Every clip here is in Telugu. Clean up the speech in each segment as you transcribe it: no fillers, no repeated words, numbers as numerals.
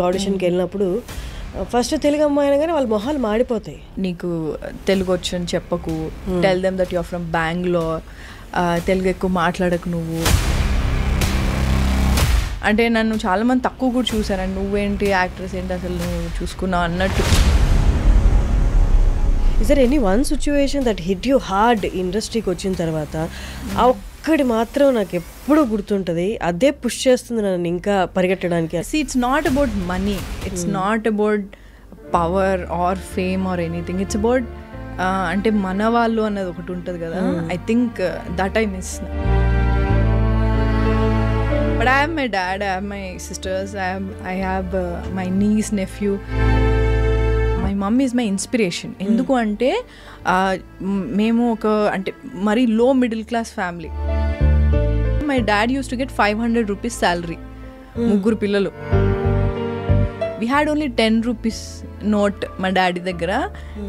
ఆడిషన్కి వెళ్ళినప్పుడు ఫస్ట్ తెలుగు అమ్మాయి అనగానే వాళ్ళ మొహాలు మాడిపోతాయి. నీకు తెలుగు వచ్చు అని చెప్పకు, tell them that you are from Bengaluru, Telugu ఎక్కువ మాట్లాడకు నువ్వు అంటే. నన్ను చాలామంది తక్కువ కూడా చూసాను, నువ్వేంటి యాక్ట్రెస్ ఏంటి అసలు నువ్వు చూసుకున్నావు అన్నట్టు. Is there any one situation that hit you hard ఇండస్ట్రీకి వచ్చిన తర్వాత? ఆ ఒక్కటి మాత్రం నాకు ఎప్పుడూ గుర్తుంటుంది, అదే పుష్ చేస్తుంది నన్ను ఇంకా పరిగెట్టడానికి. It's not about money, it's not about power or fame or anything, it's about అంటే మన వాళ్ళు అన్నది ఒకటి ఉంటుంది కదా. I think that I miss. But I have my dad, I have my sisters, I have my niece, nephew. My mom is my inspiration. ఎందుకు అంటే మేము ఒక అంటే మరీ లో middle class family. My dad used to get 500 rupees salary, ముగ్గురు పిల్లలు. We had only 10 rupees note మా డాడీ దగ్గర.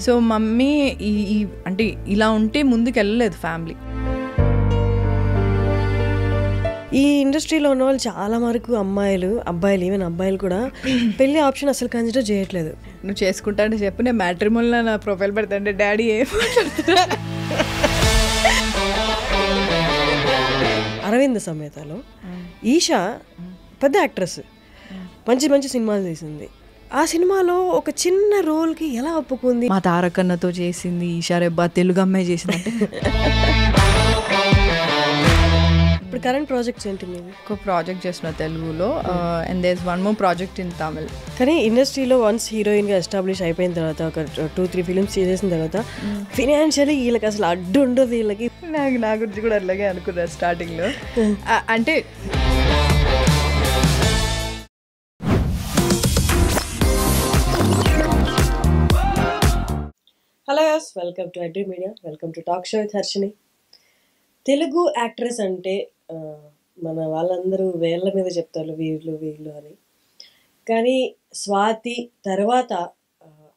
సో మమ్మీ ఈ అంటే ఇలా ఉంటే ముందుకు వెళ్ళలేదు ఫ్యామిలీ. ఈ ఇండస్ట్రీలో ఉన్న వాళ్ళు చాలా వరకు అబ్బాయిలు ఈవెన్ అబ్బాయిలు కూడా పెళ్లి ఆప్షన్ అసలు కన్సిడర్ చేయట్లేదు. నువ్వు చేసుకుంటా అంటే చెప్పు, నేను మ్యాట్రిమోనీలో నా ప్రొఫైల్ పెడతాంటే డాడీ ఏం అరవింద్ సమేతలో ఈషా పెద్ద యాక్ట్రెస్, మంచి మంచి సినిమాలు తీసింది. ఆ సినిమాలో ఒక చిన్న రోల్కి ఎలా ఒప్పుకుంది? మా తారకన్నతో చేసింది, ఈషా రెబ్బా తెలుగు అమ్మాయి చేసిందంటే. ఇప్పుడు కరెంట్ ప్రాజెక్ట్స్ ఏంటి మీరు? ఒక ప్రాజెక్ట్ చేస్తున్నా తెలుగులో, and there is one more project in Tamil. కానీ ఇండస్ట్రీలో వన్స్ హీరోయిన్గా ఎస్టాబ్లిష్ అయిపోయిన తర్వాత ఒక 2-3 ఫిలిమ్స్ చేసేసిన తర్వాత ఫినాన్షియలీ వీళ్ళకి అసలు అడ్డు ఉండదు. వీళ్ళకి నా గురించి కూడా అలాగే అనుకున్నారు స్టార్టింగ్లో. అంటే hello yes, welcome to Adri media, welcome to talk show with Harshini. Telugu actress అంటే మన వాళ్ళందరూ వేళ్ళ మీద చెప్తారు వీళ్ళు అని. కానీ స్వాతి తర్వాత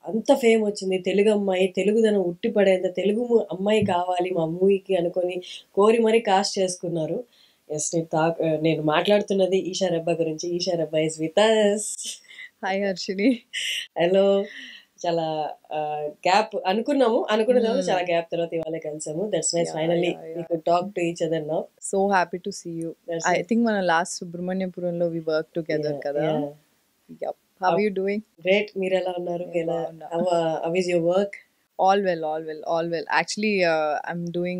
అంత ఫేమ్ వచ్చింది, తెలుగు అమ్మాయి, తెలుగుదనం ఉట్టిపడేంత తెలుగు అమ్మాయి కావాలి మా మూవీకి అనుకొని కోరి మరీ కాస్ట్ చేసుకున్నారు. ఎస్, నేను మాట్లాడుతున్నది ఈషా రెబ్బా గురించి. Eesha Rebba is with us. Hi Harshini. Hello. చాలా గ్యాప్ అనుకున్న తర్వాత చాలా గ్యాప్ తర్వాత ఇవాళ కలిసాము. That's nice, finally we could talk to each other now. So happy to see you. I think మన లాస్ట్ సుబ్రహ్మణ్యపురంలో వి వర్క్ టుగెదర్ కదా. How are you doing? Great. మీరు ఎలా ఉన్నారు? How is your work? All well. Actually, I'm doing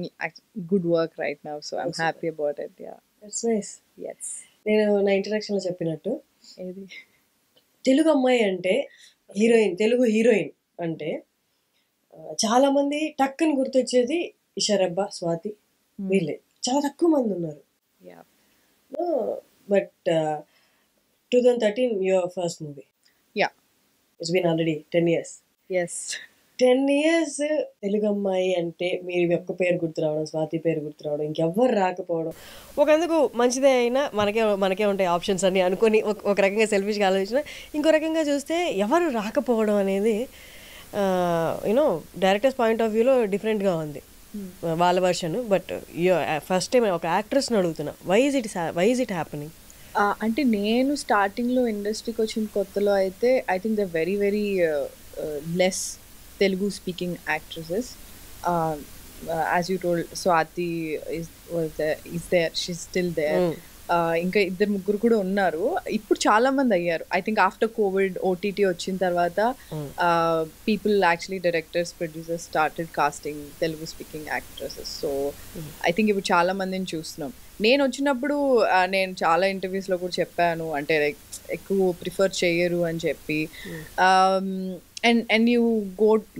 good work right now, so I'm happy about it. Yeah. That's nice. Yes. నేను నా ఇంట్రడక్షన్ లో చెప్పినట్టు ఏది తెలుగు అమ్మాయి అంటే హీరోయిన్, తెలుగు హీరోయిన్ అంటే చాలా మంది టక్కని గుర్తొచ్చేది ఈషా రెబ్బా, స్వాతి, వీళ్ళే. చాలా తక్కువ మంది ఉన్నారు. But 2013 your first movie. Yeah. It's been already 10 years. Yes. 10 years Telugu అమ్మాయి అంటే మీరు ఒక్క పేరు గుర్తు రావడం, స్వాతి పేరు గుర్తు రావడం, ఇంకెవ్వరు రాకపోవడం ఒకందుకు మంచిదే. అయినా మనకే ఉంటాయి ఆప్షన్స్ అన్ని అనుకొని ఒక రకంగా సెల్ఫిష్గా ఆలోచించిన, ఇంకో రకంగా చూస్తే ఎవరు రాకపోవడం అనేది యూనో డైరెక్టర్స్ పాయింట్ ఆఫ్ వ్యూలో డిఫరెంట్గా ఉంది వాళ్ళ వర్షన్. బట్ ఫస్ట్ టైం ఒక యాక్ట్రెస్ని అడుగుతున్నా, వై ఇస్ ఇట్ హ్యాపెనింగ్? అంటే నేను స్టార్టింగ్లో ఇండస్ట్రీకి వచ్చిన కొత్తలో అయితే I think the very very less Telugu speaking actresses. As you told, Swati is there, she's still there. ఇంకా ఇద్దరు ముగ్గురు కూడా ఉన్నారు. ఇప్పుడు చాలా మంది అయ్యారు. I think after covid OTT వచ్చిన తర్వాత people actually directors, producers started casting Telugu speaking actresses. So I think ఇప్పుడు చాలా మందిని చూస్తున్నాం. నేను వచ్చినప్పుడు నేను చాలా ఇంటర్వ్యూస్లో కూడా చెప్పాను, అంటే లైక్ ఎక్కువ ప్రిఫర్ చేయరు అని చెప్పి. And you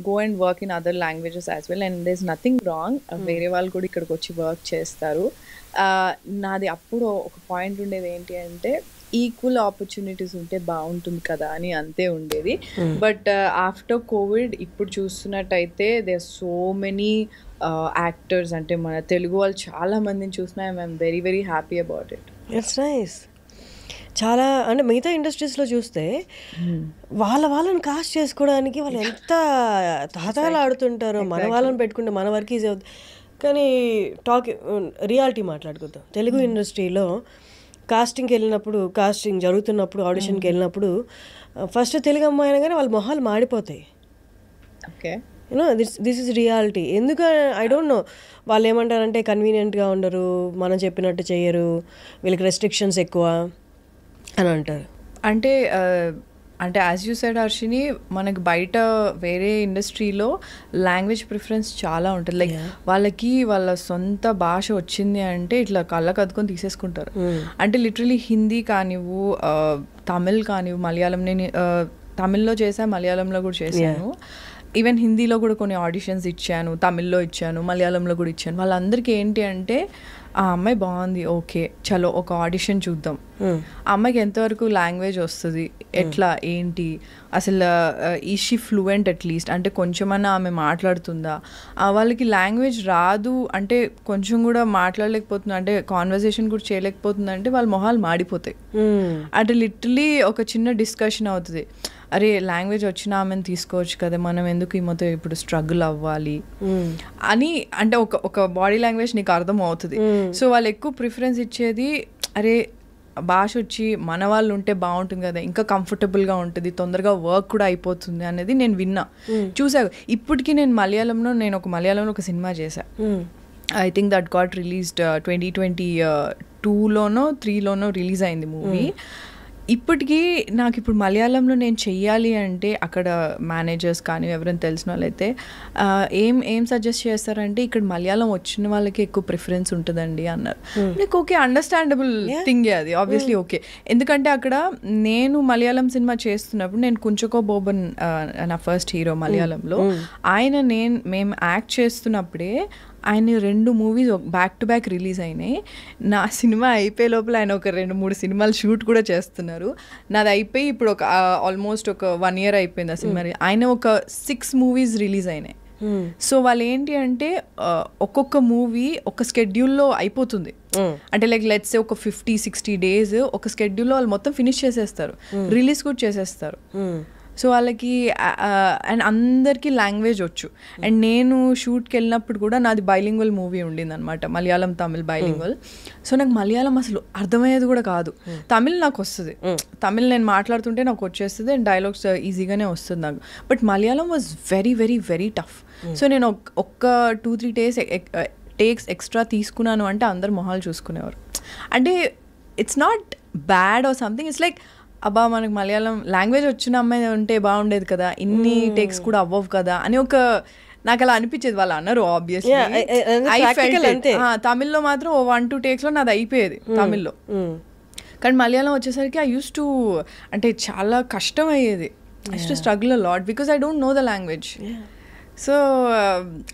go and work in other languages as well, and there's nothing wrong. వేరే వాళ్ళు కూడా ఇక్కడికి వచ్చి వర్క్ చేస్తారు. నాది అప్పుడు ఒక పాయింట్ ఉండేది ఏంటి అంటే ఈక్వల్ ఆపర్చునిటీస్ ఉంటే బాగుంటుంది కదా అని అంతే ఉండేది. బట్ ఆఫ్టర్ కోవిడ్ ఇప్పుడు చూస్తున్నట్టయితే దేర్ సో మెనీ యాక్టర్స్, అంటే మన తెలుగు వాళ్ళు చాలా మందిని చూసినా I'm very very happy about it. It's nice. చాలా అంటే మిగతా ఇండస్ట్రీస్లో చూస్తే వాళ్ళని కాస్ట్ చేసుకోవడానికి వాళ్ళు ఎంత తాతాలు ఆడుతుంటారో, మన వాళ్ళని పెట్టుకుంటే మన వర్క్ ఈజీ అవుతుంది. కానీ రియాలిటీ మాట్లాడుకుందాం. తెలుగు ఇండస్ట్రీలో కాస్టింగ్కి వెళ్ళినప్పుడు, కాస్టింగ్ జరుగుతున్నప్పుడు, ఆడిషన్కి వెళ్ళినప్పుడు ఫస్ట్ తెలుగు అమ్మాయి అనగానే వాళ్ళ మొహాలు మాడిపోతాయి. Okay. You know this is reality. ఎందుకు ఐ డోంట్ నో. వాళ్ళు ఏమంటారంటే కన్వీనియంట్గా ఉండరు, మనం చెప్పినట్టు చేయరు, వీళ్ళకి రెస్ట్రిక్షన్స్ ఎక్కువ అని అంటారు. అంటే అంటే యాజ్ యూ సెడ్ హర్షిని, మనకి బయట వేరే ఇండస్ట్రీలో లాంగ్వేజ్ ప్రిఫరెన్స్ చాలా ఉంటుంది. లైక్ వాళ్ళకి వాళ్ళ సొంత భాష వచ్చింది అంటే ఇట్లా కళ్ళకు అద్దుకొని తీసేసుకుంటారు. అంటే లిటరలీ హిందీ కానివ్వు, తమిళ్ కానివ్వు, మలయాళం, నేను తమిళ్లో చేశాను, మలయాళంలో కూడా చేశాను, ఈవెన్ హిందీలో కూడా కొన్ని ఆడిషన్స్ ఇచ్చాను, తమిళ్లో ఇచ్చాను, మలయాళంలో కూడా ఇచ్చాను. వాళ్ళందరికీ ఏంటి అంటే ఆ అమ్మాయి బాగుంది, ఓకే చలో ఒక ఆడిషన్ చూద్దాం, ఆ అమ్మాయికి ఎంతవరకు లాంగ్వేజ్ వస్తుంది, ఎట్లా ఏంటి, అసలు ఈ షీ ఫ్లూయెంట్ అట్లీస్ట్, అంటే కొంచెమన్నా ఆమె మాట్లాడుతుందా, వాళ్ళకి లాంగ్వేజ్ రాదు అంటే కొంచెం కూడా మాట్లాడలేకపోతుంది, అంటే కాన్వర్జేషన్ కూడా చేయలేకపోతుంది అంటే వాళ్ళ మొహాలు మాడిపోతాయి. అంటే లిటరలీ ఒక చిన్న డిస్కషన్ అవుతుంది, అరే లాంగ్వేజ్ వచ్చిన ఆమెను తీసుకోవచ్చు కదా, మనం ఎందుకు ఈ మొత్తం ఇప్పుడు స్ట్రగుల్ అవ్వాలి అని, అంటే ఒక బాడీ లాంగ్వేజ్ నీకు అర్థం అవుతుంది. సో వాళ్ళు ఎక్కువ ప్రిఫరెన్స్ ఇచ్చేది అరే భాష వచ్చి మన వాళ్ళు ఉంటే బాగుంటుంది కదా, ఇంకా కంఫర్టబుల్గా ఉంటుంది, తొందరగా వర్క్ కూడా అయిపోతుంది అనేది నేను విన్నా, చూసా. ఇప్పటికీ నేను మలయాళంలో ఒక సినిమా చేశా. I think that got released 2022లోనో 3లోనో రిలీజ్ అయింది మూవీ. ఇప్పటికీ నాకు ఇప్పుడు మలయాళంలో నేను చెయ్యాలి అంటే అక్కడ మేనేజర్స్ కానీ ఎవరైనా తెలిసిన వాళ్ళైతే ఏం సజెస్ట్ చేస్తారంటే ఇక్కడ మలయాళం వచ్చిన వాళ్ళకి ఎక్కువ ప్రిఫరెన్స్ ఉంటుందండి అన్నారు. నాకు ఓకే, అండర్స్టాండబుల్ థింగ్ అది ఆబ్వియస్లీ ఓకే. ఎందుకంటే అక్కడ నేను మలయాళం సినిమా చేస్తున్నప్పుడు, నేను కుంచకో బోబన్ నా ఫస్ట్ హీరో మలయాళంలో, మేము యాక్ట్ చేస్తున్నప్పుడే ఆయన 2 movies back to back release అయినాయి. నా సినిమా అయిపోయే లోపల ఆయన ఒక 2-3 సినిమాలు షూట్ కూడా చేస్తున్నారు. నాది అయిపోయి ఇప్పుడు ఒక ఆల్మోస్ట్ ఒక 1 year అయిపోయింది ఆ సినిమా. ఆయన ఒక 6 మూవీస్ రిలీజ్ అయినాయి. సో వాళ్ళు ఏంటి అంటే ఒక్కొక్క మూవీ ఒక స్కెడ్యూల్లో అయిపోతుంది. అంటే లైక్ లెట్స్ ఒక 50-60 days ఒక స్కెడ్యూల్లో వాళ్ళు మొత్తం ఫినిష్ చేసేస్తారు, రిలీజ్ కూడా చేసేస్తారు. సో వాళ్ళకి అండ్ అందరికీ లాంగ్వేజ్ వచ్చు. అండ్ నేను షూట్కి వెళ్ళినప్పుడు కూడా నాది బైలింగ్వల్ మూవీ ఉండింది అనమాట, మలయాళం తమిళ్ బైలింగ్వల్. సో నాకు మలయాళం అసలు అర్థమయ్యేది కూడా కాదు. తమిళ్ నాకు వస్తుంది, తమిళ్ నేను మాట్లాడుతుంటే నాకు వచ్చేస్తుంది అండ్ డైలాగ్స్ ఈజీగానే వస్తుంది నాకు. But Malayalam was very very very tough. So నేను ఒక్క 2-3 టేక్స్ ఎక్స్ట్రా తీసుకున్నాను అంటే అందరు మొహాలు చూసుకునేవారు. అంటే it's not bad or something, it's like అబ్బా మనకు మలయాళం లాంగ్వేజ్ వచ్చిన అమ్మాయి ఉంటే బాగుండేది కదా, ఇన్ని టేక్స్ కూడా అవ్వవు కదా అని నాకు అలా అనిపించేది. వాళ్ళు అన్నారు ఆబ్వియస్లీ, తమిళ్లో మాత్రం 1-2 takes లో నాది అయిపోయేది తమిళ్లో. కానీ మలయాళం వచ్చేసరికి ఐ యూస్ టు, అంటే చాలా కష్టం అయ్యేది. I used to struggle a lot because I don't know the language. So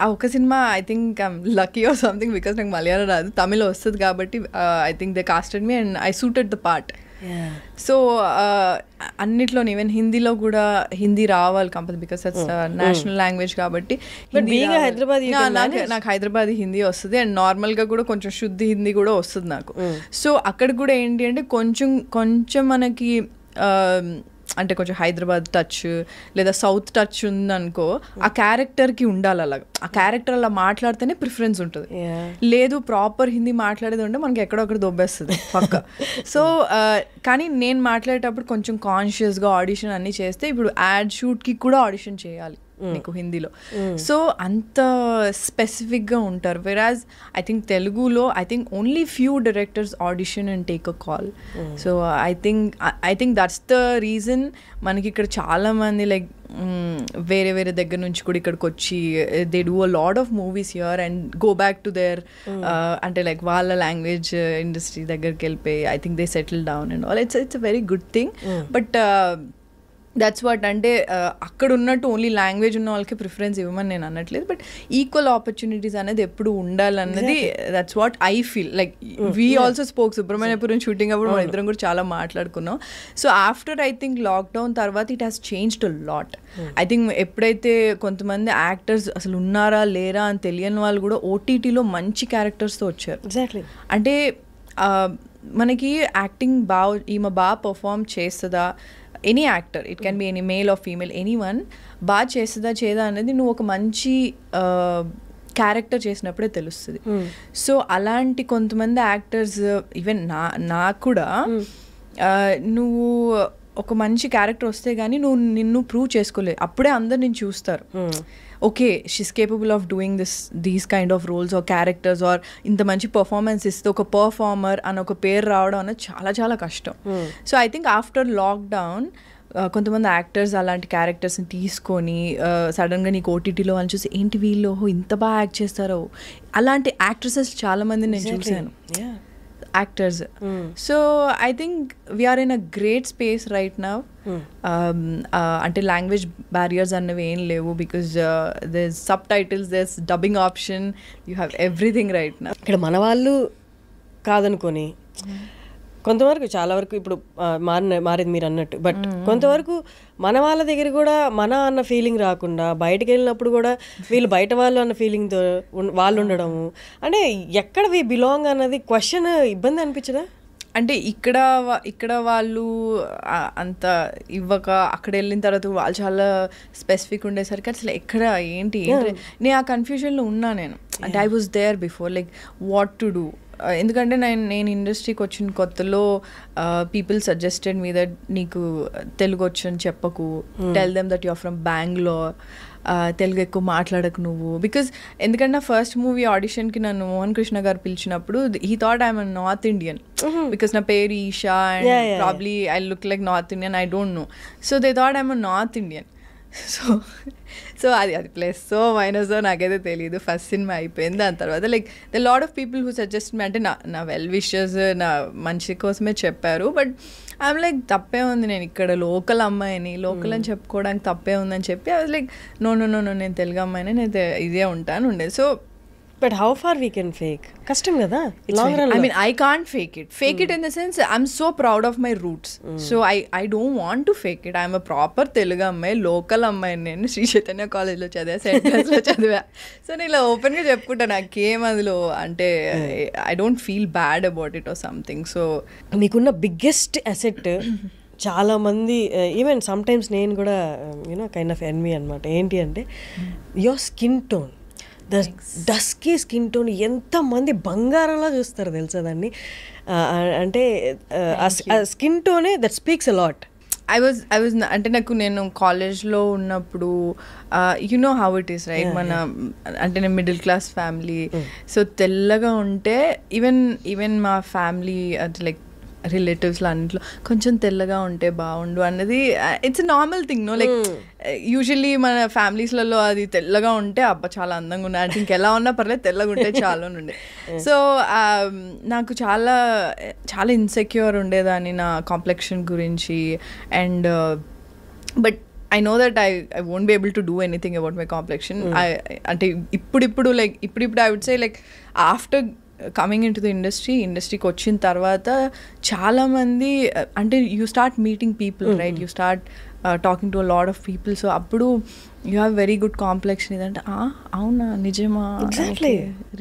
ఆ ఒక సినిమా I think I'm lucky or something because నాకు మలయాళం రాదు, తమిళ్ వస్తుంది కాబట్టి I think they casted me and I suited the part. So అన్నిట్లోనే ఈవెన్ హిందీలో కూడా హిందీ రావాలి compulsory because that's national language కాబట్టి. నాకు హైదరాబాదీ హిందీ వస్తుంది అండ్ నార్మల్గా కూడా కొంచెం శుద్ధి హిందీ కూడా వస్తుంది నాకు. సో అక్కడ కూడా ఏంటి అంటే కొంచెం మనకి అంటే కొంచెం హైదరాబాద్ టచ్ లేదా సౌత్ టచ్ ఉందనుకో, ఆ క్యారెక్టర్కి ఉండాలి అలాగా, ఆ క్యారెక్టర్ అలా మాట్లాడితేనే ప్రిఫరెన్స్ ఉంటుంది. లేదు ప్రాపర్ హిందీ మాట్లాడేది ఉంటే మనకి ఎక్కడొక్కడ దొబ్బేస్తుంది పక్క. సో కానీ నేను మాట్లాడేటప్పుడు కొంచెం కాన్షియస్గా ఆడిషన్ అన్నీ చేస్తే, ఇప్పుడు యాడ్ షూట్కి కూడా ఆడిషన్ చేయాలి నీకు హిందీలో. సో అంత స్పెసిఫిక్గా ఉంటారు. వెరాజ్ ఐ థింక్ తెలుగులో I think only few directors audition and take a call. So I think that's the reason మనకి ఇక్కడ చాలామంది లైక్ వేరే దగ్గర నుంచి కూడా ఇక్కడికి వచ్చి they do a lot of movies here and go back to their అంటే లైక్ వాళ్ళ లాంగ్వేజ్ ఇండస్ట్రీ దగ్గరికి వెళ్ళిపోయి I think they settle down and all. It's a very good thing. But that's what, అంటే అక్కడ ఉన్నట్టు ఓన్లీ లాంగ్వేజ్ ఉన్న వాళ్ళకి ప్రిఫరెన్స్ ఇవ్వమని నేను అనట్లేదు, బట్ ఈక్వల్ ఆపర్చునిటీస్ అనేది ఎప్పుడు ఉండాలన్నది that's what I feel. Like we also spoke Subrahmanyapuram shooting అప్పుడు మన ఇద్దరం కూడా చాలా మాట్లాడుకున్నాం. So after I think lockdown తర్వాత it has changed a lot. I think ఎప్పుడైతే కొంతమంది యాక్టర్స్ అసలు ఉన్నారా లేరా అని తెలియని వాళ్ళు కూడా ఓటీటీలో మంచి క్యారెక్టర్స్తో వచ్చారు. ఎగ్జాక్ట్లీ. అంటే మనకి యాక్టింగ్ ఈమె బాగా పర్ఫామ్ చేస్తుందా, any actor, it can be any male or female, any one బాగా చేస్తుందా చేయదా అనేది నువ్వు ఒక మంచి క్యారెక్టర్ చేసినప్పుడే తెలుస్తుంది. సో అలాంటి కొంతమంది యాక్టర్స్ ఈవెన్ నాకు కూడా నువ్వు ఒక మంచి క్యారెక్టర్ వస్తే కానీ నువ్వు నిన్ను ప్రూవ్ చేసుకోలేదు, అప్పుడే అందరు నేను చూస్తారు. Okay, she's capable of doing these kind of roles or characters or ఇంత మంచి పర్ఫార్మెన్స్ ఇస్తే ఒక పర్ఫార్మర్ అని ఒక పేరు రావడం అనేది చాలా చాలా కష్టం. So I think after lockdown కొంతమంది యాక్టర్స్ అలాంటి క్యారెక్టర్స్ని తీసుకొని సడన్గా నీకు ఓటీటీలో అని చూసి ఏంటి వీళ్ళు ఇంత బాగా యాక్ట్ చేస్తారో, అలాంటి యాక్ట్రెసెస్ చాలామంది నేను చూశాను, actors. So I think we're in a great space right now. అంటే లాంగ్వేజ్ బ్యారియర్స్ అన్నవి ఏం లేవు, because there subtitles, there dubbing option, you have everything right now. ఇక్కడ మన వాళ్ళు కాదనుకొని కొంతవరకు చాలా వరకు ఇప్పుడు మారింది మీరు అన్నట్టు, బట్ కొంతవరకు మన వాళ్ళ దగ్గర కూడా మన అన్న ఫీలింగ్ రాకుండా బయటకు వెళ్ళినప్పుడు కూడా వీళ్ళు బయట వాళ్ళు అన్న ఫీలింగ్తో వాళ్ళు ఉండడము, అంటే ఎక్కడ వి బిలాంగ్ అన్నది క్వశ్చన్ ఇబ్బంది అనిపించదా? అంటే ఇక్కడ వాళ్ళు అంత ఇవ్వక అక్కడ వెళ్ళిన తర్వాత వాళ్ళు చాలా స్పెసిఫిక్ ఉండేసరికి అసలు ఎక్కడ ఏంటి నేను ఆ కన్ఫ్యూజన్లో ఉన్నా నేను. అంటే I was there before, like what to do. ఎందుకంటే నేను ఇండస్ట్రీకి వచ్చిన కొత్తలో పీపుల్ సజెస్టెడ్ మీ దట్ నీకు తెలుగు వచ్చని చెప్పకు, tell them that you're from Bangalore, Telugu ఎక్కువ మాట్లాడకు నువ్వు. బికాజ్ ఎందుకంటే నా ఫస్ట్ మూవీ ఆడిషన్కి నన్ను మోహన్ కృష్ణ గారు పిలిచినప్పుడు he thought I'm a North Indian, because నా పేరు Esha and probably I look like North Indian, I don't know. So they thought I'm a North Indian. So అది ప్లస్ సో మైనస్ నాకైతే తెలియదు. ఫస్ట్ సినిమా అయిపోయింది, దాని తర్వాత like the lot of people who suggest me, అంటే నా వెల్ విషర్స్ నా మంచి కోసమే చెప్పారు. బట్ ఐఎమ్ లైక్ తప్పే ఉంది, నేను ఇక్కడ లోకల్ అమ్మాయిని, లోకల్ అని చెప్పుకోవడానికి తప్పే ఉందని చెప్పి ఐ వాజ్ లైక్ నో నేను తెలుగు అమ్మాయిని, నేను ఇదే ఉంటాను ఉండేది. So but how far we can fake? కష్టం కదా. I mean, I can't fake it. Fake it in the sense, I'm so proud of my roots. So I don't want to fake it. I'm a proper Telugu అమ్మాయి, లోకల్ అమ్మాయి. నేను శ్రీ చైతన్య కాలేజ్లో చదివా, సెయింట్ క్లాస్లో చదివా. సో నేను ఇలా ఓపెన్గా చెప్పుకుంటా, నాకేం అందులో అంటే I don't feel bad about it or something. So మీకున్న బిగ్గెస్ట్ అసెట్ చాలామంది, ఈవెన్ సమ్టైమ్స్ నేను కూడా యూనో కైండ్ ఆఫ్ ఎన్మీ అనమాట, ఏంటి అంటే your skin tone, dusky skin tone. ఎంతమంది బంగారంలా చూస్తారు తెలుసా దాన్ని. అంటే స్కిన్ టోనే that speaks a lot. I was అంటే నేను కాలేజ్లో ఉన్నప్పుడు you know how it is right, మన అంటే నేను మిడిల్ క్లాస్ ఫ్యామిలీ. సో తెల్లగా ఉంటే ఈవెన్ మా ఫ్యామిలీ అంటే లైక్ రిలేటివ్స్లో అన్నింటిలో కొంచెం తెల్లగా ఉంటే బాగుండు అన్నది it's normal thing no. Like usually మన ఫ్యామిలీస్లలో అది తెల్లగా ఉంటే అబ్బా చాలా అందంగా ఉన్నాయి అంటే ఇంకెలా ఉన్నా పర్లేదు తెల్లగా ఉంటే చాలా ఉండే. సో నాకు చాలా చాలా ఇన్సెక్యూర్ ఉండేదాన్ని నా కాంప్లెక్షన్ గురించి. And but I know that I won't be able to do anything about my complexion. అంటే ఇప్పుడు like I would say like after coming into the ఇండస్ట్రీకి వచ్చిన తర్వాత చాలామంది అంటే you start meeting people right, you start talking to a lot of people. So అప్పుడు you have very good complexion. ఇదంటే అవునా నిజమా ఎగ్జాక్ట్లీ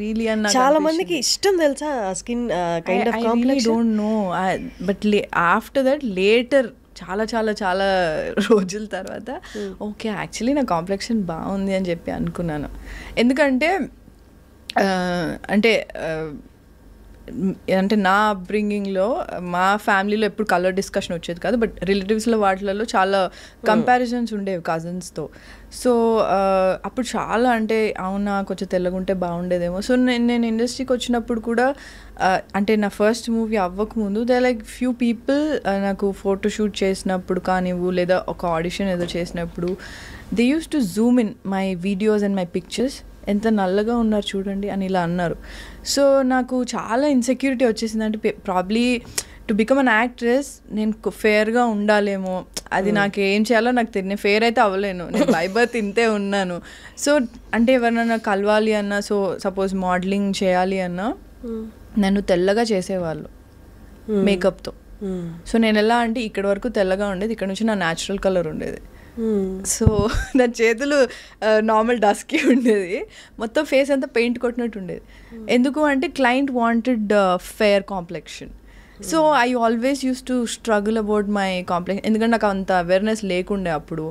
రియలీ అన్న చాలా మందికి ఇష్టం తెలుసా skin kind of complexion. Don't know but after that later చాలా చాలా చాలా రోజుల తర్వాత ఓకే యాక్చువల్లీ నా కాంప్లెక్షన్ బాగుంది అని చెప్పి అనుకున్నాను. ఎందుకంటే అంటే నా అప్బ్రింగింగ్లో మా ఫ్యామిలీలో ఎప్పుడు కలర్ డిస్కషన్ వచ్చేది కాదు, బట్ రిలేటివ్స్లో వాటిలలో చాలా కంపారిజన్స్ ఉండేవి కజిన్స్తో. సో అప్పుడు చాలా అంటే అవునా కొంచెం తెల్లగుంటే బాగుండేదేమో. సో నేను ఇండస్ట్రీకి వచ్చినప్పుడు కూడా అంటే నా ఫస్ట్ మూవీ అవ్వకముందు దే లైక్ ఫ్యూ పీపుల్ నాకు ఫోటోషూట్ చేసినప్పుడు కానివ్వు లేదా ఒక ఆడిషన్ ఏదో చేసినప్పుడు they use to zoom in my videos and my pictures, ఎంత నల్లగా ఉన్నారు చూడండి అని ఇలా అన్నారు. సో నాకు చాలా ఇన్సెక్యూరిటీ వచ్చేసింది. అంటే probably to become an actress నేను ఫేర్గా ఉండాలేమో, అది నాకు ఏం చేయాలో నాకు తెలియదు. ఫేర్ అయితే అవ్వలేను, నేను బై బర్త్ ఇంతే ఉన్నాను. సో అంటే ఎవరైనా కలవాలి అన్నా, సో సపోజ్ మోడలింగ్ చేయాలి అన్నా నన్ను తెల్లగా చేసేవాళ్ళు మేకప్తో. సో నేను ఎలా అంటే ఇక్కడ వరకు తెల్లగా ఉండేది, ఇక్కడ నుంచి నా న్యాచురల్ కలర్ ఉండేది. సో నా చేతులు నార్మల్ డస్కీ ఉండేది, మొత్తం ఫేస్ అంతా పెయింట్ కొట్టినట్టు ఉండేది. ఎందుకు అంటే client wanted fair complexion. So I always use to struggle about my complexion, ఎందుకంటే నాకు అంత అవేర్నెస్ లేకుండే అప్పుడు.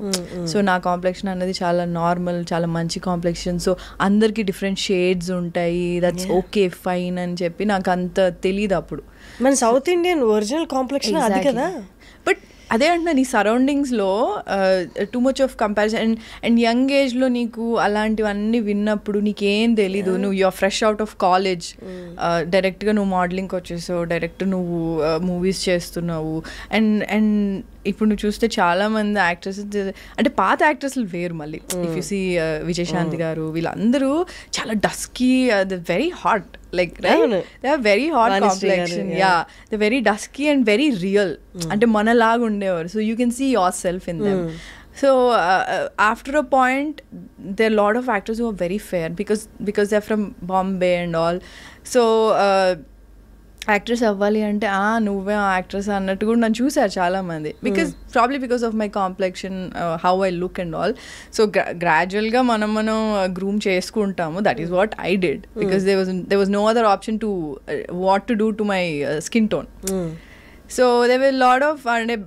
సో నా కాంప్లెక్షన్ అనేది చాలా నార్మల్, చాలా మంచి కాంప్లెక్షన్. సో అందరికి డిఫరెంట్ షేడ్స్ ఉంటాయి, దట్స్ ఓకే ఫైన్ అని చెప్పి నాకు అంత తెలియదు అప్పుడు. మన సౌత్ ఇండియన్ ఒరిజినల్ కాంప్లెక్షన్ అది కదా. బట్ అదే అంటున్నా, నీ సరౌండింగ్స్లో too much of comparison and young ఏజ్లో నీకు అలాంటివన్నీ విన్నప్పుడు నీకేం తెలీదు. నువ్వు you're fresh out of college, డైరెక్ట్గా నువ్వు మోడలింగ్కి వచ్చేసావు, డైరెక్ట్ నువ్వు మూవీస్ చేస్తున్నావు. అండ్ ఇప్పుడు నువ్వు చూస్తే చాలా మంది యాక్టర్స్, అంటే పాత యాక్టర్స్లు వేరు మళ్ళీ. ఇఫ్ యూ సీ విజయశాంతి గారు, వీళ్ళందరూ చాలా dusky, very hot, like right, they are very hot complexion, yeah, they're very dusky and very real, అంటే మనలాగా ఉండేవారు. So you can see yourself in them. So after a point there are a lot of actors who are very fair because they're from Bombay and all. So actress అవ్వాలి అంటే నువ్వే యాక్ట్రెస్ అన్నట్టు కూడా నన్ను చూసారు చాలామంది, because of my complexion, how I look and all. So గ్రాడ్యువల్గా మనం గ్రూమ్ చేసుకుంటాము. That is what I did, because there was no other option to what to do to my skin tone. So they will lot of, అంటే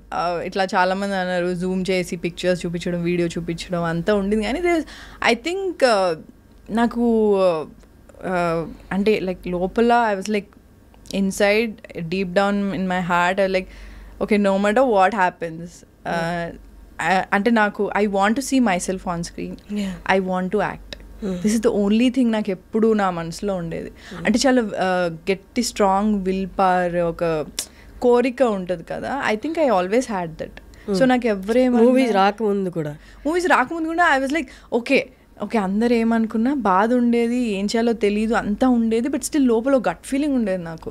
ఇట్లా చాలామంది అన్నారు జూమ్ చేసి పిక్చర్స్ చూపించడం, వీడియో చూపించడం అంతా ఉండింది. కానీ ఐ థింక్ నాకు అంటే లైక్ లోపల I was like inside, deep down in my heart, I like, okay, no matter what happens, ante naku I want to see myself on screen, I want to act. This is the only thing నాకు ఎప్పుడు నా మనసులో ఉండేది. అంటే చాలా గట్టి స్ట్రాంగ్ విల్ పవర్, ఒక కోరిక ఉంటుంది కదా. I think I always had that. So నాకు ఎవరేమో మూవీస్ రాకముందు కూడా ఐ వాజ్ లైక్ ఓకే అందరు ఏమనుకున్నా బాధ ఉండేది, ఏం చేయాలో తెలీదు, అంతా ఉండేది. బట్ స్టిల్ లోపల గట్ ఫీలింగ్ ఉండేది నాకు.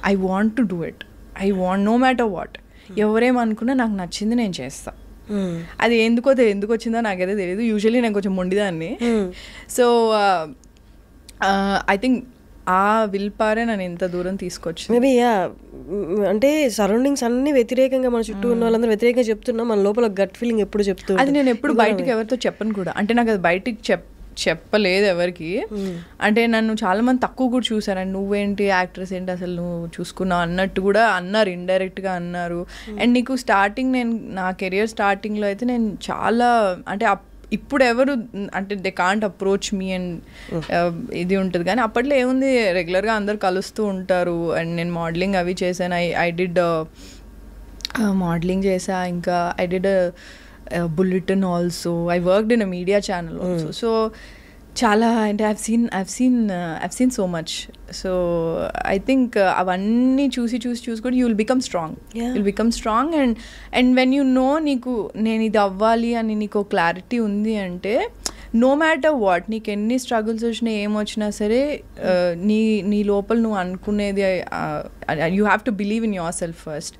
I want to do it, I want, no matter what. ఎవరేమనుకున్నా నాకు నచ్చింది నేను చేస్తా. అది ఎందుకు వచ్చిందో నాకైతే తెలియదు. యూజువల్లీ నేను కొంచెం మొండిదాన్ని. సో ఐ థింక్ ఆ విల్ పవరే నన్ను ఇంత దూరం తీసుకొచ్చి. మేబీ అంటే సరౌండింగ్స్ అన్ని వ్యతిరేకంగా, మన చుట్టూ ఉన్న వాళ్ళందరూ వ్యతిరేకంగా చెప్తున్నా, మన లోపల గట్ ఫీలింగ్ ఎప్పుడు చెప్తుంది. అది నేను ఎప్పుడు బయటకు ఎవరితో చెప్పను కూడా. అంటే నాకు అది బయటకు చెప్పలేదు ఎవరికి. అంటే నన్ను చాలా మంది తక్కువ కూడా చూసారు. నువ్వేంటి యాక్ట్రెస్ ఏంటి అసలు నువ్వు చూసుకున్నావు అన్నట్టు కూడా అన్నారు, ఇండైరెక్ట్గా అన్నారు. అండ్ నీకు స్టార్టింగ్, నేను నా కెరియర్ స్టార్టింగ్లో అయితే నేను చాలా, అంటే ఇప్పుడు ఎవరు అంటే they can't approach me and ఇది ఉంటుంది. కానీ అప్పట్లో ఏముంది, రెగ్యులర్గా అందరు కలుస్తూ ఉంటారు. అండ్ నేను మోడలింగ్ అవి చేశాను. ఐ డిడ్ మోడలింగ్ చేసా, ఇంకా I did bulletin also, I worked in a media channel also. So చాలా, అంటే I've seen so much. So I think అవన్నీ చూసి కూడా you will become strong. And when you know నీకు నేను ఇది అవ్వాలి అని నీకు క్లారిటీ ఉంది అంటే, నో మ్యాటర్ వాట్, నీకు ఎన్ని స్ట్రగుల్స్ వచ్చినా ఏమొచ్చినా సరే, నీ లోపల నువ్వు అనుకునేది, you have to believe in yourself first.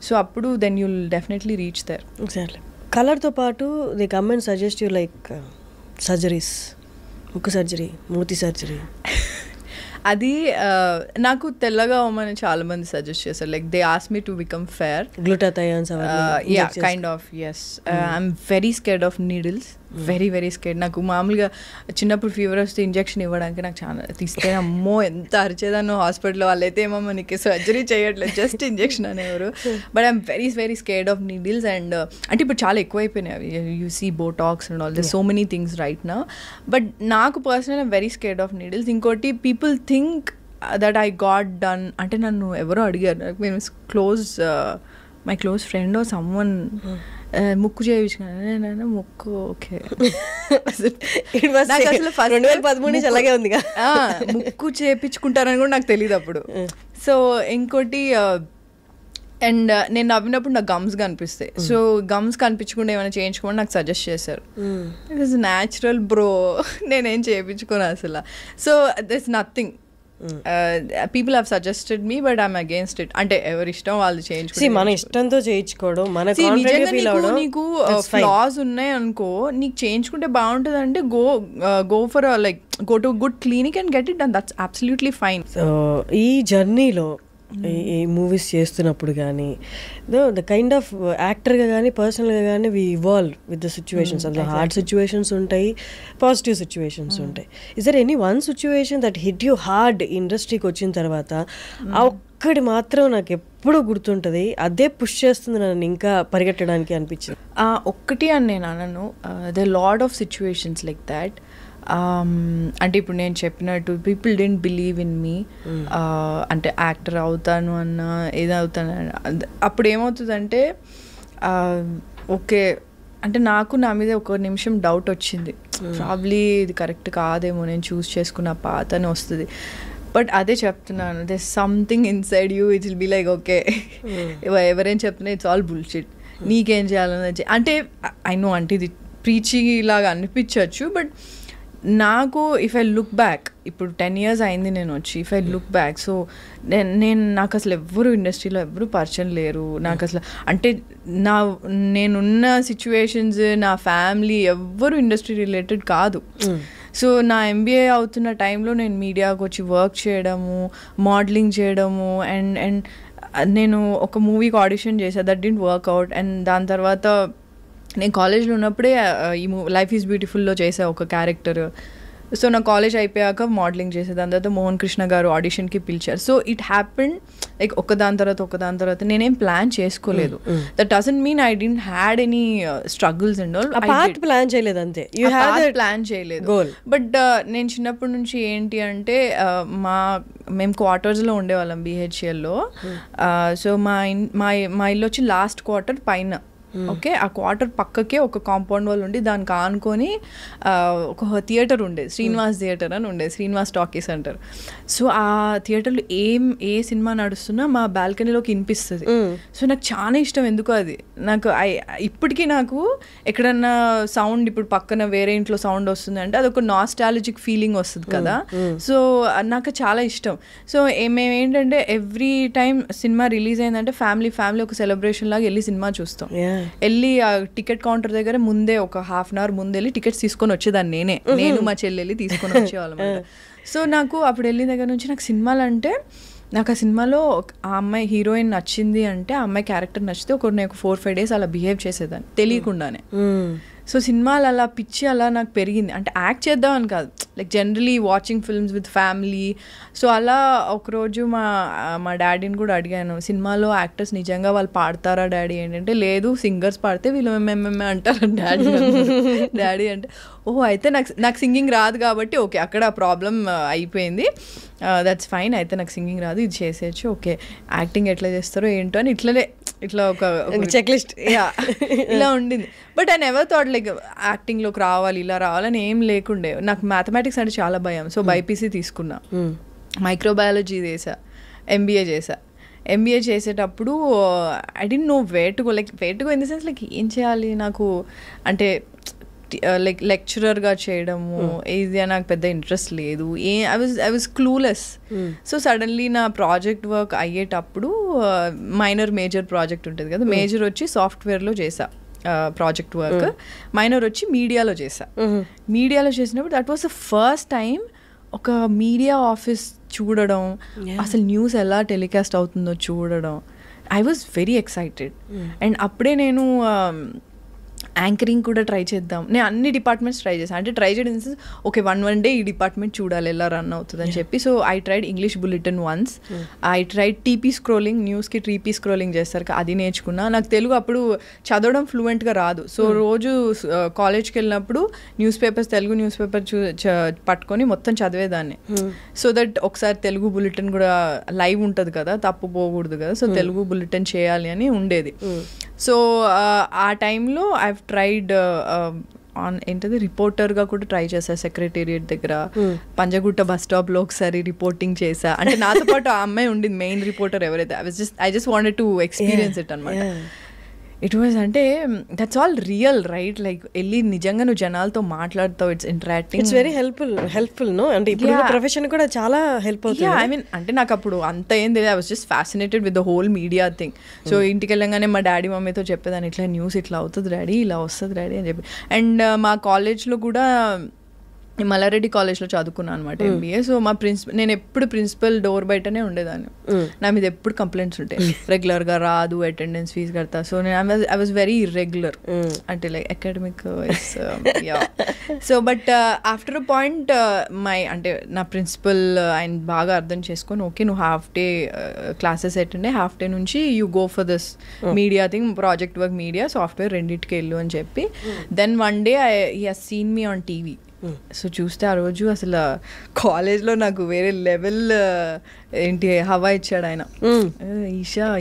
So అప్పుడు then you will definitely reach there. కలర్తో పాటు they come and suggest you like surgeries, ముక్కు సర్జరీ, మూతి సర్జరీ. అది నాకు తెల్లగా అవ్వమని చాలా మంది సజెస్ట్ చేశారు. Like they ask me to become fair, glutathiones, kind of. Yes, I'm very scared of needles, very scared. నాకు మామూలుగా చిన్నప్పుడు ఫీవర్ వస్తే ఇంజెక్షన్ ఇవ్వడానికి నాకు చాలా తీస్తే, అమ్మో ఎంత అరిచేదాను హాస్పిటల్లో. వాళ్ళైతే ఏమో మనకి సర్జరీ చేయట్లేదు, జస్ట్ ఇంజెక్షన్ అనేవారు. But I'm very scared of needles. And అంటే ఇప్పుడు చాలా ఎక్కువైపోయినాయి అవి, you see Botox and all, they so many things right now. But నాకు personal I'm very scared of needles. ఇంకోటి, people think that I got done, అంటే నన్ను ఎవరో అడిగారు, మేము my close friend or someone ముక్కు చేయించుకున్నాను. ముక్కు ఓకే, అసలు 2013 అలాగే ఉంది. ముక్కు చేయించుకుంటారని కూడా నాకు తెలియదు అప్పుడు. సో ఇంకోటి, అండ్ నేను నవ్వినప్పుడు నాకు గమ్స్ కనిపిస్తాయి. సో గమ్స్ కనిపించకుండా ఏమైనా చేయించుకోమని నాకు సజెస్ట్ చేశారు. ఇట్ ఈస్ న్యాచురల్ బ్రో, నేనేం చేయించుకోను అసలు. So this nothing. People have suggested me, but I'm against it. అంటే ఎవరి ఇష్టం వాళ్ళు చేయించుకో, మన ఇష్టంతో చేయించుకోవడం. నీకు ఫ్లాస్ ఉన్నాయి అనుకో, నీకు చేయించుకుంటే బాగుంటుంది అంటే go for like go to good clinic and get it done, that's absolutely fine. So ఈ జర్నీలో ఈ మూవీస్ చేస్తున్నప్పుడు కానీ, ద కైండ్ ఆఫ్ యాక్టర్గా కానీ పర్సనల్గా కానీ we evolve with the situations. అందులో హార్డ్ సిచ్యువేషన్స్ ఉంటాయి, పాజిటివ్ సిచ్యువేషన్స్ ఉంటాయి. Is there any one situation that hit you hard ఇండస్ట్రీకి వచ్చిన తర్వాత, ఆ ఒక్కటి మాత్రం నాకు ఎప్పుడూ గుర్తుంటుంది, అదే పుష్ చేస్తుంది నన్ను ఇంకా పరిగెట్టడానికి అనిపించింది. ఒక్కటి అని నేను అనను, the lot of situations like that. అంటే ఇప్పుడు నేను చెప్పినట్టు people don't believe in me, అంటే యాక్టర్ అవుతాను అన్నా ఏదో అవుతాను అప్పుడు ఏమవుతుందంటే ఓకే అంటే నాకు నా మీద ఒక నిమిషం డౌట్ వచ్చింది, ప్రాబ్లీ ఇది కరెక్ట్ కాదేమో నేను చూస్ చేసుకున్న పాత్ అని వస్తుంది. బట్ అదే చెప్తున్నాను, they something inside you it will be like okay ఎవరేం చెప్తున్నా ఇట్స్ ఆల్ బుల్షిట్, నీకేం చేయాలని అంటే ఐ నో అంటే ఇది ప్రీచీ లాగా అనిపించవచ్చు. బట్ నాకు ఇఫ్ ఐ లుక్ బ్యాక్, ఇప్పుడు 10 years అయింది నేను వచ్చి, if I look back so నాకు అసలు ఎవ్వరు ఇండస్ట్రీలో ఎవ్వరు పరిచయం లేరు నాకు అసలు. అంటే నేనున్న సిచ్యువేషన్స్, నా ఫ్యామిలీ ఎవ్వరు ఇండస్ట్రీ రిలేటెడ్ కాదు. సో నా MBA అవుతున్న టైంలో నేను మీడియాకి వచ్చి వర్క్ చేయడము, మోడలింగ్ చేయడము, అండ్ నేను ఒక మూవీకి ఆడిషన్ చేశాను, దట్ డింట్ వర్క్అవుట్. అండ్ దాని తర్వాత నేను కాలేజ్లో ఉన్నప్పుడే ఈ లైఫ్ ఈజ్ బ్యూటిఫుల్లో చేసా ఒక క్యారెక్టర్. సో నా కాలేజ్ అయిపోయాక మోడలింగ్ చేసే, దాని తర్వాత మోహన్ కృష్ణ గారు ఆడిషన్కి పిలిచారు. సో ఇట్ హ్యాపెండ్ లైక్ ఒకదాని తర్వాత నేనేం ప్లాన్ చేసుకోలేదు. That doesn't mean I didn't had any struggles and all. Plan చేయలేదు అంతే, ప్లాన్ చేయలేదు. బట్ నేను చిన్నప్పటి నుంచి ఏంటి అంటే మేము క్వార్టర్స్లో ఉండేవాళ్ళం BHLలో. సో మా ఇల్లు వచ్చి లాస్ట్ క్వార్టర్ పైన. ఓకే, ఆ క్వార్టర్ పక్కకే ఒక కాంపౌండ్ వాల్ ఉండి దానికి ఆనుకొని ఒక థియేటర్ ఉండేది, శ్రీనివాస్ థియేటర్ అని ఉండేది, శ్రీనివాస్ టాకీస్ అంటారు. సో ఆ థియేటర్లో ఏ సినిమా నడుస్తున్నా మా బాల్కనీలోకి వినిపిస్తుంది. సో నాకు చాలా ఇష్టం ఎందుకో అది. నాకు ఇప్పటికీ నాకు ఎక్కడన్నా సౌండ్, ఇప్పుడు పక్కన వేరే ఇంట్లో సౌండ్ వస్తుంది అంటే అదొక నాస్టాలజిక్ ఫీలింగ్ వస్తుంది కదా. సో నాకు చాలా ఇష్టం. సో మేము ఏంటంటే ఎవ్రీ టైం సినిమా రిలీజ్ అయిందంటే ఫ్యామిలీ ఒక సెలబ్రేషన్ లాగా వెళ్ళి సినిమా చూస్తాం. వెళ్ళి ఆ టికెట్ కౌంటర్ దగ్గర ముందే ఒక 1/2 hour ముందు వెళ్ళి టికెట్స్ తీసుకొని వచ్చేదాన్ని నేను మా చెల్లి వెళ్ళి తీసుకొని వచ్చేవాళ్ళం. సో నాకు అప్పుడు వెళ్ళిన దగ్గర నుంచి నాకు సినిమాలు అంటే, నాకు ఆ సినిమాలో ఆ అమ్మాయి హీరోయిన్ నచ్చింది అంటే, ఆ అమ్మాయి క్యారెక్టర్ నచ్చితే నేను 4-5 days అలా బిహేవ్ చేసేదాన్ని తెలియకుండానే. సో సినిమాలు అలా పిచ్చి అలా నాకు పెరిగింది. అంటే యాక్ట్ చేద్దామని కాదు, like generally watching films with family. So అలా ఒకరోజు మా డాడీని కూడా అడిగాను, సినిమాలో యాక్టర్స్ నిజంగా వాళ్ళు పాడతారా డాడీ ఏంటంటే, లేదు సింగర్స్ పాడితే వీళ్ళు మేమే అంటారు డాడీ అంటే అయితే నాకు సింగింగ్ రాదు కాబట్టి ఓకే అక్కడ ప్రాబ్లం అయిపోయింది, దట్స్ ఫైన్, అయితే నాకు సింగింగ్ రాదు ఇది చేసేయచ్చు, ఓకే యాక్టింగ్ ఎట్లా చేస్తారో ఏంటో అని ఇట్లా ఒక చెక్ లిస్ట్ ఇలా ఉండింది. But I never thought like యాక్టింగ్లోకి రావాలి ఇలా రావాలని ఏం లేకుండే. నాకు మ్యాథమెటిక్స్ అంటే చాలా భయం. సో బైపీసీ తీసుకున్నా, మైక్రోబయాలజీ చేసా, MBA చేసా. MBA చేసేటప్పుడు I don't know where to go in the sense like ఏం చేయాలి నాకు అంటే లైక్ లెక్చరర్గా చేయడము ఇది నాకు పెద్ద ఇంట్రెస్ట్ లేదు, I was clueless. So suddenly నా ప్రాజెక్ట్ వర్క్ అయ్యేటప్పుడు మైనర్ మేజర్ ప్రాజెక్ట్ ఉంటుంది కదా, మేజర్ వచ్చి సాఫ్ట్వేర్లో చేసా ప్రాజెక్ట్ వర్క్, మైనర్ వచ్చి మీడియాలో చేసా. మీడియాలో చేసినప్పుడు that was the first time ఒక మీడియా ఆఫీస్ చూడడం, అసలు న్యూస్ ఎలా టెలికాస్ట్ అవుతుందో చూడడం. I was very excited. And అప్పుడే నేను యాంకరింగ్ కూడా ట్రై చేద్దాం, నేను అన్ని డిపార్ట్మెంట్స్ ట్రై చేశాను. అంటే ట్రై చేయడం ఓకే వన్ డే ఈ డిపార్ట్మెంట్ చూడాలి ఎలా రన్ అవుతుంది అని చెప్పి. So I tried English bulletin once, I tried TP scrolling, న్యూస్కి TP స్క్రోలింగ్ చేస్తారు అది నేర్చుకున్నా. నాకు తెలుగు అప్పుడు చదవడం ఫ్లూయెంట్గా రాదు. సో రోజు కాలేజ్కి వెళ్ళినప్పుడు తెలుగు న్యూస్ పేపర్ పట్టుకొని మొత్తం చదివేదాన్ని. సో దట్ ఒకసారి తెలుగు బులెటిన్ కూడా లైవ్ ఉంటుంది కదా, తప్పు పోకూడదు కదా, సో తెలుగు బులెటిన్ చేయాలి అని ఉండేది. సో ఆ టైంలో ఐ ట్రైడ్ ఏంటది రిపోర్టర్గా కూడా ట్రై చేశా సెక్రటేరియట్ దగ్గర, పంజగుట్ట బస్ స్టాప్లో ఒకసారి రిపోర్టింగ్ చేశా. అంటే నాతో పాటు ఆ అమ్మాయి ఉండింది మెయిన్ రిపోర్టర్ ఎవరైతే, I just wanted to experience it అనమాట. ఇట్ వాజ్ అంటే that's all real right, like వెళ్ళి నిజంగా నువ్వు జనాలతో మాట్లాడుతావు, it's interacting, it's very helpful no. అంటే ఇప్పుడు ప్రొఫెషన్ కూడా చాలా హెల్ప్ అవుతుంది. ఐ మీన్ అంటే నాకు అప్పుడు అంత ఏం తెలియదు, I was just fascinated with the whole media thing. So ఇంటికి వెళ్ళంగానే మా డాడీ మమ్మీతో చెప్పేదాన్ని, ఇట్లా న్యూస్ ఇట్లా అవుతుంది డాడీ, ఇలా వస్తుంది డాడీ అని చెప్పి. అండ్ మా కాలేజ్లో కూడా మల్లారెడ్డి కాలేజ్లో చదువుకున్నాను అనమాట MBA. సో మా నేను ఎప్పుడు ప్రిన్సిపల్ డోర్ బయటనే ఉండేదాన్ని. నా మీద ఎప్పుడు కంప్లైంట్స్ ఉంటాయి, రెగ్యులర్గా రాదు, అటెండెన్స్ ఫీజు కడతా. సో నేను ఐ వాజ్ వెరీ ఇర్రెగ్యులర్, అంటే like academic so but after a point అంటే నా ప్రిన్సిపల్ ఆయన బాగా అర్థం చేసుకొని, ఓకే నువ్వు హాఫ్ డే క్లాసెస్ అటెండ్ అయ్యి హాఫ్ డే నుంచి you go for this media thing, project work, media, software రెండింటికి వెళ్ళు అని చెప్పి. Then one day he has seen me on TV. So చూస్తే ఆ రోజు అసలు కాలేజ్లో నాకు వేరే లెవెల్ ఏంటి హవా ఇచ్చాడు ఆయన.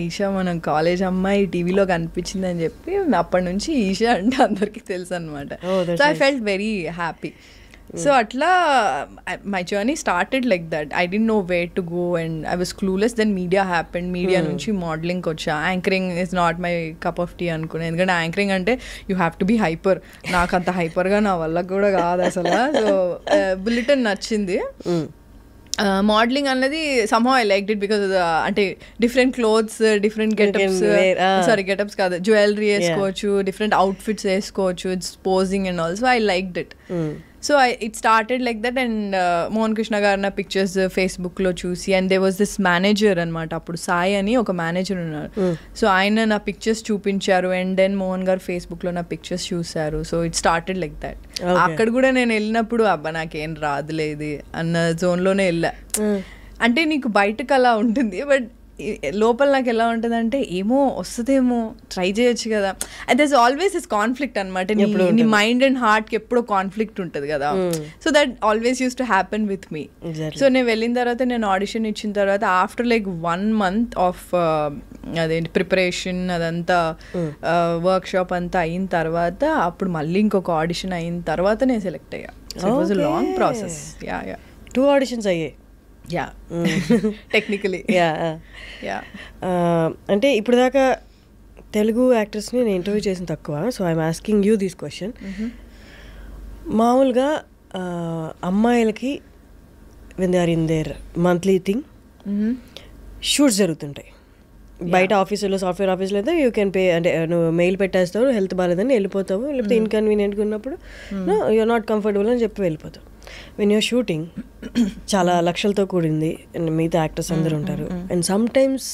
ఈషా మనం కాలేజ్ అమ్మాయి టీవీలో కనిపించింది అని చెప్పి అప్పటి నుంచి ఈషా అంటే అందరికీ తెలుసు అనమాట. So I felt very happy. So అట్లా my journey started like that. I don't know where to go and I was clueless. Then media happened. Media నుంచి మోడలింగ్కి వచ్చా. Anchoring is not my cup of tea అనుకున్నాను, ఎందుకంటే యాంకరింగ్ అంటే you have to be hyper. నాకు అంత హైపర్గా నా వల్ల కూడా కాదు అసలు. సో బులెటిన్ నచ్చింది. మోడలింగ్ అన్నది somehow I liked it because అంటే డిఫరెంట్ క్లోత్స్, డిఫరెంట్ గెటప్స్ కాదు, జ్యువెలరీ వేసుకోవచ్చు, డిఫరెంట్ అవుట్ఫిట్స్ వేసుకోవచ్చు, it's posing and also I liked it. So it started like that. And Mohan Krishna గారు నా పిక్చర్స్ ఫేస్బుక్లో చూసి, and they was this manager అనమాట, అప్పుడు సాయి అని ఒక మేనేజర్ ఉన్నారు. సో ఆయన నా పిక్చర్స్ చూపించారు, అండ్ దెన్ మోహన్ గారు ఫేస్బుక్లో నా పిక్చర్స్ చూశారు. So it started like that. అక్కడ కూడా నేను వెళ్ళినప్పుడు అబ్బా నాకేం రాదులేదు అన్న జోన్లోనే వెళ్ళా. అంటే నీకు బయటకు అలా ఉంటుంది, బట్ లోపల నాకు ఎలా ఉంటుంది అంటే ఏమో వస్తుందేమో, ట్రై చేయొచ్చు కదా. And there is always this conflict అనమాట. నీ మైండ్ అండ్ హార్ట్కి ఎప్పుడో కాన్ఫ్లిక్ట్ ఉంటుంది కదా. So that always use to happen with me. So నేను వెళ్ళిన తర్వాత, నేను ఆడిషన్ ఇచ్చిన తర్వాత, ఆఫ్టర్ లైక్ 1 month ఆఫ్ అదేంటి ప్రిపరేషన్, అదంతా వర్క్ షాప్ అంతా అయిన తర్వాత, అప్పుడు మళ్ళీ ఇంకొక ఆడిషన్ అయిన తర్వాత నేను సెలెక్ట్ అయ్యా. So it was a long process. 2 auditions అయ్యాయి. టెక్నికలీ. అంటే ఇప్పుడు దాకా తెలుగు యాక్టర్స్ని నేను ఇంటర్వ్యూ చేసిన తక్కువ. So I'm asking you this question. మామూలుగా అమ్మాయిలకి when they are in their monthly thing, shoots జరుగుతుంటాయి బయట ఆఫీసులో, సాఫ్ట్వేర్ ఆఫీసులో అయితే యూ కెన్ పే, అంటే నువ్వు మెయిల్ పెట్టేస్తావు, హెల్త్ బాగాలేదని వెళ్ళిపోతావు, లేకపోతే ఇన్కన్వీనియంట్గా ఉన్నప్పుడు యూఆర్ నాట్ కంఫర్టబుల్ అని చెప్పి వెళ్ళిపోతావు. వెన్ యూర్ షూటింగ్ చాలా లక్షలతో కూడింది, మిగతా యాక్టర్స్ అందరూ ఉంటారు, అండ్ సమ్ టైమ్స్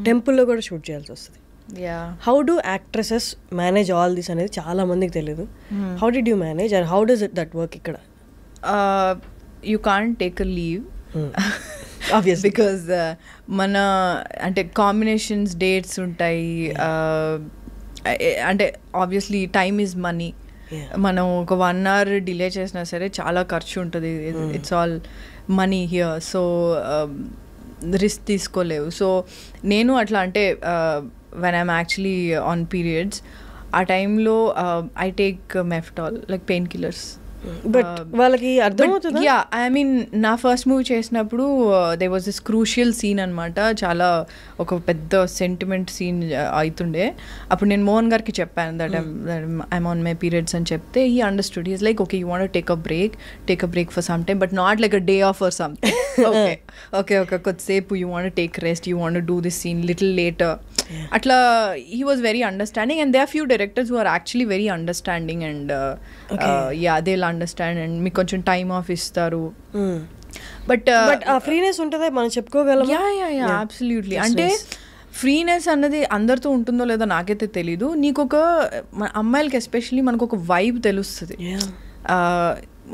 టెంపుల్లో కూడా షూట్ చేయాల్సి వస్తుంది. How do actresses manage all this అనేది చాలా మందికి తెలియదు. How did you manage and how does it that work ఇక్కడ? You can't take a leave obviously, because మన అంటే కాంబినేషన్స్, డేట్స్ ఉంటాయి. అంటే ఆబ్వియస్లీ టైమ్ ఈజ్ మనీ. మనం ఒక 1 hour డిలే చేసినా సరే చాలా ఖర్చు ఉంటుంది. It's all money here. So risk తీసుకోలేవు. సో నేను అట్లా అంటే when I'm actually on periods, ఆ టైంలో I take Meftal, like painkillers. But వాళ్ళకి అర్థమవుతుంది. యా, ఐ మీన్ నా ఫస్ట్ మూవీ చేసినప్పుడు they was this crucial scene అనమాట. చాలా ఒక పెద్ద సెంటిమెంట్ సీన్ అవుతుండే. అప్పుడు నేను మోహన్ గారికి చెప్పాను that I'm on my periods అని చెప్తే he understood. He is like, okay you want take a break for some time, but not like a day off or something. Okay కొద్దిసేపు you want take rest, you want do this scene little later. అట్లా he was very understanding, and they are few directors who are actually very understanding, and yeah they will understand and మీకు కొంచెం టైమ్ ఆఫ్ ఇస్తారు. బట్ ఆ ఫ్రీనెస్ ఉంటుందా మనం చెప్పుకోగలం? Yeah absolutely. అంటే ఫ్రీనెస్ అన్నది అందరితో ఉంటుందో లేదో నాకైతే తెలీదు. నీకు ఒక అమ్మాయిలకి ఎస్పెషల్లీ మనకు ఒక వైబ్ తెలుస్తుంది.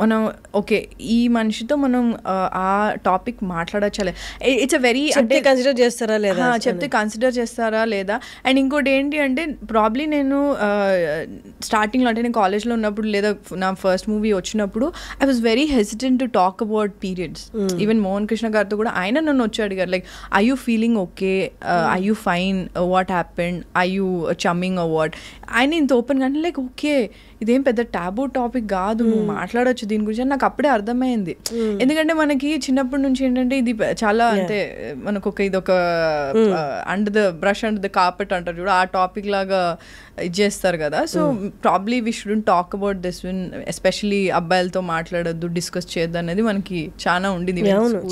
మనం ఓకే ఈ మనిషితో మనం ఆ టాపిక్ మాట్లాడచ్చలే, ఇట్స్ అ వెరీ అంటే కన్సిడర్ చేస్తారా లేదా, చెప్తే కన్సిడర్ చేస్తారా లేదా. అండ్ ఇంకోటి ఏంటి అంటే ప్రాబ్లీ నేను స్టార్టింగ్లో అంటే నేను కాలేజ్లో ఉన్నప్పుడు లేదా నా ఫస్ట్ మూవీ వచ్చినప్పుడు I was very hesitant to talk about periods. Even Mohan Krishna గారితో కూడా ఆయన నన్ను వచ్చి అడిగారు like, I you feeling okay, I you fine, what happened, I you chumming what. ఆయన ఇంత ఓపెన్ కానీ లైక్ ఓకే ఇదేం పెద్ద టాబూ టాపిక్ కాదు, నువ్వు మాట్లాడొచ్చు దీని గురించి అని నాకు అప్పుడే అర్థమైంది. ఎందుకంటే మనకి చిన్నప్పటి నుంచి ఏంటంటే ఇది చాలా అంటే మనకు ఇదొక under the brush under the carpet అంటారు చూడ, ఆ టాపిక్ లాగా ఇది చేస్తారు కదా. So probably we shouldn't talk about this when, especially అబ్బాయిలతో మాట్లాడొద్దు, డిస్కస్ చేయొద్దు అనేది మనకి చాలా ఉండింది.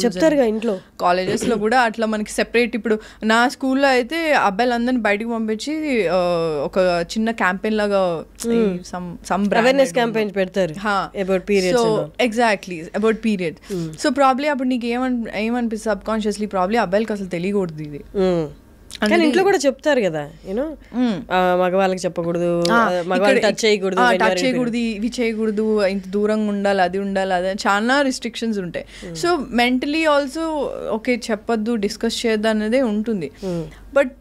చెప్తారుగా ఇంట్లో, కాలేజెస్ లో కూడా అట్లా మనకి సెపరేట్. ఇప్పుడు నా స్కూల్లో అయితే అబ్బాయిలందరినీ బయటకు పంపించి ఒక చిన్న క్యాంపెయిన్ లాగా అవేర్నెస్ క్యాంపెయిన్ పెడతారు about periods so and all. Exactly about period. So probably అప్పుడు నీకు ఏమనిపిస్తుంది సబ్ కాన్షియస్లీ, ప్రాబ్లీ అబ్బాయిలకి అసలు తెలియకూడదు ఇది. కానీ ఇంట్లో కూడా చెప్తారు కదా, యూనో మగవాళ్ళకి చెప్పకూడదు, మగవాళ్ళు టచ్ చేయకూడదు, ఇవి చేయకూడదు, ఇంత దూరంగా ఉండాలి, అది ఉండాలి, అదే చాలా రిస్ట్రిక్షన్స్ ఉంటాయి. సో మెంటలీ ఆల్సో ఓకే చెప్పొద్దు, డిస్కస్ చేయొద్దు అనేదే ఉంటుంది. బట్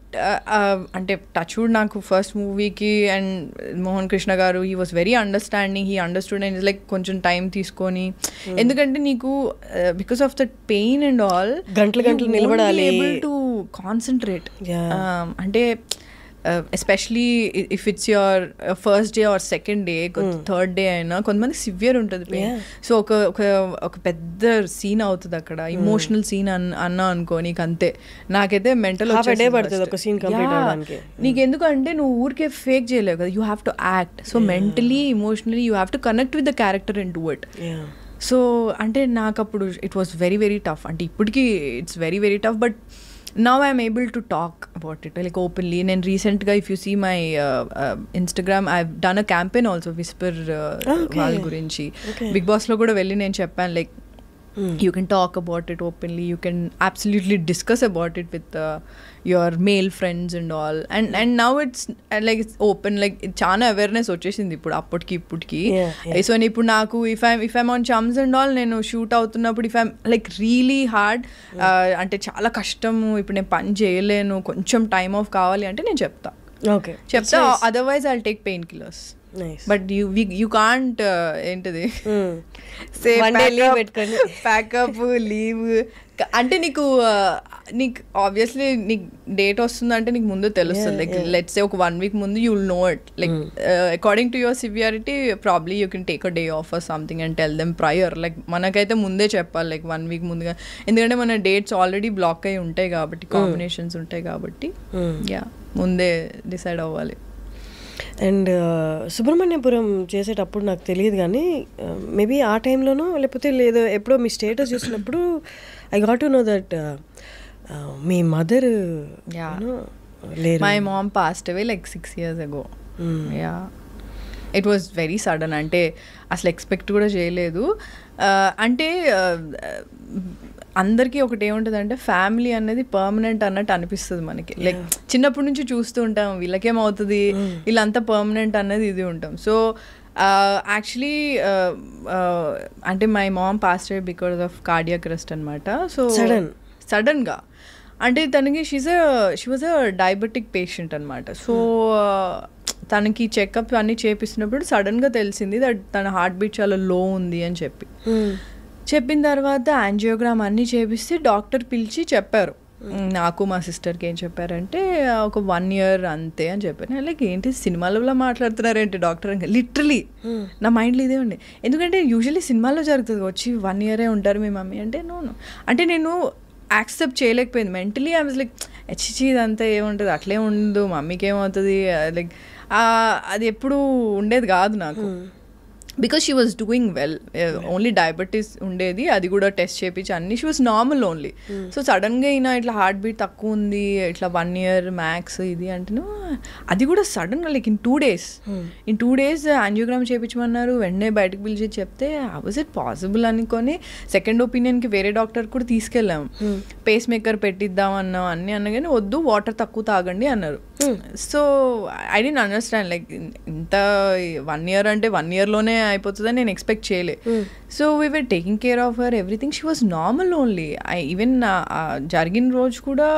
అంటే టచ్ వుడ్ నాకు ఫస్ట్ మూవీకి అండ్ మోహన్ కృష్ణ గారు he was very understanding, he understood and like కొంచెం టైం తీసుకొని, ఎందుకంటే నీకు because of that pain and all గంటలు నిలబడాలి, ఏబుల్ టు కాన్సన్ట్రేట్. అంటే especially if it's your first day or second day, third day అయినా కొంతమంది సివియర్ ఉంటుంది పెయిన్. సో ఒక పెద్ద సీన్ అవుతుంది అక్కడ, ఇమోషనల్ సీన్ అన్నా అనుకో, నీకు అంతే. నాకైతే మెంటల్ నీకు ఎందుకంటే నువ్వు ఊరికే ఫేక్ చేయలేవు కదా, you have to act. So mentally emotionally you have to connect with the character in to it. So అంటే నాకు అప్పుడు it was very very tough. అంటే ఇప్పటికీ it's very very tough, but now I'm able to talk about it like openly. And recently if you see my Instagram, I've done a campaign also, Whisper వాళ్ళ గురించి బిగ్ బాస్ లో కూడా వెళ్ళి నేను చెప్పాను like you can talk about it openly, you can absolutely discuss about it with your male friends and all, and now it's like it's open, like చాలా అవేర్నెస్ వచ్చేసింది ఇప్పుడు అప్పటికి. సో ఇప్పుడు నాకు if I'm on chums and all, నేను షూట్ అవుతున్నప్పుడు if I'm like really hard అంటే చాలా కష్టము, ఇప్పుడు నేను పని చేయలేను, కొంచెం టైం ఆఫ్ కావాలి అంటే నేను చెప్తా. Otherwise I'll take pain killers. But you can't ఏంటిది ప్యాకప్ లీవ్ అంటే నీకు ఆబ్వియస్లీ నీకు డేట్ వస్తుందంటే నీకు ముందు తెలుస్తుంది. లైక్ లెట్స్ సే ఒక 1 week ముందు you will know it. Like according to your severity probably you can take a day off or something and tell them prior. Like మనకైతే ముందే చెప్పాలి, లైక్ 1 week ముందుగా, ఎందుకంటే మన డేట్స్ ఆల్రెడీ బ్లాక్ అయి ఉంటాయి కాబట్టి, కాంబినేషన్స్ ఉంటాయి కాబట్టి ముందే డిసైడ్ అవ్వాలి. అండ్ సుబ్రహ్మణ్యపురం చేసేటప్పుడు నాకు తెలియదు కానీ మేబీ ఆ టైంలోనో లేకపోతే లేదో ఎప్పుడో మీ స్టేటస్ చూసినప్పుడు I got to know that మీ మదర్ లేరు. My mom passed away like 6 years ago. It was very sudden. అంటే అసలు ఎక్స్పెక్ట్ కూడా చేయలేదు. అంటే అందరికీ ఒకటి ఏముంటుంది అంటే ఫ్యామిలీ అనేది పర్మనెంట్ అన్నట్టు అనిపిస్తుంది మనకి. లైక్ చిన్నప్పటి నుంచి చూస్తూ ఉంటాం వీళ్ళకేమవుతుంది, వీళ్ళంతా పర్మనెంట్ అనేది ఇది ఉంటాం. సో యాక్చువల్లీ అంటే my mom passed away because of cardiac arrest అనమాట. సో సడన్గా అంటే తనకి she was a diabetic patient అనమాట. సో తనకి చెకప్ అన్నీ చేపిస్తున్నప్పుడు సడన్గా తెలిసింది దట్ తన హార్ట్ బీట్ చాలా లో ఉంది అని చెప్పిన తర్వాత యాంజియోగ్రామ్ అన్నీ చేపిస్తే డాక్టర్ పిలిచి చెప్పారు, నాకు మా సిస్టర్కి ఏం చెప్పారంటే ఒక 1 year అంతే అని చెప్పారు. లైక్ ఏంటి సినిమాలలో మాట్లాడుతున్నారేంటి డాక్టర్ అని లిటరలీ నా మైండ్లో ఇదే ఉండే. ఎందుకంటే యూజువల్లీ సినిమాల్లో జరుగుతుంది, వచ్చి 1 year ఉంటారు మీ మమ్మీ అంటే. నో అంటే నేను యాక్సెప్ట్ చేయలేకపోయింది మెంటలీ. ఐ వాజ్ లైక్ హెచ్చి ఇదంతా ఏముంటుంది, అట్లే ఉండదు, మమ్మీకి ఏమవుతుంది, లైక్ అది ఎప్పుడు ఉండేది కాదు నాకు. Because she was doing well, only diabetes ఉండేది, అది కూడా టెస్ట్ చేయించి అన్ని she was normal only. So సడన్గా అయినా ఇట్లా హార్ట్ బీట్ తక్కువ ఉంది, ఇట్లా 1 year మ్యాక్స్ ఇది అంటే, అది కూడా సడన్గా లైక్ ఇన్ 2 days యాంజియోగ్రామ్ చేయించమన్నారు. వెంటనే బయటకు పిలిచి చెప్తే హౌ వాజ్ ఇట్ పాసిబుల్ అనుకొని సెకండ్ ఒపీనియన్కి వేరే డాక్టర్ కూడా తీసుకెళ్ళాము. పేస్ మేకర్ పెట్టిద్దాం అన్నాం, అన్నీ అన్నా కానీ వద్దు, వాటర్ తక్కువ తాగండి అన్నారు. So I don't understand, like ఇంత 1 year అంటే 1 yearలోనే అయిపోతుందని నేను ఎక్స్పెక్ట్ చేయలే. So we were taking care of her, everything. She was normal only. Even జరిగిన రోజు కూడా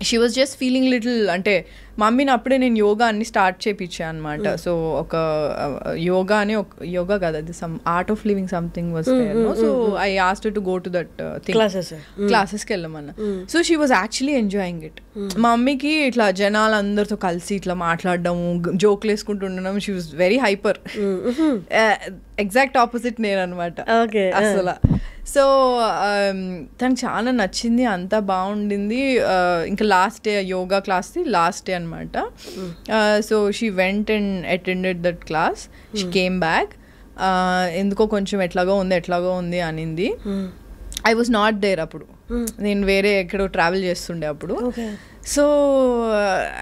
she was just feeling little, అంటే మమ్మీని అప్పుడే నేను యోగా అన్ని స్టార్ట్ చేయించాను అనమాట. సో ఒక యోగా అని యోగా కాదు, అది some Art of Living something was there. So I asked to go to that thing, క్లాసెస్కి వెళ్ళమన్నా. So she was actually enjoying it. మా మమ్మీకి ఇట్లా జనాలందరితో కలిసి ఇట్లా మాట్లాడడము, జోక్లు వేసుకుంటూ ఉండడం, she was very hyper. Exact opposite నేను అనమాట అసలు. సో తనకు చాలా నచ్చింది, అంతా బాగుండింది. ఇంకా లాస్ట్ డే యోగా క్లాస్ది లాస్ట్ డే అనమాట. So she went and attended that class. She came back, ఎందుకో కొంచెం ఎట్లాగో ఉంది అనింది. ఐ వాజ్ నాట్ దేర్ అప్పుడు, నేను వేరే ఎక్కడో ట్రావెల్ చేస్తుండే అప్పుడు. సో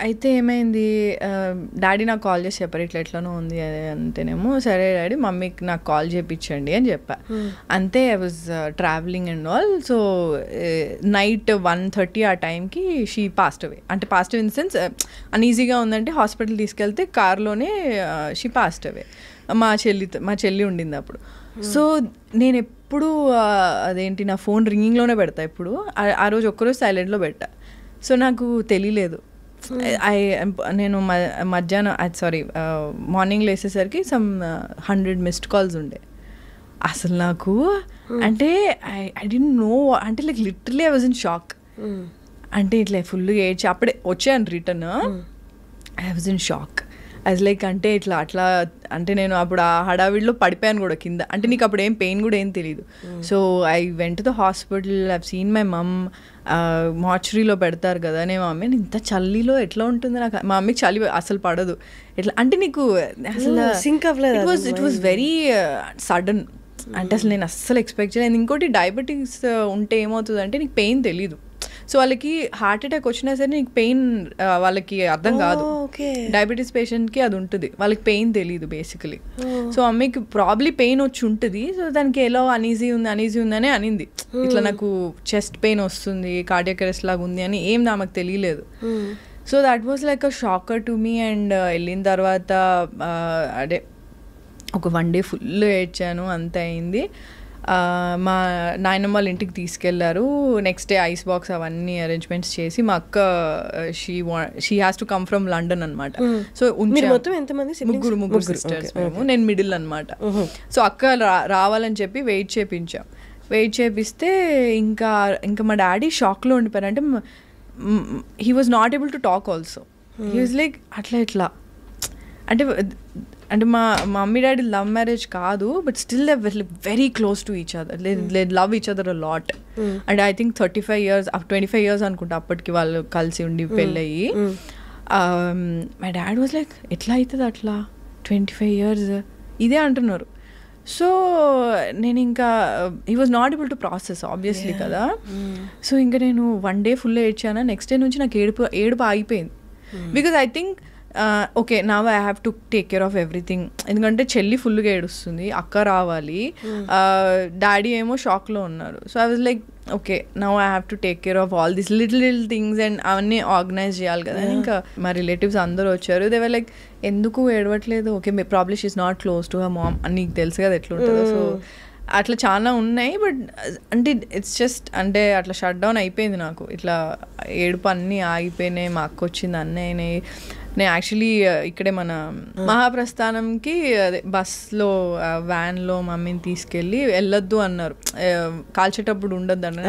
అయితే ఏమైంది, డాడీ నాకు కాల్ చేసి చెప్పారు ఇట్లా ఎట్లనో ఉంది అంటేనేమో, సరే డాడీ మమ్మీకి నాకు కాల్ చేయించండి అని చెప్పా. అంతే I was travelling and all. So night 1:30 ఆ టైంకి షీ పాస్ట్ అవే. అంటే passed away in the sense అన్ఈజీగా ఉందంటే హాస్పిటల్ తీసుకెళ్తే కార్లోనే షీ పాస్ట్ అవే. మా చెల్లి ఉండింది అప్పుడు. సో నేను ఎప్పుడు అదేంటి నా ఫోన్ రింగింగ్లోనే పెడతా ఎప్పుడు. ఆ రోజు ఒక్కరోజు సైలెంట్లో పెట్టా. సో నాకు తెలియలేదు. నేను మధ్యాహ్నం మార్నింగ్ లేసేసరికి సమ్ 100 మిస్డ్ కాల్స్ ఉండే. అసలు నాకు అంటే ఐ డోంట్ నో, అంటే like literally I was in shock. అంటే ఇట్లా ఫుల్ ఏడ్చి అప్పుడే వచ్చాను return. I was in shock. As like అంటే అట్లా అంటే నేను అప్పుడు ఆ హడావిడిలో పడిపోయాను కూడా కింద. అంటే నీకు అప్పుడు ఏం పెయిన్ కూడా ఏం తెలియదు. So I went to the hospital. I've seen my mom. మార్చురీలో పెడతారు కదా. నేను మా మమ్మీ ఇంత చలిలో ఎట్లా ఉంటుంది నాకు. మా మమ్మీకి చలి అసలు పడదు. ఎట్లా అంటే నీకు అసలు ఇట్ వాజ్ వెరీ సడన్. అంటే అసలు నేను అస్సలు ఎక్స్పెక్ట్ చేయలేదు. ఇంకోటి డయాబెటీస్ ఉంటే ఏమవుతుంది అంటే నీకు పెయిన్ తెలీదు. సో వాళ్ళకి హార్ట్ అటాక్ వచ్చినా సరే నీకు పెయిన్ వాళ్ళకి అర్థం కాదు. డయాబెటీస్ పేషెంట్కి అది ఉంటుంది, వాళ్ళకి పెయిన్ తెలీదు బేసికలీ. సో మమ్మీకి ప్రాబ్లీ పెయిన్ వచ్చి ఉంటుంది. సో దానికి ఎలా అనీజీ ఉందనే అనింది. ఇట్లా నాకు చెస్ట్ పెయిన్ వస్తుంది, కార్డియాక్ అరెస్ట్ లాగా ఉంది అని ఏం నాకు తెలియలేదు. So that was like a shocker to me. And వెళ్ళిన తర్వాత అదే ఒక 1 day ఫుల్ ఏడ్చాను. అంత అయింది. మా నాయనమ్మ వాళ్ళ ఇంటికి తీసుకెళ్లారు. నెక్స్ట్ డే ఐస్ బాక్స్ అవన్నీ అరేంజ్మెంట్స్ చేసి మా అక్క she has to come from London అనమాట. సో ముగ్గురు సిస్టర్స్ మేము. నేను మిడిల్ అనమాట. సో అక్క రావాలని చెప్పి వెయిట్ చేపిస్తే ఇంకా మా డాడీ షాక్లో ఉండిపోయారు. అంటే he was not able to talk also. He was like అట్లా అంటే మా మమ్మీ డాడీ లవ్ మ్యారేజ్ కాదు, but still they very close to each other. They love each other a lot. And I think 35 years 25 years అనుకుంటా అప్పటికి వాళ్ళు కలిసి ఉండి పెళ్ళయ్యి. మై డాడ్ వాజ్ లైక్ ఎట్లా అవుతుంది అట్లా 25 years ఇదే అంటున్నారు. సో నేను ఇంకా he was not able to process obviously కదా. సో ఇంకా నేను 1 day ఫుల్ ఏడ్చాను. నెక్స్ట్ డే నుంచి నాకు ఏడుపు ఆగిపోయింది. Because I think okay now I have to take care of everything. ఎందుకంటే చెల్లి ఫుల్గా ఏడుస్తుంది, అక్క రావాలి, డాడీ ఏమో షాక్లో ఉన్నారు. So I was like okay now I have to take care of all this little things and అవన్నీ ఆర్గనైజ్ చేయాలి కదా. ఇంకా మా రిలేటివ్స్ అందరూ వచ్చారు. దే వర్ లైక్ ఎందుకు ఏడవట్లేదు, okay probably she is not close to her mom అని నీకు తెలుసు కదా ఎట్లుంటుందో. సో అట్లా చాలా ఉన్నాయి. బట్ అంటే ఇట్స్ జస్ట్ అంటే అట్లా షట్ డౌన్ అయిపోయింది నాకు. ఇట్లా ఏడుపు అన్నీ ఆగిపోయినాయి. మా అక్క వచ్చింది అన్నీ అయినాయి. నేను యాక్చువల్లీ ఇక్కడే మన మహాప్రస్థానంకి అదే బస్లో వ్యాన్లో మమ్మీని తీసుకెళ్ళి వెళ్ళొద్దు అన్నారు. కాల్చేటప్పుడు ఉండొద్దు అన్నారు.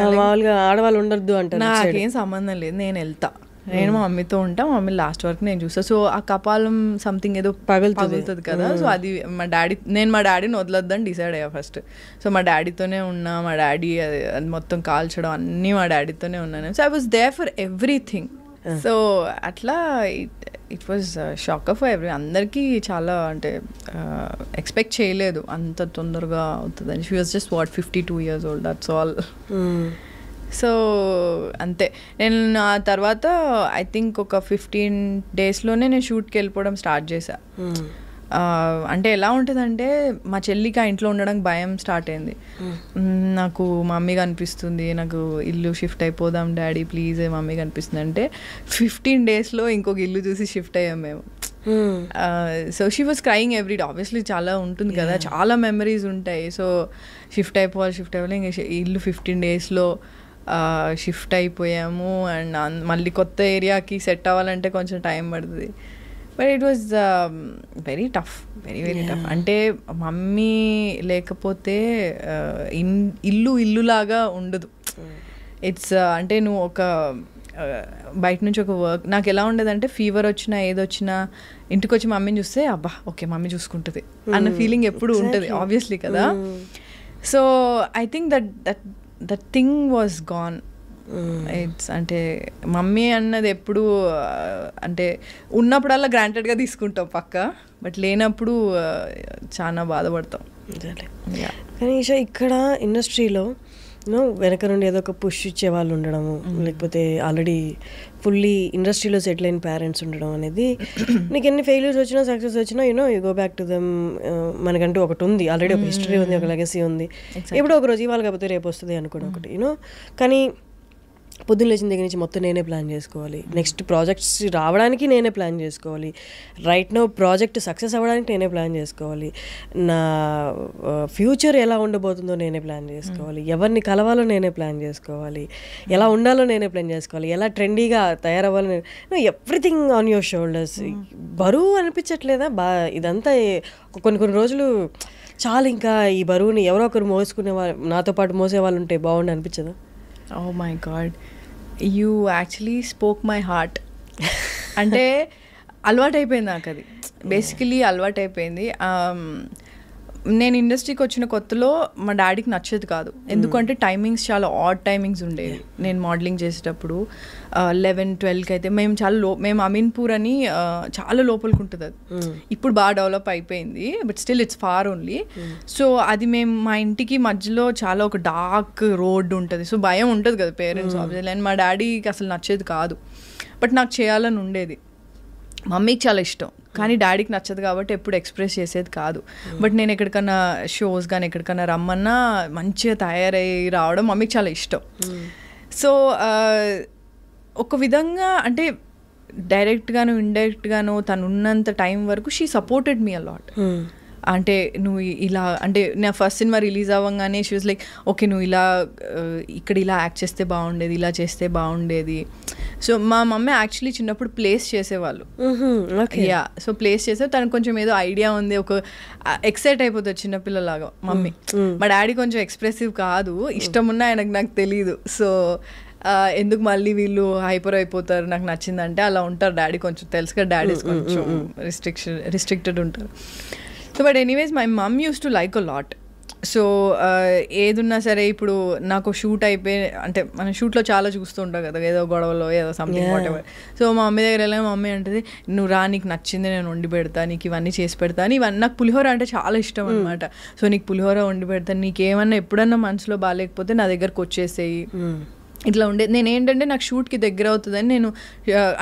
ఆడవాళ్ళు ఉండొద్దు అంటారు. నాకేం సంబంధం లేదు, నేను వెళ్తా, నేను మా మమ్మీతో ఉంటా, మా మమ్మీ లాస్ట్ వరకు నేను చూస్తా. సో ఆ కపాలం సంథింగ్ ఏదో పగులుతుంది కదా. సో అది నేను మా డాడీని వదలొద్దని డిసైడ్ అయ్యా ఫస్ట్. సో మా డాడీతోనే ఉన్నా. మా డాడీ అది మొత్తం కాల్చడం అన్నీ మా డాడీతోనే ఉన్నాను. So I was there for everything. So అట్లా it was shocker for every. అందరికీ చాలా అంటే ఎక్స్పెక్ట్ చేయలేదు అంత తొందరగా అవుతుందని. She was just 52 years old, that's all. So అంతే. నేను ఆ తర్వాత ఐ థింక్ ఒక 15 daysలోనే నేను షూట్కి వెళ్ళిపోవడం స్టార్ట్ చేశా. అంటే ఎలా ఉంటుందంటే మా చెల్లికి ఆ ఇంట్లో ఉండడానికి భయం స్టార్ట్ అయింది. నాకు మమ్మీగా అనిపిస్తుంది, నాకు ఇల్లు షిఫ్ట్ అయిపోదాం డాడీ ప్లీజ్ మమ్మీగా అనిపిస్తుంది అంటే 15 daysలో ఇంకొక ఇల్లు చూసి షిఫ్ట్ అయ్యాం మేము. So she was crying everyday. Obviously చాలా ఉంటుంది కదా, చాలా మెమరీస్ ఉంటాయి. సో షిఫ్ట్ అయిపోవాలి ఇంకా ఇల్లు 15 daysలో షిఫ్ట్ అయిపోయాము. అండ్ మళ్ళీ కొత్త ఏరియాకి సెట్ అవ్వాలంటే కొంచెం టైం పడుతుంది. But it was very tough, very tough. అంటే మమ్మీ లేకపోతే ఇల్లులాగా ఉండదు. ఇట్స్ అంటే నువ్వు ఒక బయట నుంచి ఒక వర్క్ నాకు ఎలా ఉండేదంటే ఫీవర్ వచ్చినా ఏదొచ్చినా ఇంటికి వచ్చి మమ్మీని చూస్తే అబ్బా ఓకే మమ్మీ చూసుకుంటుంది అన్న ఫీలింగ్ ఎప్పుడు ఉంటుంది ఆబ్వియస్లీ కదా. So I think that thing was gone. It's అంటే మమ్మీ అన్నది ఎప్పుడు అంటే ఉన్నప్పుడల్లా గ్రాంటెడ్గా తీసుకుంటాం పక్క, బట్ లేనప్పుడు చాలా బాధపడతాం. కానీ ఈషా ఇక్కడ ఇండస్ట్రీలో వెనక నుండి ఏదో ఒక పుష్ ఇచ్చే వాళ్ళు ఉండడము, లేకపోతే ఆల్రెడీ ఫుల్లీ ఇండస్ట్రీలో సెటిల్ అయిన పేరెంట్స్ ఉండడం అనేది నీకు ఎన్ని ఫెయిల్యూర్స్ వచ్చినా సక్సెస్ వచ్చినా you go back to them. మనకంటూ ఒకటి ఉంది, ఆల్రెడీ ఒక హిస్టరీ ఉంది, ఒక లెగసీ ఉంది. ఎప్పుడో ఒక రోజు ఇవాళ కాకపోతే రేపు వస్తుంది అనుకోవడం ఒకటి కానీ పొద్దున్న లేచిన దగ్గర నుంచి మొత్తం నేనే ప్లాన్ చేసుకోవాలి, నెక్స్ట్ ప్రాజెక్ట్స్ రావడానికి నేనే ప్లాన్ చేసుకోవాలి, రైట్ నో ప్రాజెక్ట్ సక్సెస్ అవ్వడానికి నేనే ప్లాన్ చేసుకోవాలి, నా ఫ్యూచర్ ఎలా ఉండబోతుందో నేనే ప్లాన్ చేసుకోవాలి, ఎవరిని కలవాలో నేనే ప్లాన్ చేసుకోవాలి, ఎలా ఉండాలో నేనే ప్లాన్ చేసుకోవాలి, ఎలా ట్రెండీగా తయారవ్వాలో, ఎవ్రీథింగ్ ఆన్ యువర్ షోల్డర్స్. బరువు అనిపించట్లేదా? ఇదంతా కొన్ని రోజులు చాలా, ఇంకా ఈ బరువుని ఎవరో ఒకరు మోసుకునే వాళ్ళు, నాతో పాటు మోసే వాళ్ళు ఉంటే బాగుండి అనిపించదా? Oh my God, you actually spoke my heart. అంటే అలవాటైపోయింది నాకు అది, బేసికలీ అలవాటైపోయింది. నేను ఇండస్ట్రీకి వచ్చిన కొత్తలో మా డాడీకి నచ్చేది కాదు, ఎందుకంటే టైమింగ్స్ చాలా ఆడ్ టైమింగ్స్ ఉండేవి. నేను మోడలింగ్ చేసేటప్పుడు 11-12కి అయితే మేము అమీన్పూర్ అని చాలా లోపలికి ఉంటుంది అది. ఇప్పుడు బాగా డెవలప్ అయిపోయింది, but still it's far only. So అది మేము మా ఇంటికి మధ్యలో చాలా ఒక డార్క్ రోడ్ ఉంటుంది, సో భయం ఉంటుంది కదా పేరెంట్స్ ఆబ్వియస్లీ. అండ్ మా డాడీకి అసలు నచ్చేది కాదు, బట్ నాకు చేయాలని ఉండేది. మమ్మీకి చాలా ఇష్టం, కానీ డాడీకి నచ్చదు కాబట్టి ఎప్పుడు ఎక్స్ప్రెస్ చేసేది కాదు. బట్ నేను ఎక్కడికన్నా షోస్ కానీ ఎక్కడికన్నా రమ్మన్నా మంచిగా తయారయ్యి రావడం మమ్మీకి చాలా ఇష్టం. సో ఒక విధంగా అంటే డైరెక్ట్గాను ఇండైరెక్ట్గాను తను ఉన్నంత టైం వరకు షీ సపోర్టెడ్ మీ అలాట్. అంటే నువ్వు ఇలా, అంటే నా ఫస్ట్ సినిమా రిలీజ్ అవ్వగానే షీ వాజ్ లైక్, ఓకే నువ్వు ఇలా ఇక్కడ ఇలా యాక్ట్ చేస్తే బాగుండేది, ఇలా చేస్తే బాగుండేది. సో మా మమ్మీ యాక్చువల్లీ చిన్నప్పుడు ప్లేస్ చేసేవాళ్ళు. యా, సో ప్లేస్ చేస్తే తనకు కొంచెం ఏదో ఐడియా ఉంది, ఒక ఎక్సైట్ అయిపోతుంది చిన్నపిల్లలాగా మమ్మీ. మా డాడీ కొంచెం ఎక్స్ప్రెసివ్ కాదు, ఇష్టం ఉన్నా ఆయనకు నాకు తెలీదు. సో ఎందుకు మళ్ళీ వీళ్ళు హైపర్ అయిపోతారు, నాకు నచ్చిందంటే అలా ఉంటారు డాడీ. కొంచెం తెలుసుగా డాడీస్ కొంచెం రిస్ట్రిక్టెడ్ ఉంటారు. So but anyways my mum used to like a lot. So ఏదున్నా సరే, ఇప్పుడు నాకు షూట్ అయిపోయి, అంటే మనం షూట్లో చాలా చూస్తూ ఉంటాం కదా, ఏదో గొడవలో ఏదో సంథింగ్ వాట్ ఎవర్. సో మా మమ్మీ దగ్గర వెళ్ళాక మా మమ్మీ అంటది, నువ్వు రా, నీకు నచ్చింది నేను వండి పెడతా, నీకు ఇవన్నీ చేసి పెడతాను. ఇవన్నీ నాకు పులిహోర అంటే చాలా ఇష్టం అనమాట. సో నీకు పులిహోర వండి పెడతాను, నీకేమన్నా ఎప్పుడన్నా మనసులో బాగాలేకపోతే నా దగ్గరకు వచ్చేసేయి, ఇట్లా ఉండేది. నేను ఏంటంటే నాకు షూట్కి దగ్గర అవుతుందని నేను,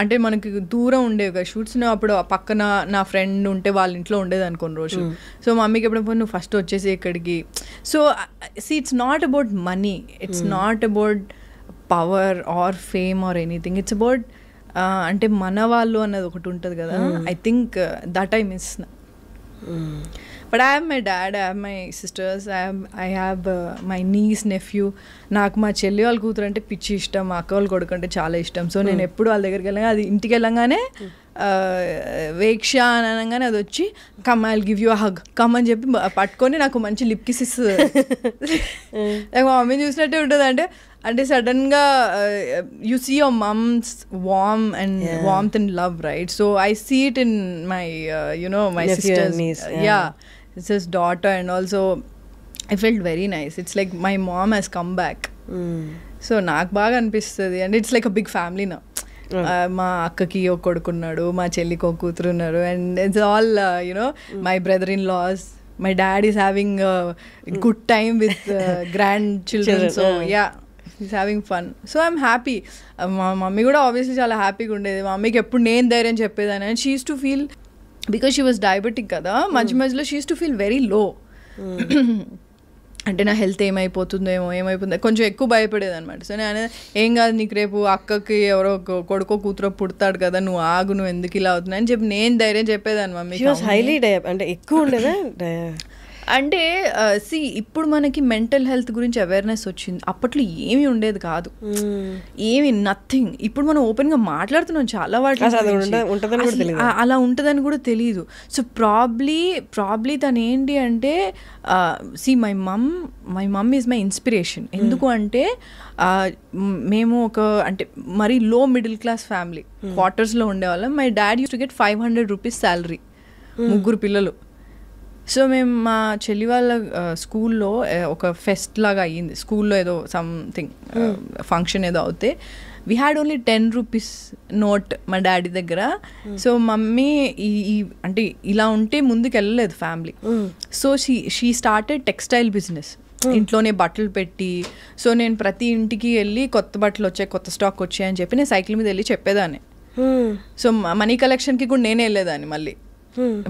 అంటే మనకి దూరం ఉండేవి కదా షూట్స్, అప్పుడు పక్కన నా ఫ్రెండ్ ఉంటే వాళ్ళ ఇంట్లో ఉండేది అనుకోని రోజు. సో మమ్మీకి ఎప్పుడైనా నువ్వు ఫస్ట్ వచ్చేసి ఇక్కడికి. So it's not about money, it's not about power or fame or anything, it's about అంటే మన వాళ్ళు అన్నది ఒకటి ఉంటుంది కదా. I think that I miss. But I have my dad, I have my sisters, I have my niece, nephew. నాకు మా చెల్లి వాళ్ళ కూతురు అంటే పిచ్చి ఇష్టం, మా అక్క వాళ్ళ కొడుకు అంటే చాలా ఇష్టం. సో నేను ఎప్పుడు వాళ్ళ దగ్గరికి వెళ్ళగా, అది ఇంటికి వెళ్ళంగానే వేక్ష అని అనగానే అది వచ్చి come I will give you a hug, come అని చెప్పి పట్టుకొని నాకు మంచి లిప్ కిసెస్ మా మమ్మీని చూసినట్టే ఉంటుంది. అంటే సడన్గా you see your mum's warmth and love, right? So I see it in my my sisters, yeah, sister's daughter, and also I felt very nice. It's like my mom has come back. So నాకు బాగా అనిపిస్తుంది, and it's like a big family now. మా అక్కకి ఒక కొడుకున్నాడు, మా చెల్లికి ఒక కూతురు ఉన్నారు, and it's all my brother in laws. My dad is having a good time with grandchildren. So yeah, he's having fun. So I'm happy. మా మమ్మీ కూడా ఆబ్వియస్లీ చాలా హ్యాపీగా ఉండేది. మా మమ్మీకి ఎప్పుడు నేను ధైర్యం చెప్పేదాన్ని. And she use to feel, because she was diabetic కదా, మధ్య మధ్యలో she use to feel very low. అంటే నా హెల్త్ ఏమైపోతుందో కొంచెం ఎక్కువ భయపడేది అనమాట. సో నేను ఏం కాదు, నీకు రేపు అక్కకి ఎవరో కొడుకో కూతురో పుడతాడు కదా, నువ్వు ఆగు, నువ్వు ఎందుకు ఇలా అవుతున్నావు అని చెప్పి నేను ధైర్యం చెప్పేదాన్ని మమ్మీ. అంటే ఎక్కువ ఉండేదా అంటే ఇప్పుడు మనకి మెంటల్ హెల్త్ గురించి అవేర్నెస్ వచ్చింది, అప్పట్లో ఏమీ ఉండేది కాదు, ఏమి నథింగ్. ఇప్పుడు మనం ఓపెన్గా మాట్లాడుతున్నాం చాలా వాటి, అలా ఉంటుందని కూడా తెలియదు. సో ప్రాబ్లీ తను ఏంటి అంటే my mum is my inspiration. ఎందుకు అంటే మేము అంటే మరీ లో మిడిల్ క్లాస్ ఫ్యామిలీ, క్వార్టర్స్లో ఉండేవాళ్ళం. My dad use to get 500 rupees salary, 3 పిల్లలు. సో మేము మా చెల్లి వాళ్ళ స్కూల్లో ఒక ఫెస్ట్ లాగా అయ్యింది, స్కూల్లో ఏదో సంథింగ్ ఫంక్షన్ ఏదో అవుతే we had only 10 rupees note మా డాడీ దగ్గర. సో మమ్మీ అంటే ఇలా ఉంటే ముందుకు వెళ్ళలేదు family. So she started textile business. ఇంట్లోనే బట్టలు పెట్టి. సో నేను ప్రతి ఇంటికి వెళ్ళి కొత్త బట్టలు వచ్చాయి, కొత్త స్టాక్ వచ్చాయి అని చెప్పి నేను సైకిల్ మీద వెళ్ళి చెప్పేదాన్ని. సో మనీ కలెక్షన్కి కూడా నేనే వెళ్ళేదాన్ని. మళ్ళీ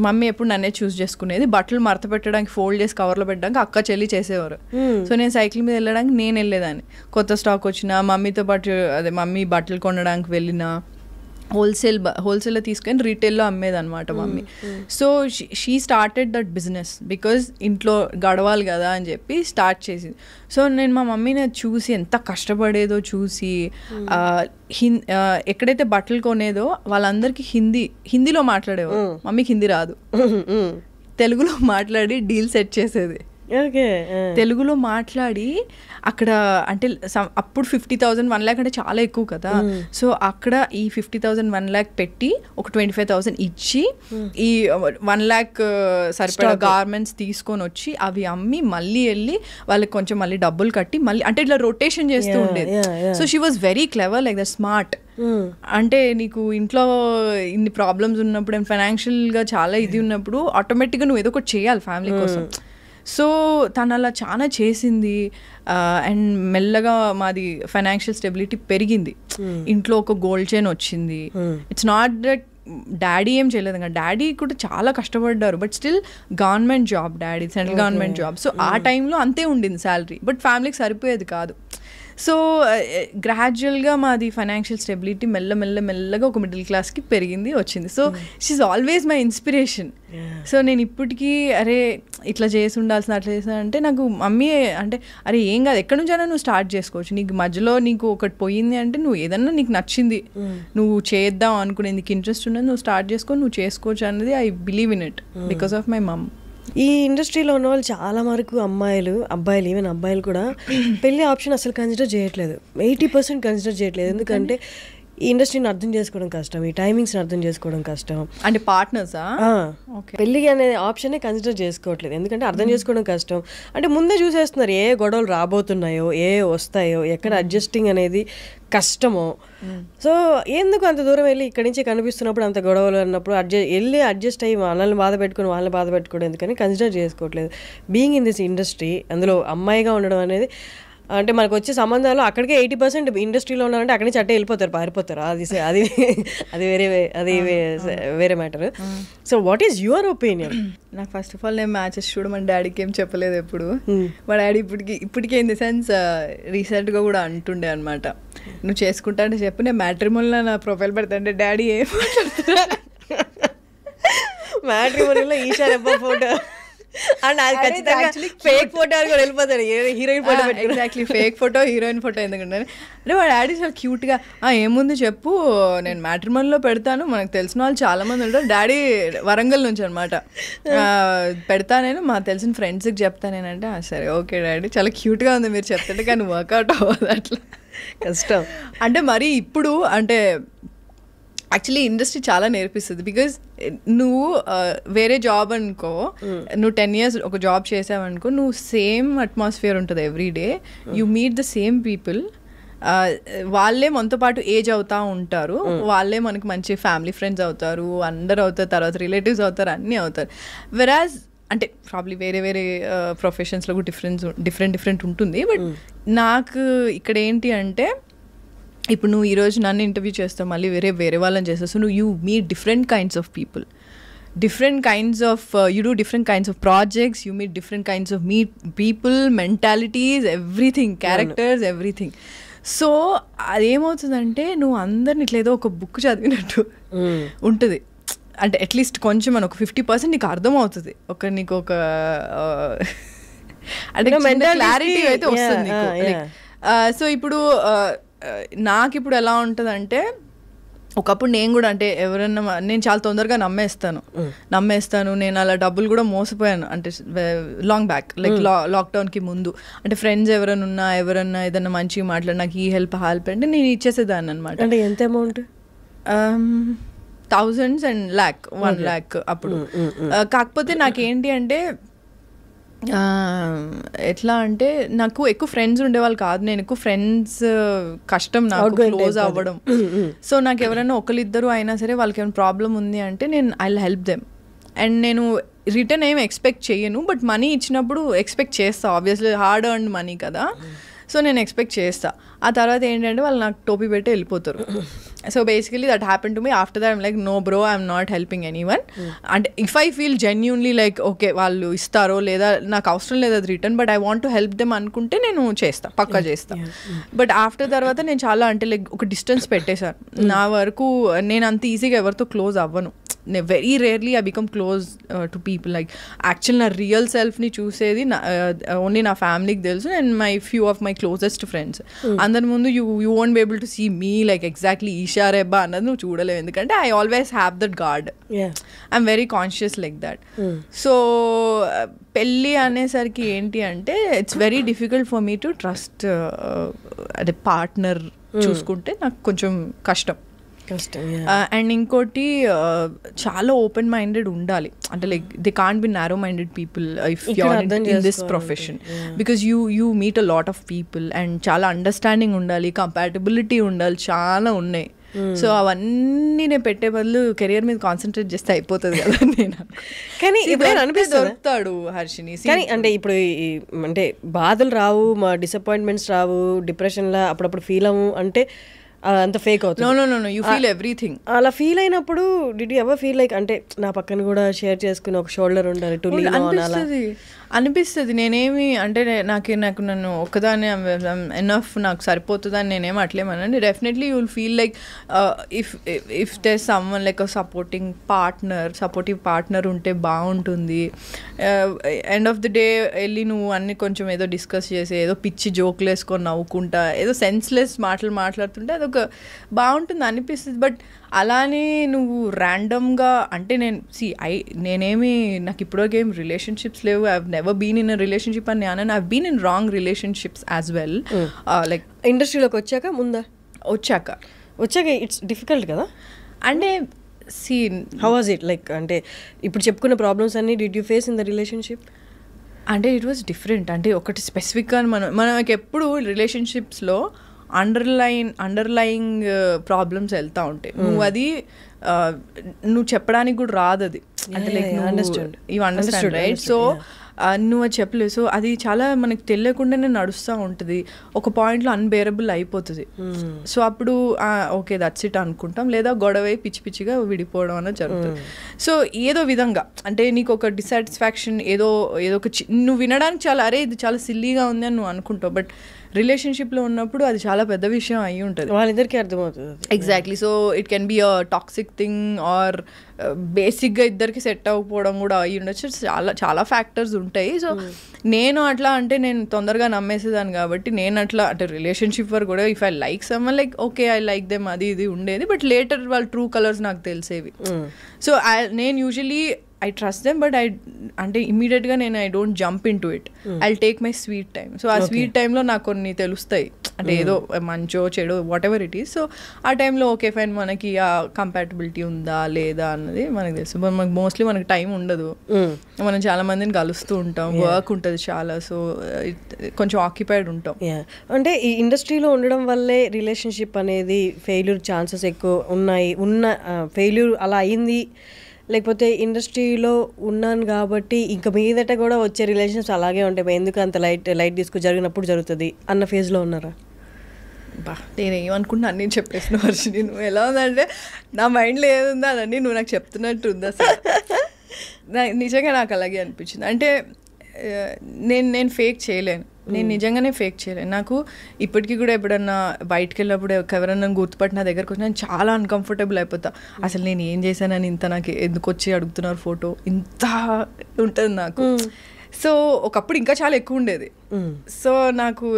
మమ్మీ ఎప్పుడు నన్నే చూస్ చేసుకునేది. బట్టలు మడత పెట్టడానికి, ఫోల్డ్ చేసి కవర్లో పెట్టడానికి అక్క చెల్లి చేసేవారు. సో నేను సైకిల్ మీద వెళ్ళడానికి నేను వెళ్ళేదాన్ని. కొత్త స్టాక్ వచ్చినా మమ్మీతో పాటు, అదే మమ్మీ బట్టలు కొనడానికి వెళ్ళినా హోల్సేల్లో తీసుకొని రీటైల్లో అమ్మేదన్నమాట mummy. So she started that business because ఇంట్లో గడవాలి కదా అని చెప్పి స్టార్ట్ చేసింది. సో నేను మా మమ్మీని చూసి ఎంత కష్టపడేదో చూసి, ఎక్కడైతే బట్టలు కొనేదో వాళ్ళందరికీ హిందీలో మాట్లాడేవారు. మమ్మీకి హిందీ రాదు, తెలుగులో మాట్లాడి డీల్ సెట్ చేసేది. తెలుగులో మాట్లాడి అక్కడ అంటే అప్పుడు 50,000 1 lakh అంటే చాలా ఎక్కువ కదా. సో అక్కడ ఈ 50,000 1 lakh పెట్టి ఒక 25,000 ఇచ్చి ఈ 1 lakh సరిపడా గార్మెంట్స్ తీసుకొని వచ్చి అవి అమ్మి మళ్ళీ వెళ్ళి వాళ్ళకి కొంచెం మళ్ళీ డబ్బులు కట్టి మళ్ళీ అంటే ఇట్లా రొటేషన్ చేస్తూ ఉండేది. So she was very clever like the smart. అంటే నీకు ఇంట్లో ఇన్ని ప్రాబ్లమ్స్ ఉన్నప్పుడు అండ్ ఫైనాన్షియల్గా చాలా ఇది ఉన్నప్పుడు ఆటోమేటిక్గా నువ్వు ఏదో ఒకటి చేయాలి ఫ్యామిలీ కోసం. సో తను అలా చాలా చేసింది. అండ్ మెల్లగా మాది ఫైనాన్షియల్ స్టెబిలిటీ పెరిగింది. ఇంట్లో ఒక గోల్డ్ చైన్ వచ్చింది. ఇట్స్ నాట్ దట్ డాడీ ఏం చేయలేదు కదా, డాడీ కూడా చాలా కష్టపడ్డారు. But still government job, daddy central government job. So ఆ టైంలో అంతే ఉండింది శాలరీ, బట్ ఫ్యామిలీకి సరిపోయేది కాదు. సో గ్రాడ్యువల్గా మాది ఫైనాన్షియల్ స్టెబిలిటీ మెల్లగా ఒక మిడిల్ క్లాస్కి పెరిగింది, వచ్చింది. So she's always my inspiration. So నేను ఇప్పటికీ అరే ఇట్లా చేసి ఉండాల్సిన, అట్లా చేసిన అంటే నాకు మమ్మీ అంటే అరే ఏం కాదు, ఎక్కడి నుంచైనా నువ్వు స్టార్ట్ చేసుకోవచ్చు. నీకు మధ్యలో నీకు ఒకటి పోయింది అంటే నువ్వు ఏదన్నా నీకు నచ్చింది నువ్వు చేద్దాం అనుకునే, నీకు ఇంట్రెస్ట్ ఉన్నది నువ్వు స్టార్ట్ చేసుకొని నువ్వు చేసుకోవచ్చు అనేది I believe in it because of my mom. ఈ ఇండస్ట్రీలో ఉన్న వాళ్ళు చాలా వరకు అబ్బాయిలు ఈవెన్ అబ్బాయిలు కూడా పెళ్లి ఆప్షన్ అసలు కన్సిడర్ చేయట్లేదు. 80% కన్సిడర్ చేయట్లేదు. ఎందుకంటే ఈ ఇండస్ట్రీని అర్థం చేసుకోవడం కష్టం, ఈ టైమింగ్స్ని అర్థం చేసుకోవడం కష్టం. అంటే పార్ట్నర్సా పెళ్లి అనే ఆప్షనే కన్సిడర్ చేసుకోవట్లేదు. ఎందుకంటే అర్థం చేసుకోవడం కష్టం. అంటే ముందే చూసేస్తున్నారు ఏ గొడవలు రాబోతున్నాయో, ఏ వస్తాయో, ఎక్కడ అడ్జస్టింగ్ అనేది కష్టమో. సో ఎందుకు అంత దూరం వెళ్ళి ఇక్కడి నుంచి కనిపిస్తున్నప్పుడు అంత గొడవలు అన్నప్పుడు అడ్జస్ట్ అయ్యి వాళ్ళని బాధ పెట్టుకుని వాళ్ళని బాధ పెట్టుకోవడం ఎందుకని కన్సిడర్ చేసుకోవట్లేదు. బీయింగ్ ఇన్ దిస్ ఇండస్ట్రీ, అందులో అమ్మాయిగా ఉండడం అనేది అంటే మనకు వచ్చే సంబంధాలు అక్కడికే 80% ఇండస్ట్రీలో ఉన్నారంటే అక్కడి నుంచి అట్టే వెళ్ళిపోతారు, పారిపోతారు. అది వేరే matter. So what is your opinion? నాకు ఫస్ట్ ఆఫ్ ఆల్ నేను మ్యాచెస్ చూడమని డాడీకి ఏం చెప్పలేదు ఎప్పుడు. మా డాడీ ఇప్పటికే ఇన్ ది సెన్స్ రీసెంట్గా కూడా అంటుండే అనమాట, నువ్వు చేసుకుంటా అంటే చెప్పు, నేను మ్యాట్రిమోనీలో నా ప్రొఫైల్ పెడతా అంటే డాడీ ఏం మ్యాట్రిమోనీలో ఈషా రెబ్బా ఫోటో అండ్ అది ఖచ్చితంగా ఫేక్ ఫోటో అని కూడా వెళ్ళిపోతాడు, heroine photo. Exactly fake photo, heroine photo ఎందుకంటే అంటే మా డాడీ చాలా క్యూట్గా ఏముంది చెప్పు నేను మ్యాట్రిమోనీలో పెడతాను, మనకు తెలిసిన వాళ్ళు చాలా మంది ఉంటారు. డాడీ వరంగల్ నుంచి అనమాట, పెడతా నేను మా తెలిసిన ఫ్రెండ్స్కి చెప్తా నేనంటే సరే ఓకే డాడీ చాలా క్యూట్గా ఉంది మీరు చెప్తుంటే, కానీ వర్కౌట్ అవ్వదు, అట్లా కష్టం. అంటే మరి ఇప్పుడు అంటే యాక్చువల్లీ ఇండస్ట్రీ చాలా నేర్పిస్తుంది. బికాజ్ నువ్వు వేరే జాబ్ అనుకో, నువ్వు 10 years ఒక జాబ్ చేసావనుకో, నువ్వు సేమ్ అట్మాస్ఫియర్ ఉంటుంది every day, you meet the same people, వాళ్ళే మనతో పాటు ఏజ్ అవుతూ ఉంటారు, వాళ్ళే మనకి మంచి ఫ్యామిలీ ఫ్రెండ్స్ అవుతారు, అందరు అవుతారు, తర్వాత రిలేటివ్స్ అవుతారు, అన్నీ అవుతారు. వెరాజ్ అంటే ప్రాబ్లీ వేరే ప్రొఫెషన్స్లో కూడా డిఫరెంట్ ఉంటుంది. బట్ నాకు ఇక్కడ ఏంటి అంటే ఇప్పుడు నువ్వు ఈరోజు నన్ను ఇంటర్వ్యూ చేస్తావు, మళ్ళీ వేరే వాళ్ళని చేస్తావు. So you meet different kinds of people, you do different kinds of projects, you meet different kinds of people, mentalities, everything, characters, everything. So అదేమవుతుందంటే నువ్వు అందరిని ఇట్లా ఏదో ఒక బుక్ చదివినట్టు ఉంటుంది. అంటే అట్లీస్ట్ కొంచెం మన ఒక 50% నీకు అర్థమవుతుంది, నీకు ఒక అంటే క్లారిటీ అయితే వస్తుంది నీకు. సో ఇప్పుడు నాకు ఇప్పుడు ఎలా ఉంటుందంటే, ఒకప్పుడు నేను కూడా అంటే ఎవరన్నా నేను చాలా తొందరగా నమ్మేస్తాను. నేను అలా డబ్బులు కూడా మోసపోయాను, అంటే లాంగ్ బ్యాక్ లైక్ లాక్డౌన్కి ముందు. అంటే ఫ్రెండ్స్ ఎవరైనా ఏదన్నా మంచిగా మాట్లాడి నాకు ఈ హెల్ప్ అంటే నేను ఇచ్చేసేదాన్ని అనమాట. అంటే ఎంత amount? thousands and one lakh అప్పుడు. కాకపోతే నాకేంటి అంటే ఎట్లా అంటే నాకు ఎక్కువ ఫ్రెండ్స్ ఉండేవాళ్ళు కాదు, నేను ఎక్కువ ఫ్రెండ్స్ కష్టం నాకు క్లోజ్ అవ్వడం. సో నాకు ఎవరైనా ఒకరిద్దరు అయినా సరే వాళ్ళకి ఏమైనా ప్రాబ్లం ఉంది అంటే నేను I will help them. And నేను రిటర్న్ ఏం ఎక్స్పెక్ట్ చేయను, బట్ మనీ ఇచ్చినప్పుడు ఎక్స్పెక్ట్ చేస్తా, ఆబ్వియస్లీ హార్డ్ ఎర్న్డ్ మనీ కదా, సో నేను ఎక్స్పెక్ట్ చేస్తా. ఆ తర్వాత ఏంటంటే వాళ్ళు నాకు టోపీ పెట్టి వెళ్ళిపోతారు. So basically that happen to me. After that I'm like no bro, I'm not helping anyone. అంటే if I feel genuinely like okay వాళ్ళు ఇస్తారో లేదా నాకు అవసరం లేదు అది return, but I want to help them అనుకుంటే నేను చేస్తా, పక్కా చేస్తా. బట్ ఆఫ్టర్ తర్వాత నేను చాలా అంటే లైక్ ఒక డిస్టెన్స్ పెట్టేశాను. నా వరకు నేను అంత ఈజీగా ఎవరితో క్లోజ్ అవ్వను. Very rarely I become close to people. Like actual నా రియల్ సెల్ఫ్ని చూసేది ఓన్లీ నా ఫ్యామిలీకి తెలుసు and my few of my closest friends. అందరి ముందు you won't be able to see me like exactly Esha Rebba అన్నది నువ్వు చూడలేవు, ఎందుకంటే I always have that guard. I'm very conscious like that. So పెళ్ళి అనేసరికి ఏంటి అంటే it's very difficult for me to trust అదే పార్ట్నర్ చూసుకుంటే నాకు కొంచెం కష్టం. అండ్ ఇంకోటి చాలా ఓపెన్ మైండెడ్ ఉండాలి. అంటే like they can't be narrow minded people if you are in this profession, because you meet a lot of people and చాలా అండర్స్టాండింగ్ ఉండాలి, కంపాటబిలిటీ ఉండాలి, చాలా ఉన్నాయి. సో అవన్నీ నేను పెట్టే బదులు కెరియర్ మీద కాన్సన్ట్రేట్ చేస్తే అయిపోతుంది కదా. నేను కానీ ఇప్పుడు అనిపిస్తుంది దొరుకుతాడు హర్షిని. కానీ అంటే ఇప్పుడు అంటే బాధలు రావు, మా డిసప్పాయింట్మెంట్స్ రావు, డిప్రెషన్లో అప్పుడప్పుడు ఫీల్ అవ్వు అంటే అంత ఫేక్ అవుతుంది. No you feel everything. అలా ఫీల్ అయినప్పుడు did you ever feel like అంటే నా పక్కన కూడా షేర్ చేసుకుని ఒక షోల్డర్ ఉండాలి టు లీన్ ఆన్ అలా అనిపిస్తుంది? నేనేమి అంటే నాకు నన్ను ఒక్కదాన్ని ఎనఫ్ నాకు సరిపోతుందని నేనేమి అట్లేమనండి. Definitely you will feel like if there someone like a supportive partner ఉంటే బాగుంటుంది. ఎండ్ ఆఫ్ ది డే వెళ్ళి నువ్వు అన్ని కొంచెం ఏదో డిస్కస్ చేసి ఏదో పిచ్చి జోకులు వేసుకొని నవ్వుకుంటా ఏదో సెన్స్లెస్ మాటలు మాట్లాడుతుంటే అదొక బాగుంటుంది అనిపిస్తుంది. బట్ అలానే నువ్వు ర్యాండమ్గా అంటే నేనేమి నాకు ఇప్పటివరకు ఏం రిలేషన్షిప్స్ లేవు. I have never been in a relationship అని నేను I have been in wrong relationships as well. Like ఇండస్ట్రీలోకి వచ్చాక ఇట్స్ డిఫికల్ట్ కదా. అంటే హౌ వాజ్ ఇట్ లైక్ అంటే ఇప్పుడు చెప్పుకున్న ప్రాబ్లమ్స్ అన్ని did you face in the relationship? అంటే ఇట్ వాజ్ డిఫరెంట్. అంటే ఒకటి స్పెసిఫిక్గా మనకి ఎప్పుడు రిలేషన్షిప్స్లో అండర్లయింగ్ ప్రాబ్లమ్స్ వెళ్తూ ఉంటాయి. నువ్వు అది నువ్వు చెప్పడానికి కూడా రాదు అది. అంటే like you understand right. So నువ్వు అది చెప్పలేవు. సో అది చాలా మనకు తెలియకుండానే నడుస్తూ ఉంటుంది. ఒక పాయింట్లో అన్బేరబుల్ అయిపోతుంది. సో అప్పుడు ఓకే దట్స్ ఇట్ అనుకుంటాం, లేదా గొడవ పిచ్చి పిచ్చిగా విడిపోవడం అనేది జరుగుతుంది. సో ఏదో విధంగా అంటే నీకు ఒక డిసాటిస్ఫాక్షన్ ఏదో ఒక నువ్వు వినడానికి చాలా అరే ఇది చాలా సిల్లీగా ఉంది అని నువ్వు అనుకుంటావు, బట్ రిలేషన్షిప్లో ఉన్నప్పుడు అది చాలా పెద్ద విషయం అయ్యి ఉంటుంది, వాళ్ళిద్దరికీ అర్థమవుతుంది. Exactly. So it can be a toxic thing or బేసిక్గా ఇద్దరికి సెట్ అవ్వకపోవడం కూడా అయ్యి ఉండొచ్చు. చాలా ఫ్యాక్టర్స్ ఉంటాయి. సో నేను అట్లా అంటే నేను తొందరగా నమ్మేసేదాన్ని కాబట్టి నేను అట్లా అంటే రిలేషన్షిప్ వరకు కూడా if I like someone like okay I like them అది ఇది ఉండేది, బట్ లేటర్ వాళ్ళ ట్రూ కలర్స్ నాకు తెలిసేవి. సో నేను usually I trust them, but అంటే ఇమీడియట్గా నేను I don't jump into it. I take my sweet time. So ఆ స్వీట్ టైంలో నాకు కొన్ని తెలుస్తాయి, అంటే ఏదో మంచో చెడో whatever it is. So ఆ టైంలో ఓకే ఫైన్ మనకి ఆ కంపాటబిలిటీ ఉందా లేదా అన్నది మనకు తెలుసు. మనకు మోస్ట్లీ మనకి టైం ఉండదు, మనం చాలా మందిని కలుస్తూ ఉంటాం, వర్క్ ఉంటుంది చాలా, సో కొంచెం ఆక్యుపైడ్ ఉంటాం. అంటే ఈ ఇండస్ట్రీలో ఉండడం వల్లే రిలేషన్షిప్ అనేది ఫెయిల్యూర్ ఛాన్సెస్ ఎక్కువ ఉన్న ఫెయిల్యూర్ అలా అయింది, లేకపోతే ఇండస్ట్రీలో ఉన్నాను కాబట్టి ఇంకా మీదట కూడా వచ్చే రిలేషన్స్ అలాగే ఉంటాయి, ఎందుకు అంత లైట్ తీసుకు జరిగినప్పుడు జరుగుతుంది అన్న ఫేజ్లో ఉన్నారా? నేను ఏమనుకుంటున్నా అన్నీ చెప్పేసిన వర్షిని. నువ్వు ఎలా ఉందంటే నా మైండ్లో ఏది ఉందా అన్నీ నువ్వు నాకు చెప్తున్నట్టు ఉందా సార్? నిజంగా నాకు అలాగే అనిపించింది. అంటే నేను ఫేక్ చేయలేను, నేను నిజంగానే ఫేక్ చేయలేను. నాకు ఇప్పటికీ కూడా ఎప్పుడన్నా బయటకు వెళ్ళినప్పుడు ఎవరన్నా గుర్తుపట్టి నా దగ్గరకు వచ్చి నేను చాలా అన్కంఫర్టబుల్ అయిపోతా. అసలు నేను ఏం చేశానని ఇంత నాకు ఎందుకు వచ్చి అడుగుతున్నారు ఫోటో, ఇంత ఉంటుంది నాకు. సో ఒకప్పుడు ఇంకా చాలా ఎక్కువ ఉండేది. సో నాకు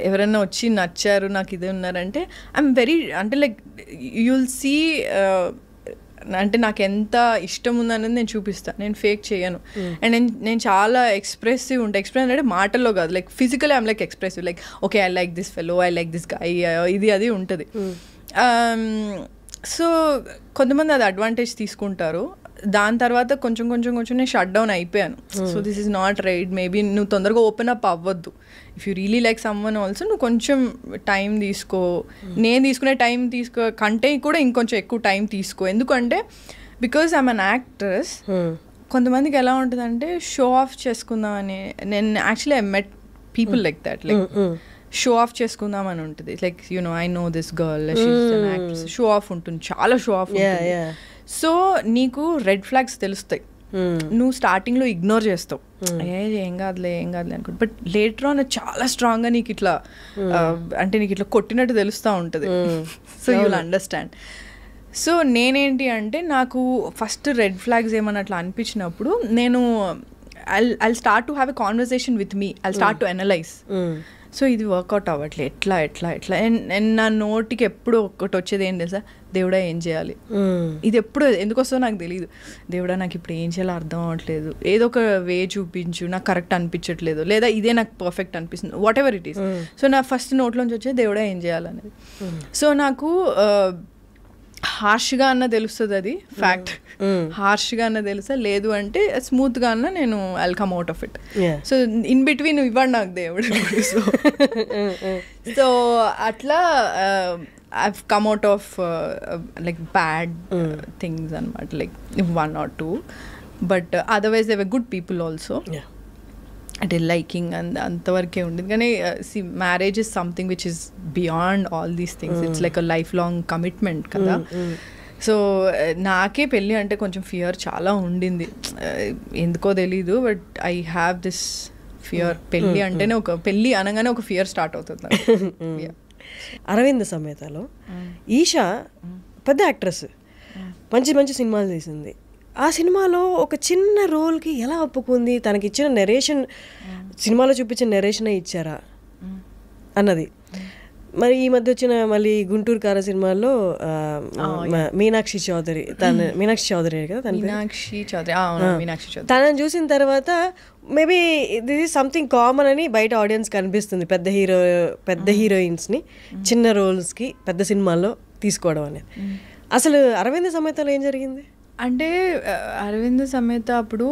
ఎవరైనా వచ్చి నచ్చారు నాకు ఇదే ఉన్నారంటే ఐఎమ్ వెరీ అంటే లైక్ యూ విల్ సీ అంటే నాకు ఎంత ఇష్టం ఉందనేది నేను చూపిస్తాను, నేను ఫేక్ చేయను. అండ్ నేను చాలా ఎక్స్ప్రెసివ్ ఉంటాను. ఎక్స్ప్రెస్ అంటే మాటల్లో కాదు, like physically I'm like expressive, like okay I like this fellow, I like this guy, ఇది అది ఉంటుంది. సో కొంతమంది అది అడ్వాంటేజ్ తీసుకుంటారు. దాని తర్వాత కొంచెం నేను షట్ డౌన్ అయిపోయాను. So this is not right. Maybe నువ్వు తొందరగా ఓపెన్ అప్ అవ్వద్దు. If you really like someone also నువ్వు కొంచెం టైం తీసుకో. నేను తీసుకునే టైం కంటే కూడా ఇంకొంచెం ఎక్కువ టైం తీసుకో. ఎందుకంటే బికాజ్ ఐమ్ అన్ యాక్ట్రెస్. కొంతమందికి ఎలా ఉంటుందంటే షో ఆఫ్ చేసుకుందామని. నేను actually I met people like that, like show off చేసుకుందాం అని ఉంటుంది. Like I know this girl, she's an actress. Show off ఉంటుంది, చాలా షో ఆఫ్ ఉంటుంది. సో నీకు రెడ్ ఫ్లాగ్స్ తెలుస్తాయి, నువ్వు స్టార్టింగ్లో ఇగ్నోర్ చేస్తావు, ఏం కాదులే అనుకుంటా. బట్ లేటర్ ఆన్ చాలా స్ట్రాంగ్గా నీకు ఇట్లా అంటే నీకు ఇట్లా కొట్టినట్టు తెలుస్తూ ఉంటుంది. So you will understand. So నేనేంటి అంటే నాకు ఫస్ట్ రెడ్ ఫ్లాగ్స్ ఏమన్నా అట్లా అనిపించినప్పుడు నేను I'll start to have a conversation with me. I'll start to analyze. So ఇది వర్కౌట్ అవ్వట్లే, ఎట్లా నా నోటికి ఎప్పుడు ఒకటి వచ్చేది ఏం తెలుసా, దేవుడా ఏం చేయాలి, ఇది ఎప్పుడు ఎందుకు వస్తుందో నాకు తెలియదు. దేవుడా నాకు ఇప్పుడు ఏం చేయాలో అర్థం అవ్వట్లేదు, ఏదో ఒక వే చూపించు, నాకు కరెక్ట్ అనిపించట్లేదు, లేదా ఇదే నాకు పర్ఫెక్ట్ అనిపిస్తుంది, what ever it is. So నా ఫస్ట్ నోట్లోంచి వచ్చేది దేవుడా ఏం చేయాలనేది. సో నాకు హార్ష్గా అన్న తెలుస్తుంది, అది ఫ్యాక్ట్. హార్ష్గా అన్న తెలుసా, లేదు అంటే స్మూత్గా అన్న నేను I'll come out of it. So in between ఇవ్వండి నాకు దేవుడు. సో అట్లా I've come out of like bad things అనమాట, like 1 or 2, but otherwise they were good people also. అంటే లైకింగ్ అంతవరకే ఉండేది. కానీ marriage is something which is beyond all these things. It's like a life long commitment కదా. సో నాకే పెళ్ళి అంటే కొంచెం ఫియర్ చాలా ఉండింది, ఎందుకో తెలీదు. But I have this fear. పెళ్ళి అంటేనే పెళ్ళి అనగానే ఒక ఫియర్ స్టార్ట్ అవుతుంది. అరవింద సమేతలో ఈషా పెద్ద యాక్ట్రెస్, మంచి మంచి సినిమాలు తీసింది. ఆ సినిమాలో ఒక చిన్న రోల్కి ఎలా ఒప్పుకుంది, తనకి ఇచ్చిన నెరేషన్, సినిమాలో చూపించిన నెరేషనే ఇచ్చారా అన్నది. మరి ఈ మధ్య వచ్చిన మళ్ళీ గుంటూరు కార సినిమాలో మీనాక్షి చౌదరి కదా తనని చూసిన తర్వాత maybe this is something common అని బయట ఆడియన్స్ కనిపిస్తుంది. పెద్ద హీరోయిన్స్ని చిన్న రోల్స్కి పెద్ద సినిమాల్లో తీసుకోవడం అనేది. అసలు అరవింద సమేతలో ఏం జరిగింది అంటే, అరవింద సమేత అప్పుడు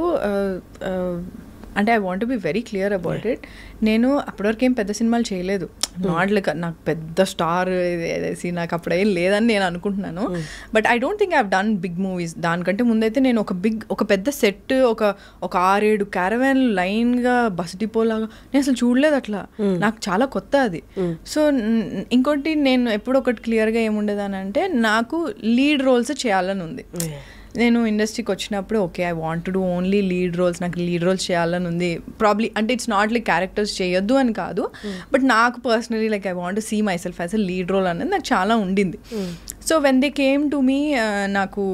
అంటే I want be very clear about it. నేను అప్పటివరకు ఏం పెద్ద సినిమాలు చేయలేదు. నాట్ లైక్ నాకు పెద్ద స్టార్ వేసి నాకు అప్పుడేం లేదని నేను అనుకుంటున్నాను. But I don't think I have done big movies. దానికంటే ముందైతే నేను ఒక పెద్ద సెట్, ఒక 6-7 క్యారవాన్లు లైన్గా బస్ డిపో లాగా నేను అసలు చూడలేదు. అట్లా నాకు చాలా కొత్త అది. సో ఇంకోటి నేను ఎప్పుడు ఒకటి క్లియర్గా ఏముండేదని అంటే, నాకు లీడ్ రోల్స్ చేయాలని ఉంది. నేను ఇండస్ట్రీకి వచ్చినప్పుడు okay I want to do only lead roles, నాకు లీడ్ రోల్స్ చేయాలని ఉంది. ప్రాబ్లీ అంటే ఇట్స్ నాట్ లైక్ క్యారెక్టర్స్ చేయొద్దు అని కాదు, బట్ నాకు personally like I want to see myself as a lead role అనేది నాకు చాలా ఉండింది. So when they came to me, నాకు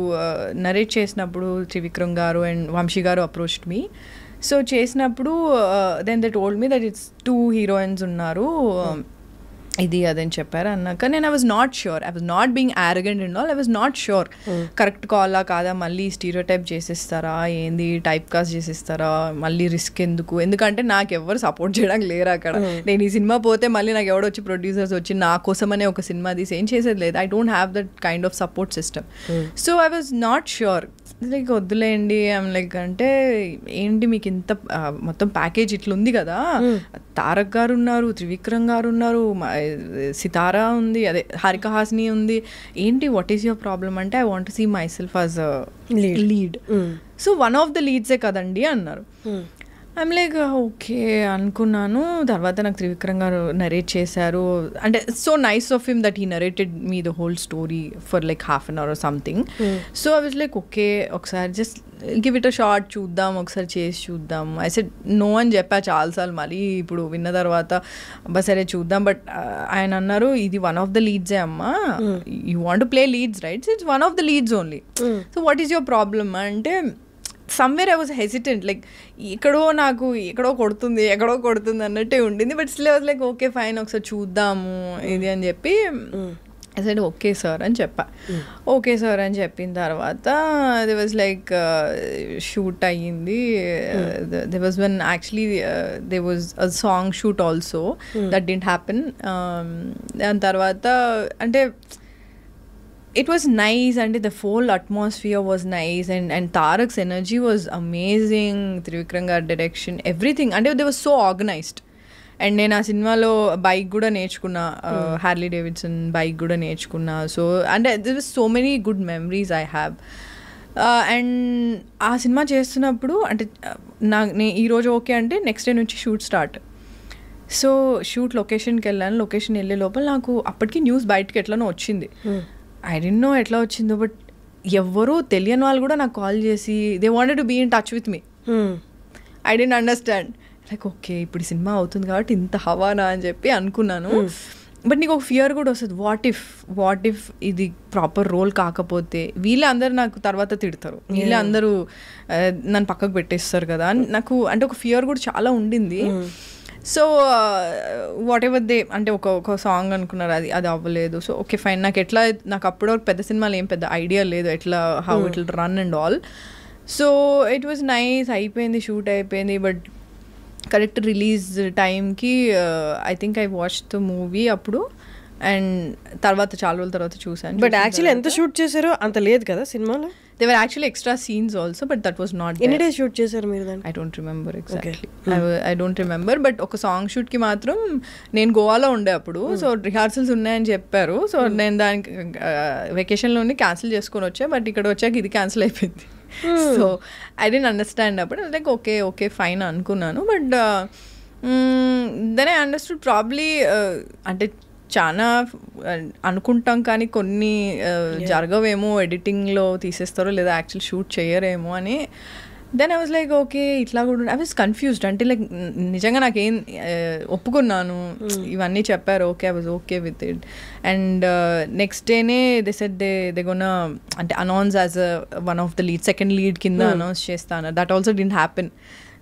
నరేట్ చేసినప్పుడు త్రివిక్రమ్ గారు అండ్ వంశీ గారు అప్రోచ్డ్ మీ. సో చేసినప్పుడు then they told me that it's 2 heroines ఉన్నారు, ఇది అదని చెప్పారు అన్నాక నేను I was not sure. I was not being arrogant and all. I was not sure correct కాలా కాదా, మళ్ళీ స్టీరియో టైప్ చేసేస్తారా ఏంది, టైప్ కాస్ట్ చేసేస్తారా, మళ్ళీ రిస్క్ ఎందుకు, ఎందుకంటే నాకు ఎవరు సపోర్ట్ చేయడానికి లేరు అక్కడ. నేను ఈ సినిమా పోతే మళ్ళీ నాకు ఎవడో వచ్చి ప్రొడ్యూసర్స్ వచ్చి నా కోసమనే ఒక సినిమా తీసి ఏం చేసేది లేదు. I don't have that kind of support system. So I was not sure. Like వద్దులేండి ఐమ్ లైక్, అంటే ఏంటి మీకు ఇంత మొత్తం ప్యాకేజ్ ఇట్లా ఉంది కదా, తారక్ గారు ఉన్నారు, త్రివిక్రమ్ గారు ఉన్నారు, సితారా ఉంది, అదే హారిక హాసిని ఉంది, ఏంటి వాట్ ఈస్ యువర్ ప్రాబ్లమ్ అంటే I want to see myself as a lead. So one of the లీడ్సే కదండి అన్నారు. ఐమ్ లైక్ ఓకే అనుకున్నాను. తర్వాత నాకు త్రివిక్రమ్ గారు నరేట్ చేశారు. అంటే so nice of him that he narrated me the whole story for like half an hour or something. So I was like okay ఒకసారి just give it a shot, చూద్దాం ఒకసారి చేసి చూద్దాం. ఐ సెడ్ నో అని చెప్పా చాలాసార్లు. మళ్ళీ ఇప్పుడు విన్న తర్వాత అబ్బా సరే చూద్దాం. బట్ ఆయన అన్నారు ఇది వన్ ఆఫ్ ద లీడ్సే అమ్మా, you want to play leads right, it's one of the leads only. So what is your problem అంటే somewhere I was hesitant, like ఎక్కడో కొడుతుంది అన్నట్టే ఉండింది. But still I was like okay fine ఒకసారి చూద్దాము ఇది అని చెప్పి ఐ సెడ్ ఓకే సార్ అని చెప్పా. ఓకే సార్ అని చెప్పిన తర్వాత దే వాజ్ లైక్ షూట్ అయ్యింది. They was one actually they was a song shoot also that didn't happen. దాని తర్వాత అంటే it was nice and the whole atmosphere was nice and Tarak's energy was amazing, Trivikram gar direction, everything, and they were so organized. And నేను ఆ సినిమాలో బైక్ కూడా నేర్చుకున్నా, హార్లీ డేవిడ్సన్ బైక్ కూడా నేర్చుకున్నా. So and there was so many good memories I have. And ఆ సినిమా చేస్తున్నప్పుడు అంటే ఈరోజు ఓకే అంటే నెక్స్ట్ డే నుంచి షూట్ స్టార్ట్. సో షూట్ లొకేషన్కి వెళ్ళాను. లొకేషన్ వెళ్ళే లోపల నాకు అప్పటికి న్యూస్ బయటకి ఎట్లనో వచ్చింది. ఐ డోంట్ నో ఎట్లా వచ్చిందో, బట్ ఎవరు తెలియని వాళ్ళు కూడా నాకు కాల్ చేసి they wanted to be in touch with me. I don't understand, like okay ఇప్పుడు ఈ సినిమా అవుతుంది కాబట్టి ఇంత హవానా అని చెప్పి అనుకున్నాను. బట్ నీకు ఒక ఫియర్ కూడా వస్తుంది, వాట్ ఇఫ్ ఇది ప్రాపర్ రోల్ కాకపోతే వీళ్ళే అందరు నాకు తర్వాత తిడతారు, వీళ్ళే అందరూ నన్ను పక్కకు పెట్టేస్తారు కదా అని నాకు అంటే ఒక ఫియర్ కూడా చాలా ఉండింది. సో వాట్ ఎవర్ దే అంటే ఒక సాంగ్ అనుకున్నారు, అది అవ్వలేదు. సో ఓకే ఫైన్, నాకు అప్పుడు పెద్ద సినిమాలు ఏం పెద్ద ఐడియా లేదు ఎట్లా how it will run and all. So it was nice, అయిపోయింది, షూట్ అయిపోయింది. బట్ కరెక్ట్ రిలీజ్ టైంకి I think I watch the movie అప్పుడు, అండ్ తర్వాత చాలా రోజుల తర్వాత చూసాను. బట్ యాక్చువల్లీ ఎంత షూట్ చేశారో అంత లేదు కదా సినిమాలో. There were actually extra scenes also, but that was not there. ఎన్ని డేస్ షూట్ చేశారు మీరు దాన్ని? I don't remember exactly. I don't remember, but ఒక సాంగ్ షూట్కి మాత్రం నేను గోవాలో ఉండే అప్పుడు. సో రిహార్సల్స్ ఉన్నాయని చెప్పారు. సో నేను దానికి వెకేషన్లోనే క్యాన్సిల్ చేసుకొని వచ్చా, బట్ ఇక్కడ వచ్చాక ఇది క్యాన్సిల్ అయిపోయింది. సో ఐ డోంట్ అండర్స్టాండ్ అప్పుడు, లైక్ ఓకే ఫైన్ అనుకున్నాను. But then I understood probably అంటే చాలా అనుకుంటాం కానీ కొన్ని జరగవేమో, ఎడిటింగ్లో తీసేస్తారో లేదా యాక్చువల్ షూట్ చేయరేమో అని. Then I was like okay ఇట్లా కూడా ఐ వాజ్ కన్ఫ్యూజ్డ్. అంటే లైక్ నిజంగా నాకేం ఒప్పుకున్నాను, ఇవన్నీ చెప్పారు, okay I was okay with it. And next డేనే దే సెడ్ దే గోనా అంటే announce as one of the lead, second lead కింద అనౌన్స్ చేస్తాను. That also didn't happen.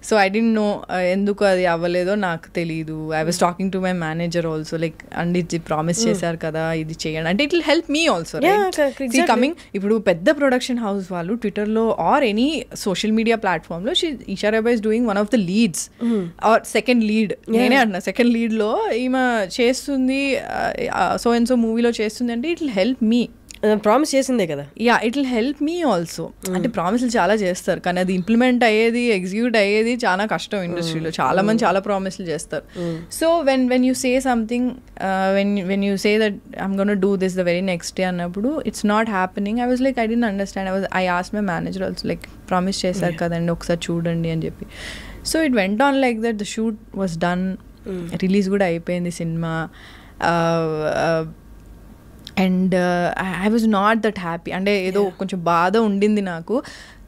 So I didn't know ఎందుకు అది అవ్వలేదో నాకు తెలీదు. I was talking to my manager also, like and ఇది ప్రామిస్ చేశారు కదా ఇది చేయండి అంటే it will help me also. Coming ఇప్పుడు పెద్ద ప్రొడక్షన్ హౌస్ వాళ్ళు ట్విట్టర్లో ఆర్ ఎనీ సోషల్ మీడియా ప్లాట్ఫామ్లో Esha Rebba is doing one of the leads or second lead. నేనే అంటున్నా సెకండ్ లీడ్లో ఈమె చేస్తుంది, సో అండ్ సో మూవీలో చేస్తుంది అంటే it will help me. Promise చేసిందే కదా. Yeah it will help me also. అంటే ప్రామిస్లు చాలా చేస్తారు కానీ అది ఇంప్లిమెంట్ అయ్యేది, ఎగ్జిక్యూట్ అయ్యేది చాలా కష్టం ఇండస్ట్రీలో. చాలా మంది చాలా ప్రామిస్లు చేస్తారు. So when you say something, when you say that I'm gonna do this the very next day అన్నప్పుడు it's not happening. I was like I didn't understand. I asked my manager also, like promise చేశారు కదండి ఒకసారి చూడండి అని చెప్పి. So it went on like that. The shoot was done, release కూడా అయిపోయింది cinema. And I was not that happy. అంటే ఏదో కొంచెం బాధ ఉండింది నాకు.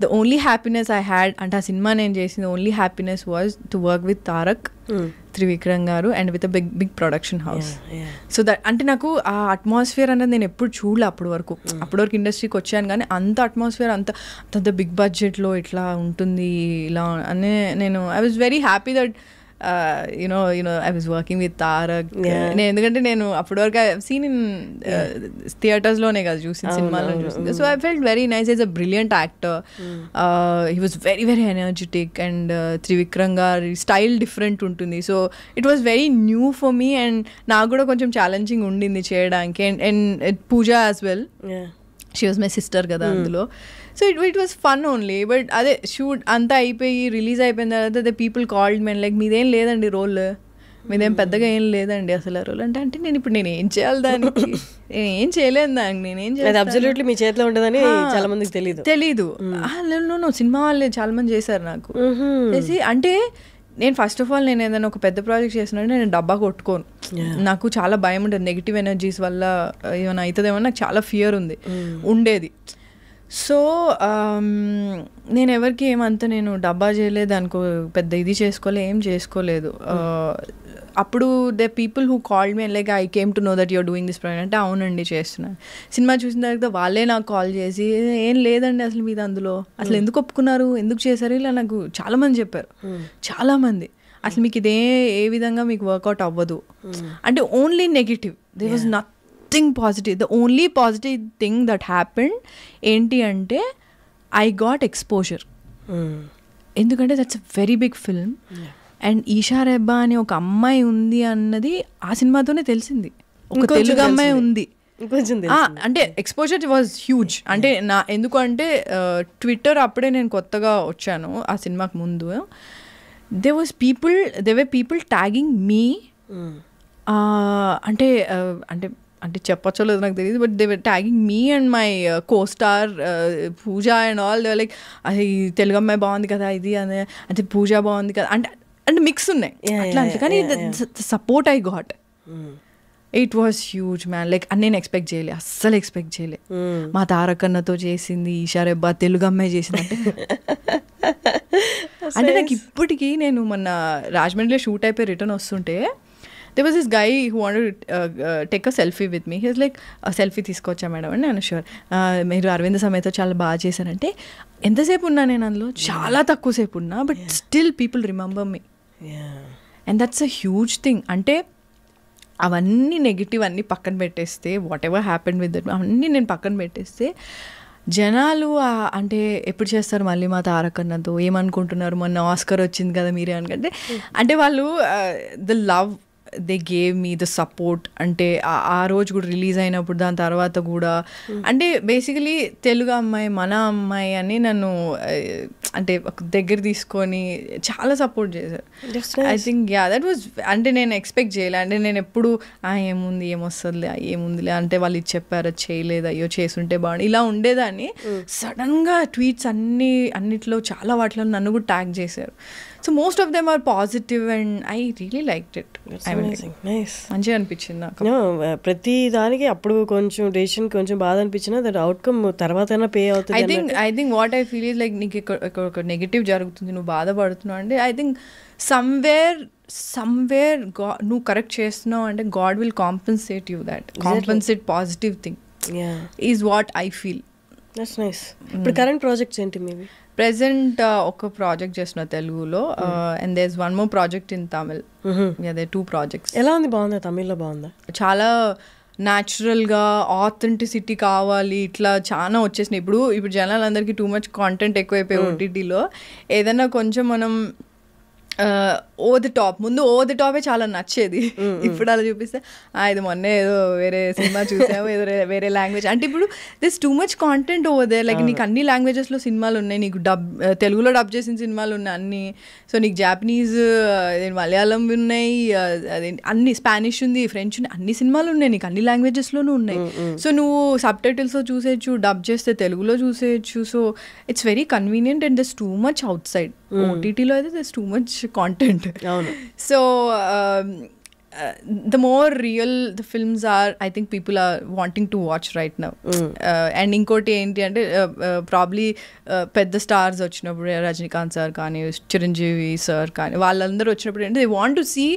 The only happiness I had అంటే ఆ సినిమా నేను చేసిన only happiness was to work with Tarak, Trivikram గారు and with a big production house. So that అంటే నాకు ఆ అట్మాస్ఫియర్ అనేది నేను ఎప్పుడు చూడలే అప్పటి వరకు ఇండస్ట్రీకి వచ్చాను కానీ అంత అట్మాస్ఫియర్ అంత బిగ్ బడ్జెట్లో ఇట్లా ఉంటుంది ఇలా అని నేను I was very happy that you know I was working with Tarak. ఎందుకంటే నేను అప్పటి వరకు సీన్ ఇన్ థియేటర్స్ లోనే కదా చూసిన, సినిమాలో చూసింది. So I felt very nice. Is a brilliant actor. He was very very energetic and Trivikram గారి స్టైల్ డిఫరెంట్ ఉంటుంది. So it was very new for me and నాకు కూడా కొంచెం ఛాలెంజింగ్ ఉండింది చేయడానికి. And Pooja as well, she was my sister కదా అందులో. So it was fun only. But అదే షూట్ అంతా అయిపోయి రిలీజ్ అయిపోయిన తర్వాత the people called me like మీదేం లేదండి రోల్, మీదేం పెద్దగా ఏం లేదండి అసలు రోల్ అంటే నేను ఏం చేయాలి దానికి, నేను ఏం చేయలేదు దానికి, నేనేం చేయాలి అబ్సల్యూట్లీ మీ చేతిలో ఉంటుందని చాలా మందికి తెలీదు. సినిమా వాళ్ళే చాలా మంది చేశారు నాకు చేసి. అంటే నేను ఫస్ట్ ఆఫ్ ఆల్ నేను ఏదైనా ఒక పెద్ద ప్రాజెక్ట్ చేసినట్టు నేను డబ్బా కొట్టుకోను. నాకు చాలా భయం ఉంటుంది నెగిటివ్ ఎనర్జీస్ వల్ల ఏమైనా అవుతుందేమో నాకు చాలా ఫియర్ ఉండేది. సో నేను ఎవరికి ఏమంతా నేను డబ్బా చేయలేదు అనుకో, పెద్ద ఇది ఏం చేసుకోలేదు. అప్పుడు the people who called me like I came to know that you're doing this project అంటే అవునండి చేస్తున్నాను. సినిమా చూసిన తర్వాత వాళ్ళే నాకు కాల్ చేసి ఏం లేదండి అసలు మీద అందులో అసలు ఎందుకు ఒప్పుకున్నారు, ఎందుకు చేశారు, ఇలా నాకు చాలామంది చెప్పారు. చాలామంది అసలు మీకు ఇదే ఏ విధంగా మీకు వర్కౌట్ అవ్వదు అంటే only negative. There was nothing positive. The only positive thing that happened ఏంటి అంటే ఐ గాట్ ఎక్స్పోజర్. ఎందుకంటే that's a very big film and Esha Rebba అనే ఒక అమ్మాయి ఉంది అన్నది ఆ సినిమాతోనే తెలిసింది. ఒక తెలుగు అమ్మాయి ఉంది అంటే ఎక్స్పోజర్ వాజ్ హ్యూజ్. అంటే ఎందుకంటే ట్విట్టర్ అప్పుడే నేను కొత్తగా వచ్చాను ఆ సినిమాకి ముందు. They were people tagging me. అంటే అంటే చెప్పచ్చో లేదో నాకు తెలియదు, but they were tagging me and my co star Pooja and all. They like అది తెలుగు అమ్మాయి బాగుంది కదా ఇది అని, అంటే పూజ బాగుంది కదా అంటే అంటే మిక్స్ ఉన్నాయి అట్లా అంటే. కానీ support I got, it was huge man. Like నేను ఎక్స్పెక్ట్ చేయలే, అస్సలు ఎక్స్పెక్ట్ చేయలే. మా తారకన్నతో చేసింది, ఈషారెబ్బా తెలుగు అమ్మాయి చేసింది అంటే నాకు ఇప్పటికీ, నేను మొన్న రాజమండ్రిలో షూట్ అయిపోయి రిటర్న్ వస్తుంటే there was this guy who wanted to take a selfie with me. He was like, selfie తీసుకొచ్చా మేడం అని. నేను షూర్ మీరు అరవింద్ సమేత చాలా బాగా చేశారంటే, ఎంతసేపు ఉన్నా నేను అందులో చాలా తక్కువ సేపు ఉన్నా, but still people remember me and that's a huge thing. అంటే అవన్నీ నెగిటివ్ అన్నీ పక్కన పెట్టేస్తే, what ever happened with that అవన్నీ నేను పక్కన పెట్టేస్తే, జనాలు అంటే ఎప్పుడు చేస్తారు మళ్ళీ మా తారకన్నతో, ఏమనుకుంటున్నారు మొన్న ఆస్కర్ వచ్చింది కదా మీరే అనుకుంటే, అంటే వాళ్ళు the love they gave me, the support. అంటే ఆ రోజు కూడా రిలీజ్ అయినప్పుడు, దాని తర్వాత కూడా అంటే బేసికలీ తెలుగు అమ్మాయి మన అమ్మాయి అని నన్ను అంటే దగ్గర తీసుకొని చాలా సపోర్ట్ చేశారు. ఐ థింక్ దట్ వాజ్, అంటే నేను ఎక్స్పెక్ట్ చేయలే. అంటే నేను ఎప్పుడు ఏముంది ఏమొస్తుందిలే ఏముందిలే అంటే వాళ్ళు ఇది చెప్పారు చేయలేదు, అయ్యో చేసుంటే బాగుంది ఇలా ఉండేదాన్ని. సడన్గా ట్వీట్స్ అన్నిట్లో చాలా వాటిలో నన్ను కూడా ట్యాగ్ చేశారు. So most of them are positive and I really liked it. మంచిగా అనిపించింది నాకు. ప్రతి దానికి అప్పుడు కొంచెం డెసిషన్ కొంచెం బాధ అనిపించినా దట్ అవుట్కమ్ తర్వాత పే అవుతుంది. I think what I feel is like నీకు ఒక నెగిటివ్ జరుగుతుంది, నువ్వు బాధపడుతున్నావు అంటే ఐ థింక్ సమ్వేర్ నువ్వు కరెక్ట్ చేస్తున్నావు అంటే God will compensate you, that compensate positive thing is what I feel. That's nice. ఇప్పుడు కరెంట్ ప్రాజెక్ట్స్ ఏంటి మీవి? ప్రెసెంట్ ఒక ప్రాజెక్ట్ చేసిన తెలుగులో, and there is one more project in Tamil. There 2 projects. ఎలా ఉంది? బాగుందా? తమిళ్లో బాగుందా? చాలా న్యాచురల్గా ఆథెంటిసిటీ కావాలి, ఇట్లా చాలా వచ్చేసినాయి. ఇప్పుడు జనాలందరికీ టూ మచ్ కాంటెంట్ ఎక్కువైపోయి ఓటీటీలో. ఏదైనా కొంచెం మనం ఓవర్ ది టాప్, ముందు ఓవర్ ది టాపే చాలా నచ్చేది. ఇప్పుడు అలా చూపిస్తే ఇది మొన్నే ఏదో వేరే సినిమా చూసాము, ఏదో వేరే లాంగ్వేజ్ అంటే ఇప్పుడు this two much content over they. Like నీకు అన్ని లాంగ్వేజెస్లో సినిమాలు ఉన్నాయి, నీకు తెలుగులో డబ్ చేసిన సినిమాలు ఉన్నాయి అన్ని. సో నీకు జాపనీస్, మలయాళం ఉన్నాయి, అన్ని స్పానిష్ ఉంది, ఫ్రెంచ్ ఉంది, అన్ని సినిమాలు ఉన్నాయి నీకు, అన్ని లాంగ్వేజెస్లోనూ ఉన్నాయి. సో నువ్వు సబ్ టైటిల్స్లో చూసేయచ్చు, డబ్ చేస్తే తెలుగులో చూసేయచ్చు. So it's very convenient and there's too much outside. ఓటీటీలో అయితే there's too much content. So the more real the films are, I think people are wanting to watch right now. And inkoti enti ante probably pedda stars vachinappudu Rajinikanth sir kaani Chiranjeevi sir kaani vallandaru vachinappudu ante they want to see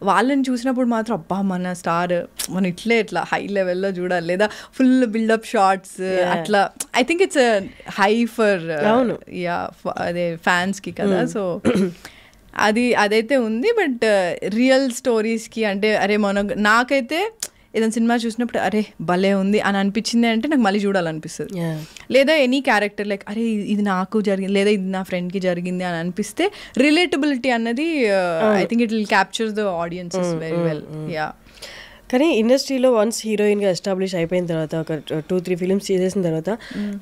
వాళ్ళని చూసినప్పుడు మాత్రం అబ్బా మన స్టార్ మనం ఇట్లా హై లెవెల్లో చూడాలి, లేదా ఫుల్ బిల్డప్ షార్ట్స్ అట్లా. I think it's high for అదే ఫ్యాన్స్కి కదా. సో అదైతే ఉంది. బట్ రియల్ స్టోరీస్కి అంటే నాకైతే ఏదైనా సినిమా చూసినప్పుడు అరే భలే ఉంది అని అనిపించింది అంటే నాకు మళ్ళీ చూడాలనిపిస్తుంది. లేదా ఎనీ క్యారెక్టర్ లైక్ అరే ఇది నాకు జరిగింది, లేదా ఇది నా ఫ్రెండ్కి జరిగింది అని అనిపిస్తే రిలేటబిలిటీ అన్నది I think it will capture the audiences very well. కానీ ఇండస్ట్రీలో వన్స్ హీరోయిన్గా ఎస్టాబ్లిష్ అయిపోయిన తర్వాత, ఒక 2-3 ఫిలిమ్స్ చేసేసిన తర్వాత,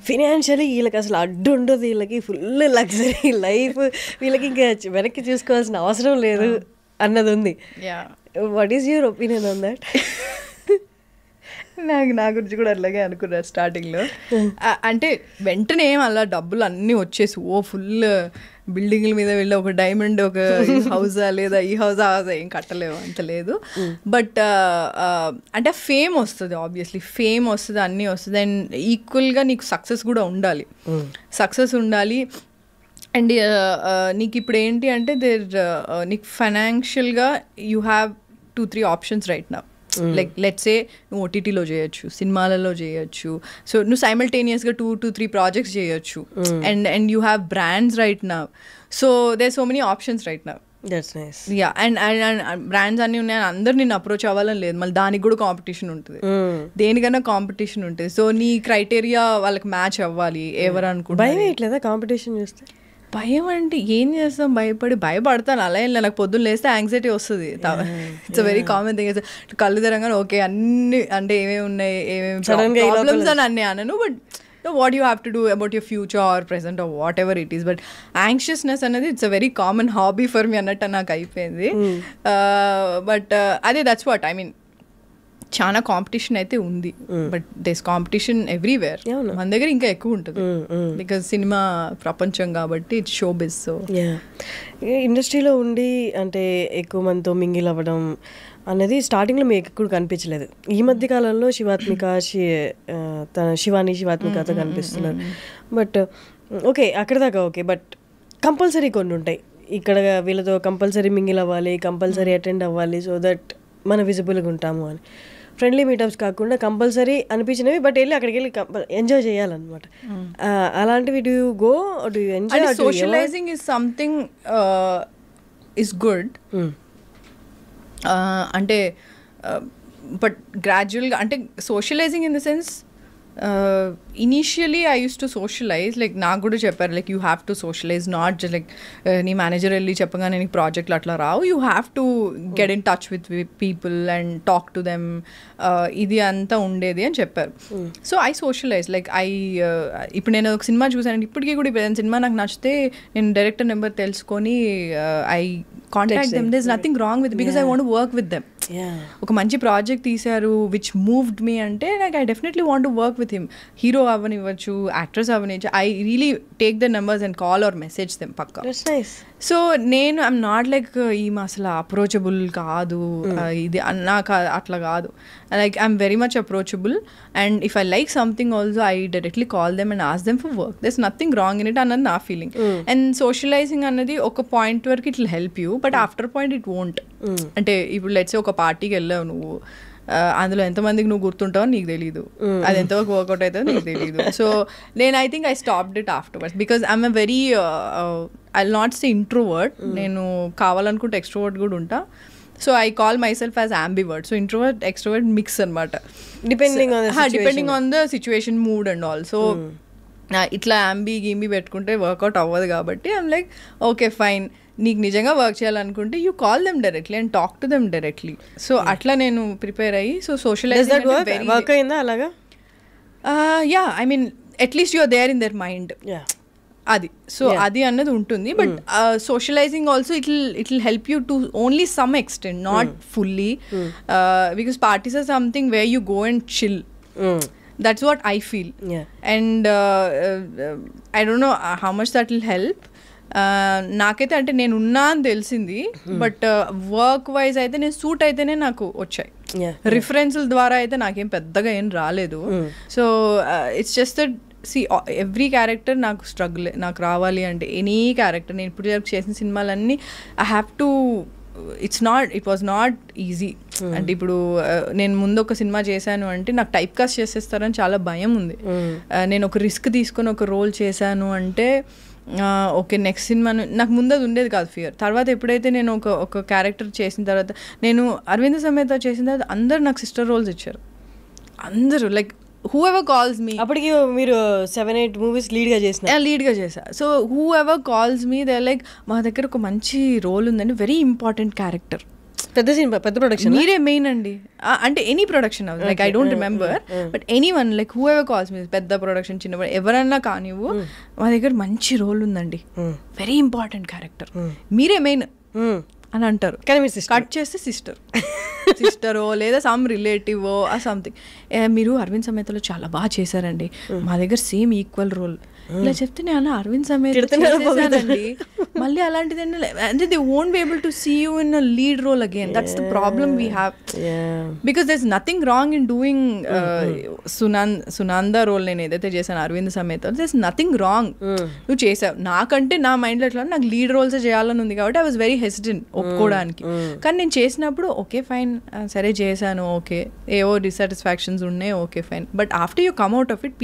ఫినాన్షియలీ వీళ్ళకి అసలు అడ్డు ఉండదు, వీళ్ళకి ఫుల్ లగ్జరీ లైఫ్, వీళ్ళకి ఇంకా వెనక్కి చూసుకోవాల్సిన అవసరం లేదు అన్నది ఉంది. What is your opinion on that? నా గురించి కూడా అలాగే అనుకున్నారు స్టార్టింగ్లో. అంటే వెంటనే అలా డబ్బులు అన్నీ వచ్చేసి ఫుల్ బిల్డింగ్ల మీద వెళ్ళి ఒక డైమండ్ ఒక హౌజా లేదా ఈ హౌజా ఏం కట్టలేవు అంత లేదు. బట్ అంటే ఫేమ్ వస్తుంది, ఆబ్వియస్లీ ఫేమ్ వస్తుంది, అన్నీ వస్తుంది. అండ్ ఈక్వల్గా నీకు సక్సెస్ కూడా ఉండాలి, సక్సెస్ ఉండాలి. అండ్ నీకు ఇప్పుడు ఏంటి అంటే నీకు ఫైనాన్షియల్గా you have 2-3 options right now. Like let's say నువ్వు ఓటీటీలో చేయొచ్చు, సినిమాలలో చేయొచ్చు. సో నువ్వు సైమల్టేనియస్గా 2-3 ప్రాజెక్ట్స్ చేయొచ్చు. And you have brands right now. So there so many options right now. That's nice. And brands అన్నీ ఉన్నాయి, అందరు నేను అప్రోచ్ అవ్వాలని లేదు, మళ్ళీ దానికి కూడా కాంపిటీషన్ ఉంటుంది, దేనికన్నా కాంపిటీషన్ ఉంటుంది. సో నీ క్రైటీరియా వాళ్ళకి మ్యాచ్ అవ్వాలి. ఎవరు అనుకుంటా భయం వేయట్లేదా కాంపిటీషన్ చూస్తే? భయం అంటే ఏం చేస్తాం, భయపడతాను. అలా ఏం నాకు పొద్దున్న లేస్తే యాంగ్జైటీ వస్తుంది. It's a very common thing. కళ్ళు తెరంగానే ఓకే అన్ని అంటే ఏమేమి ఉన్నాయి, ఏమేమి ప్రాబ్లమ్స్ అని అన్నీ అనను. But what you have to do about your future or present or whatever it is. But anxiousness అనేది it's a very common hobby for me అన్నట్టు నాకు అయిపోయింది. But అదే that's what I mean. చాలా కాంపిటీషన్ అయితే ఉంది, బట్ దేస్ కాంపిటీషన్ ఎవ్రీవేర్. మన దగ్గర ఇంకా ఎక్కువ ఉంటుంది బికాజ్ సినిమా ప్రపంచం కాబట్టి ఇట్స్ షో బిజ్. సో ఇండస్ట్రీలో ఉండి అంటే ఎక్కువ మందితో మింగిల్ అవ్వడం అనేది స్టార్టింగ్లో మీకు ఎక్కడ కనిపించలేదు. ఈ మధ్య కాలంలో శివాని శివాత్మికతో కనిపిస్తున్నారు. బట్ ఓకే అక్కడ దాకా ఓకే, బట్ కంపల్సరీ కొన్ని ఉంటాయి. ఇక్కడ వీళ్ళతో కంపల్సరీ మింగిల్ అవ్వాలి, కంపల్సరీ అటెండ్ అవ్వాలి, సో దట్ మన విజిబుల్గా ఉంటాము అని. ఫ్రెండ్లీ మీటప్స్ కాకుండా కంపల్సరీ అనిపించినవి, బట్ వెళ్ళి అక్కడికి వెళ్ళి ఎంజాయ్ చేయాలన్నమాట. అలాంటివి do you go, do you enjoy? Socialising is something is good, అంటే బట్ గ్రాడ్యువల్గా అంటే socialising in the sense initially I used to socialise, like నాకు కూడా చెప్పారు like you have to socialise, not just like నీ మేనేజర్ వెళ్ళి చెప్పగానే నీకు ప్రాజెక్ట్లు అట్లా రావు, you have to get in touch with people and talk to them, ఇది అంతా ఉండేది అని చెప్పారు. సో ఐ సోషలైజ్ లైక్ ఇప్పుడు నేను ఒక సినిమా చూసాను, ఇప్పటికీ కూడా ఇప్పుడు సినిమా నాకు నచ్చితే నేను డైరెక్టర్ నెంబర్ తెలుసుకొని I contact them, there is nothing wrong with, because I want to work with them. ఒక మంచి ప్రాజెక్ట్ తీశారు విచ్ మూవ్డ్ మీ అంటే నాకు I definitely want to work with him. Hero అవ్వనివ్వచ్చు, యాక్ట్రెస్ అవ్వనివ్వచ్చు, I really take the numbers and call or message them పక్కా. సో నేను ఐఎమ్ నాట్ లైక్ ఈమె అసలు అప్రోచబుల్ కాదు, ఇది నాకు అట్లా కాదు. Like I'm very much approachable, and if I like something also I directly call them and ask them for work. There is nothing wrong in it అన్నది నా ఫీలింగ్. అండ్ సోషలైజింగ్ అన్నది ఒక పాయింట్ వరకు it will help you, but after point it won't. అంటే ఇప్పుడు లెట్స్ ఒక పార్టీకి వెళ్ళావు నువ్వు, అందులో ఎంతమందికి నువ్వు గుర్తుంటావో నీకు తెలీదు, అది ఎంతవరకు వర్కౌట్ అవుతుందో నీకు తెలీదు. సో నేను I think I stopped it afterwards because I'm a very I will not say introvert, నేను కావాలనుకుంటే ఎక్స్ట్రోవర్ట్ కూడా ఉంటా. So I call myself as ambivert. So introvert extrovert mix అనమాట, depending on the situation, mood and all. So ఇట్లా గింబి పెట్టుకుంటే వర్కౌట్ అవ్వదు కాబట్టి ఐఎమ్ లైక్ ఓకే ఫైన్, నీకు నిజంగా వర్క్ చేయాలనుకుంటే you call them directly and talk to them directly. So అట్లా నేను ప్రిపేర్ అయ్యి సో సోషలైజింగ్ వర్క్ అయిందా అలాగా? Yeah, I mean at least you are there in their mind, అది. సో అది అన్నది ఉంటుంది, but socialising also it will help you to only some extent, not fully, because parties are something where you go and chill. That's what I feel. And I don't know how much that will help. నాకైతే అంటే నేను ఉన్నా అని తెలిసింది, బట్ వర్క్ వైజ్ అయితే నేను సూట్ అయితేనే నాకు వచ్చాయి. రిఫరెన్స్ల ద్వారా అయితే నాకేం పెద్దగా ఏం రాలేదు. So it's just that every character నాకు స్ట్రగుల్, నాకు రావాలి అంటే ఎనీ క్యారెక్టర్ నేను ఇప్పుడు చేసిన సినిమాలన్నీ I have to, it was not easy. అంటే ఇప్పుడు నేను ముందు ఒక సినిమా చేశాను అంటే నాకు టైప్ కాస్ట్ చేసేస్తారని చాలా భయం ఉంది. నేను ఒక రిస్క్ తీసుకొని ఒక రోల్ చేశాను అంటే ఓకే నెక్స్ట్ సినిమా నాకు ముందు అది ఉండేది కాదు ఫియర్. తర్వాత ఎప్పుడైతే నేను ఒక క్యారెక్టర్ చేసిన తర్వాత, నేను అరవింద సమేత చేసిన తర్వాత అందరు నాకు సిస్టర్ రోల్స్ ఇచ్చారు, అందరూ లైక్ whoever calls me. అప్పటికి మీరు 7-8 మూవీస్ లీడ్గా చేశా. So whoever calls me they're like మా దగ్గర ఒక మంచి రోల్ ఉందండి, వెరీ ఇంపార్టెంట్ క్యారెక్టర్, పెద్ద సినిమా, పెద్ద ప్రొడక్షన్, మీరే మెయిన్ అండి అంటే any production like I don't remember, but any one like whoever calls me, పెద్ద ప్రొడక్షన్ చిన్న ఎవరన్నా కానివ్వు, మా దగ్గర మంచి రోల్ ఉందండి, వెరీ ఇంపార్టెంట్ క్యారెక్టర్, మీరే మెయిన్ అని అంటారు. కానీ మీరు కట్ చేస్తే సిస్టరో లేదా సమ్ రిలేటివో ఆ సంథింగ్, మీరు అరవింద్ సమేతలో చాలా బాగా చేశారండి, మా దగ్గర సేమ్ ఈక్వల్ రోల్ ఇలా చెప్తే నేను అరవింద్ సమేత చేశానండి, మళ్ళీ అలాంటిది అంటే they won't be able to see you in a lead role again. That's the problem we have, because there is nothing wrong in doing Sunanda role నేను ఏదైతే చేశాను అరవింద్ సమేత, దర్ ఇస్ నథింగ్ రాంగ్, నువ్వు చేసావు. నాకంటే నా మైండ్లో ఎట్లా నాకు లీడ్ రోల్స్ చేయాలని ఉంది కాబట్టి ఐ వాజ్ వెరీ హెసిటెంట్ ఒప్పుకోవడానికి. కానీ నేను చేసినప్పుడు ఓకే ఫైన్, సరే చేశాను, ఓకే ఏవో డిసాటిస్ఫాక్షన్స్ ఉన్నాయి, okay fine. But after you come out of it,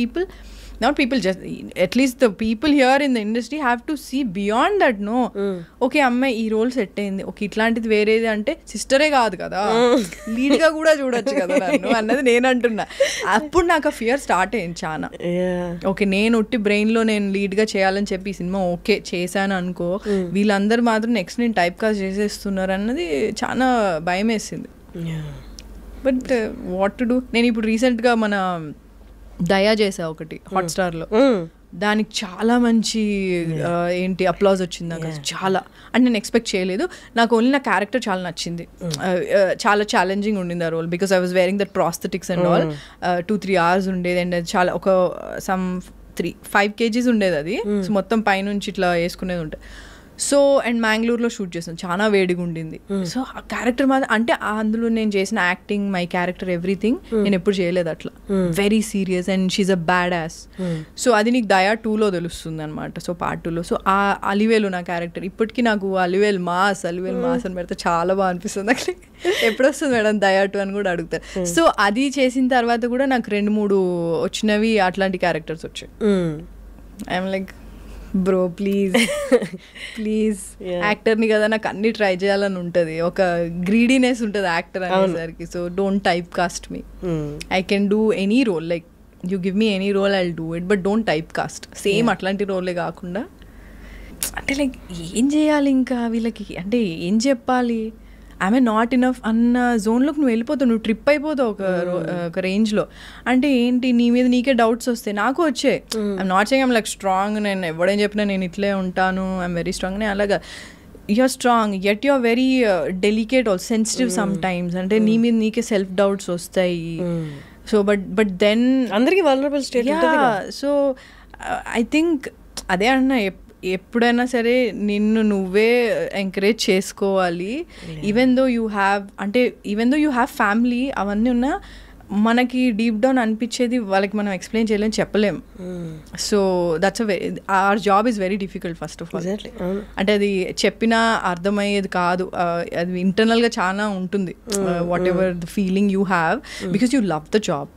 not people, just at least the people here in the industry have to see beyond that. No, okay అమ్మాయి ఈ రోల్ సెట్ అయింది, ఓకే ఇట్లాంటిది వేరేది అంటే సిస్టరే కాదు కదా, లీడ్ గా కూడా చూడొచ్చు కదా నన్ను అన్నది నేను అంటున్నా. అప్పుడు నాకు ఆ ఫియర్ స్టార్ట్ అయింది చాలా. ఓకే నేను ఉట్టి బ్రెయిన్ లో నేను లీడ్ గా చేయాలని చెప్పి ఈ సినిమా ఓకే చేశాను అనుకో, వీళ్ళందరూ మాత్రం నెక్స్ట్ నేను టైప్ కాస్ట్ చేసేస్తున్నారు అన్నది చాలా భయం వేసింది. But what to do. నేను ఇప్పుడు రీసెంట్ గా మన దయా చేసా ఒకటి హాట్స్టార్లో, దానికి చాలా మంచి ఏంటి అప్లాజ్ వచ్చింది నాకు, చాలా అంటే నేను ఎక్స్పెక్ట్ చేయలేదు. నాకు ఓన్లీ నా క్యారెక్టర్ చాలా నచ్చింది, చాలా ఛాలెంజింగ్ ఉండింది ఆ role, because I was wearing that prosthetics and all. 2-3 hours ఉండేది, అండ్ చాలా ఒక సమ్ 5 kgs ఉండేది అది. సో మొత్తం పైనుంచి ఇట్లా వేసుకునేది ఉంటుంది. సో అండ్ మ్యాంగ్లూర్లో షూట్ చేసాను, చాలా వేడిగా ఉండింది. సో ఆ క్యారెక్టర్ మాత్రం అంటే అందులో నేను చేసిన యాక్టింగ్, మై క్యారెక్టర్, ఎవ్రీథింగ్ నేను ఎప్పుడు చేయలేదు అట్లా. Very serious and she's a bad ass. So అది నీకు దయా 2లో తెలుస్తుంది అనమాట. సో పార్ట్ 2లో సో ఆ అలివేలు నా క్యారెక్టర్. ఇప్పటికీ నాకు అలివేలు మాస్ అని పెడితే చాలా బాగా అనిపిస్తుంది. అట్లా ఎప్పుడు వస్తుంది మేడం దయా 2 అని కూడా అడుగుతారు. సో అది చేసిన తర్వాత కూడా నాకు 2-3 వచ్చినవి అట్లాంటి క్యారెక్టర్స్ వచ్చాయి. ఐఎమ్ లైక్ బ్రో ప్లీజ్ యాక్టర్ని కదా, నాకు అన్ని ట్రై చేయాలని ఉంటుంది, ఒక గ్రీడీనెస్ ఉంటుంది యాక్టర్ అనేసరికి. So don't typecast me. I can do any role, like you give me any role, I will do it, but don't typecast. Same అట్లాంటి రోలే కాకుండా అంటే లైక్ ఏం చేయాలి ఇంకా వీళ్ళకి, అంటే ఏం చెప్పాలి, ఐఎమ్ నాట్ ఇనఫ్ అన్న జోన్లోకి నువ్వు వెళ్ళిపోతావు, నువ్వు ట్రిప్ అయిపోతావు ఒక రేంజ్లో. అంటే ఏంటి నీ మీద నీకే డౌట్స్ వస్తాయి, నాకు వచ్చాయి. I'm not saying I'm like strong, నేను ఎవడేం చెప్పినా నేను ఇట్లే ఉంటాను, ఐఎమ్ వెరీ స్ట్రాంగ్ అని అలాగా. You're strong yet you're very delicate also, sensitive some times. అంటే నీ మీద నీకే సెల్ఫ్ డౌట్స్ వస్తాయి. సో బట్ దెన్ అందరికీ vulnerable state. So I think అదే అన్నా, ఎప్పుడైనా సరే నిన్ను నువ్వే ఎంకరేజ్ చేసుకోవాలి. Even though you have family, అవన్నీ ఉన్నా మనకి డీప్ డౌన్ అనిపించేది వాళ్ళకి మనం ఎక్స్ప్లెయిన్ చేయలేం, చెప్పలేం. So that's our job is very difficult first of all. అంటే అది చెప్పినా అర్థమయ్యేది కాదు, అది ఇంటర్నల్గా చాలా ఉంటుంది. Whatever the feeling you have, because you love the job.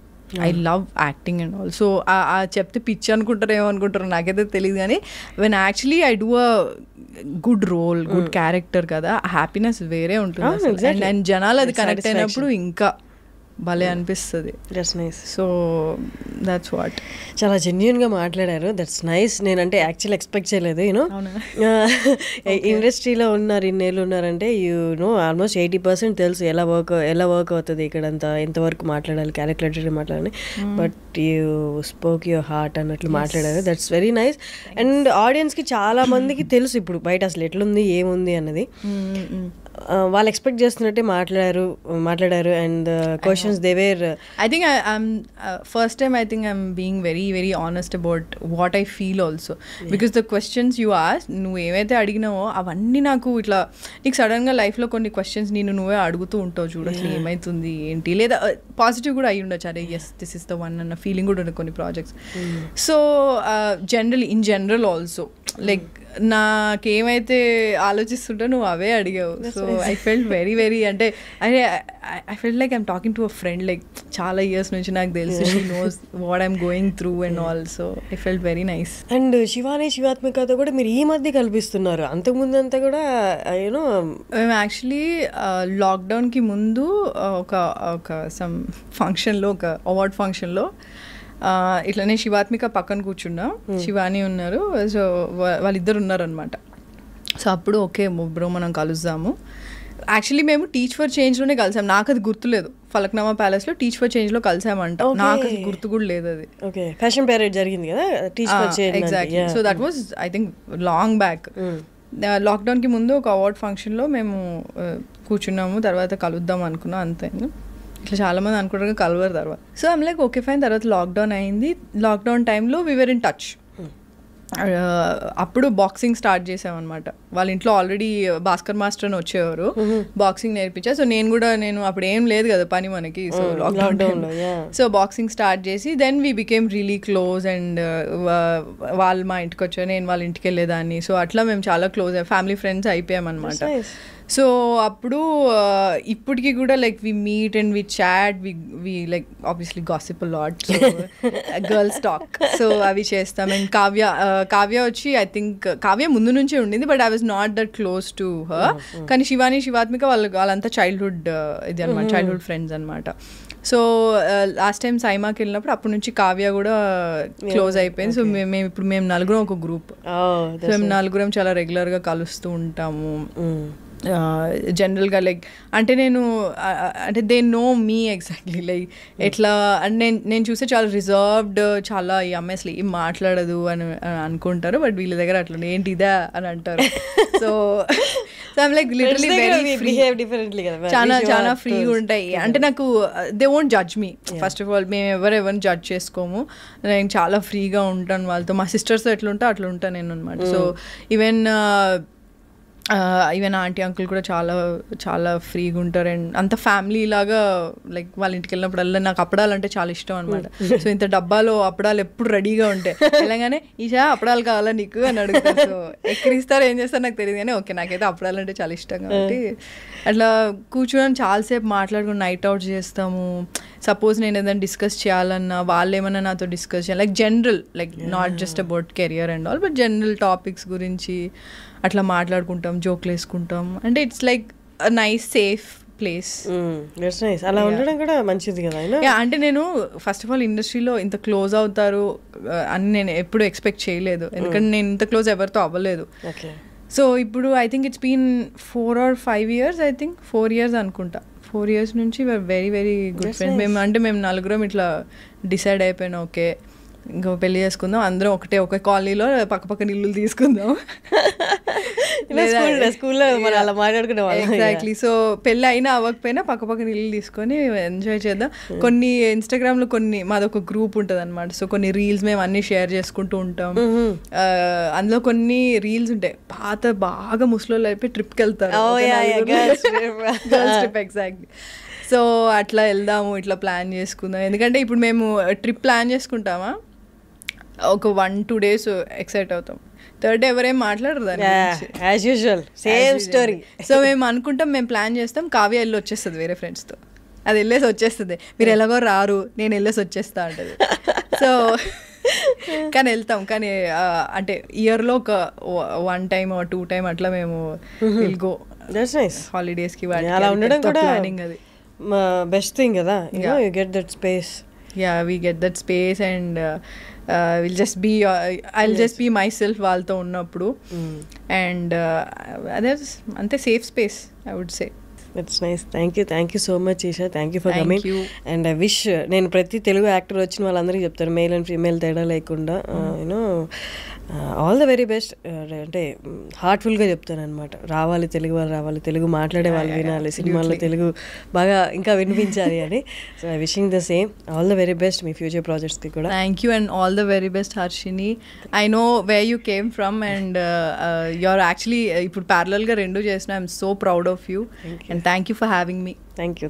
I love acting and all. So చెప్తే పిచ్చి అనుకుంటారు, ఏమనుకుంటారు నాకైతే తెలియదు, కానీ when actually I do a good role, good character కదా, హ్యాపీనెస్ వేరే ఉంటుంది. అండ్ జనాలు అది కనెక్ట్ అయినప్పుడు ఇంకా భలే అనిపిస్తుంది. That's nice. So that's what. చాలా జెన్యూన్గా మాట్లాడారు. That's nice. నేనంటే యాక్చువల్ ఎక్స్పెక్ట్ చేయలేదు. యూనో ఇండస్ట్రీలో ఉన్నారు, ఇన్నేళ్ళు ఉన్నారంటే ఆల్మోస్ట్ 80% తెలుసు ఎలా వర్క్ అవుతుంది ఇక్కడంతా, ఎంతవరకు మాట్లాడాలి, క్యాలిక్యులేటెడ్ మాట్లాడాలి. But you spoke your heart అన్నట్లు మాట్లాడారు. That's very nice. అండ్ ఆడియన్స్కి చాలా మందికి తెలుసు ఇప్పుడు బయట అసలు ఎట్లుంది ఏముంది అన్నది. వాళ్ళు ఎక్స్పెక్ట్ చేస్తున్నట్టే మాట్లాడారు. And questions they were, I think first time I think I'm being very very honest about what I feel also, because the questions you ask, నువ్వు ఏమైతే అడిగినావో అవన్నీ నాకు ఇట్లా నీకు సడన్గా లైఫ్లో కొన్ని క్వశ్చన్స్ నువ్వే అడుగుతూ ఉంటావు చూడు, అసలు ఏమవుతుంది ఏంటి, లేదా పాజిటివ్ కూడా అయ్యి ఉండొచ్చు, అరే yes this is the one అన్న ఫీలింగ్ కూడా ఉండదు కొన్ని projects. So in general also like నాకేమైతే ఆలోచిస్తుంటా నువ్వు అవే అడిగావు. So I felt very very, అంటే I felt like I'm talking to a friend, like చాలా ఇయర్స్ నుంచి నాకు తెలుసు, she knows what I'm going through and all. So I felt very nice. And శివాత్మికతో కూడా మీరు ఈ మధ్య కల్పిస్తున్నారు, అంతకుముందు అంతా కూడా యూనో మేము యాక్చువల్లీ లాక్డౌన్కి ముందు ఒక సమ్ ఫంక్షన్లో, ఒక అవార్డ్ ఫంక్షన్లో ఇట్లనే శివాత్మిక పక్కన కూర్చున్నా, శివాని ఉన్నారు, సో వాళ్ళిద్దరు ఉన్నారనమాట. సో అప్పుడు ఓకే బ్రో మనం కలుద్దాము. యాక్చువల్లీ మేము టీచ్ ఫర్ చేంజ్లోనే కలిసాం, నాకు అది గుర్తులేదు. ఫలక్నామా ప్యాలెస్లో టీచ్ ఫర్ చేంజ్లో కలిసామంట, నాకు అది గుర్తు కూడా లేదు. అది ఓకే ఫ్యాషన్ పరేడ్ జరిగింది కదా, teach for change. Exactly. So that was I think long back. లాక్డౌన్కి ముందు ఒక అవార్డ్ ఫంక్షన్లో మేము కూర్చున్నాము, తర్వాత కలుద్దాం అనుకున్నాం, అంతే. ఇట్లా చాలామంది అనుకుంటారు కలవరు తర్వాత. So I'm like okay fine. తర్వాత లాక్డౌన్ అయింది. లాక్డౌన్ టైంలో వీ వర్ ఇన్ టచ్. అప్పుడు బాక్సింగ్ స్టార్ట్ చేసామన్నమాట. వాళ్ళ ఇంట్లో ఆల్రెడీ భాస్కర్ మాస్టర్ అని వచ్చేవారు, బాక్సింగ్ నేర్పించా. సో నేను అప్పుడు ఏం లేదు కదా పని మనకి, so lockdown so boxing start చేసి then we became really close. And వాళ్ళు మా ఇంటికి వచ్చారు, నేను వాళ్ళ ఇంటికి వెళ్ళేదాన్ని. సో అట్లా మేము చాలా క్లోజ్, ఫ్యామిలీ ఫ్రెండ్స్ అయిపోయామన్నమాట. సో అప్పుడు ఇప్పటికి కూడా like we meet and we chat, we like obviously gossip lot, girls talk, so అవి చేస్తాం. అండ్ కావ్య వచ్చి ఐ థింక్ కావ్య ముందు నుంచే ఉండింది, but I was not that close to her. కానీ శివాత్మిక వాళ్ళంతా చైల్డ్హుడ్ ఇది అనమాట, చైల్డ్హుడ్ ఫ్రెండ్స్ అనమాట. సో లాస్ట్ టైం సైమాకి వెళ్ళినప్పుడు అప్పటి నుంచి కావ్య కూడా క్లోజ్ అయిపోయింది. సో మేము నలుగురం ఒక గ్రూప్. సో మేము నలుగురం చాలా రెగ్యులర్గా కలుస్తూ ఉంటాము. జనరల్గా లైక్ అంటే నేను అంటే they know me exactly like ఎట్లా అంటే నేను చూస్తే చాలా రిజర్వ్డ్, చాలా ఈ అమ్మాయి అసలు ఏం మాట్లాడదు అని అనుకుంటారు. బట్ వీళ్ళ దగ్గర అట్లా ఏంటి ఇదా అని అంటారు. So I'm like literally very free, చాలా చాలా ఫ్రీగా ఉంటాయి. అంటే నాకు they won't judge me. First of all మేము ఎవరిని జడ్జ్ చేసుకోము. నేను చాలా ఫ్రీగా ఉంటాను వాళ్ళతో. మా సిస్టర్స్తో ఎట్లుంటా అట్లా ఉంటాను నేను అనమాట. సో ఈవెన్ ఆంటీ అంకుల్ కూడా చాలా చాలా ఫ్రీగా ఉంటారు. అండ్ అంత ఫ్యామిలీ లాగా లైక్ వాళ్ళ ఇంటికి వెళ్ళినప్పుడల్లా నాకు అప్పడాలు అంటే చాలా ఇష్టం అనమాట. సో ఇంత డబ్బాలో అప్పడాలు ఎప్పుడు రెడీగా ఉంటాయి. వెళ్ళగానే ఈషా అప్పడాలు కావాలా నీకు అని అడుగుతారు. సో ఎక్కడిస్తారు ఏం చేస్తారు నాకు తెలియదు కానీ ఓకే నాకైతే అప్పడాలు అంటే చాలా ఇష్టం కాబట్టి అట్లా కూర్చొని చాలాసేపు మాట్లాడుకుని నైట్ అవుట్ చేస్తాము. సపోజ్ నేను ఏదైనా డిస్కస్ చేయాలన్నా వాళ్ళు ఏమన్నా నాతో డిస్కస్ చేయాలి, like general, like not just about career and all, but general topics గురించి అట్లా మాట్లాడుకుంటాం, జోక్లు వేసుకుంటాం. అంటే it's like a nice safe place. అలా ఉండడం కూడా మంచిది కదా. అంటే నేను ఫస్ట్ ఆఫ్ ఆల్ ఇండస్ట్రీలో ఇంత క్లోజ్ అవుతారు అని నేను ఎప్పుడు ఎక్స్పెక్ట్ చేయలేదు. ఎందుకంటే నేను ఇంత క్లోజ్ ఎవరితో అవ్వలేదు. సో ఇప్పుడు I think it's been 4 or 5 years, I think 4 years అనుకుంటా. 4 years నుంచి వెరీ వెరీ గుడ్ ఫ్రెండ్స్. మేము నలుగురం ఇట్లా డిసైడ్ అయిపోయినా ఓకే ఇంకా పెళ్లి చేసుకుందాం, అందరం ఒక కాలనీలో పక్కపక్కన ఇల్లు తీసుకుందాం. ఎగ్జాక్ట్లీ. సో పెళ్ళి అయినా అవ్వకపోయినా పక్కపక్కన ఇల్లు తీసుకొని ఎంజాయ్ చేద్దాం. కొన్ని ఇన్స్టాగ్రామ్లో మాదొక గ్రూప్ ఉంటుంది అనమాట. సో కొన్ని రీల్స్ మేము అన్ని షేర్ చేసుకుంటూ ఉంటాం. అందులో కొన్ని రీల్స్ ఉంటాయి బాగా ముసలోళ్ళు అయిపోయి ట్రిప్కి వెళ్తారు, గర్ల్స్ ట్రిప్. ఎగ్జాక్ట్లీ. సో అట్లా వెళ్దాము, ఇట్లా ప్లాన్ చేసుకుందాం. ఎందుకంటే ఇప్పుడు మేము ట్రిప్ ప్లాన్ చేసుకుంటామా ఒక 1-2 days ఎక్సైట్ అవుతాం, థర్డ్ డే ఎవరేం మాట్లాడరు దాని గురించి. సో మేము అనుకుంటాం, మేము ప్లాన్ చేస్తాం, కావ్య వెళ్ళి వచ్చేస్తుంది వేరే ఫ్రెండ్స్తో. అది వెళ్ళేసి వచ్చేస్తుంది, మీరు ఎలాగో రారు నేను వెళ్ళేసి వచ్చేస్తా అంటది. సో కానీ వెళ్తాం, కానీ అంటే ఇయర్లో ఒక 1 time or 2 time అట్లా మేము విల్ గో హాలిడేస్కి. అలా ఉండడం కూడా ప్లానింగ్, అది బెస్ట్ థింగ్ కదా. You get that space. Yeah, we get that space and I'll just be myself వాళ్ళతో ఉన్నప్పుడు. And అదే అంతే safe space I would say. That's nice. Thank you so much, Isha. Thank you for coming. And I wish నేను ప్రతి తెలుగు యాక్టర్ వచ్చిన వాళ్ళందరికీ చెప్తాను, మేల్ అండ్ ఫీమేల్ తేడా లేకుండా ఆల్ ద వెరీ బెస్ట్. అంటే హార్ట్ఫుల్గా చెప్తాను అనమాట. రావాలి తెలుగు వాళ్ళు, రావాలి తెలుగు మాట్లాడే వాళ్ళు వినాలి, సినిమాల్లో తెలుగు బాగా ఇంకా వినిపించాలి అని. So I wishing the same. All the very best మీ ఫ్యూచర్ ప్రాజెక్ట్స్కి కూడా. Thank you and all the very best Harshini. I know where you came from and you're actually ఇప్పుడు ప్యారలల్గా 2 చేసిన. I'm so proud of you and thank you for having me. Thank you.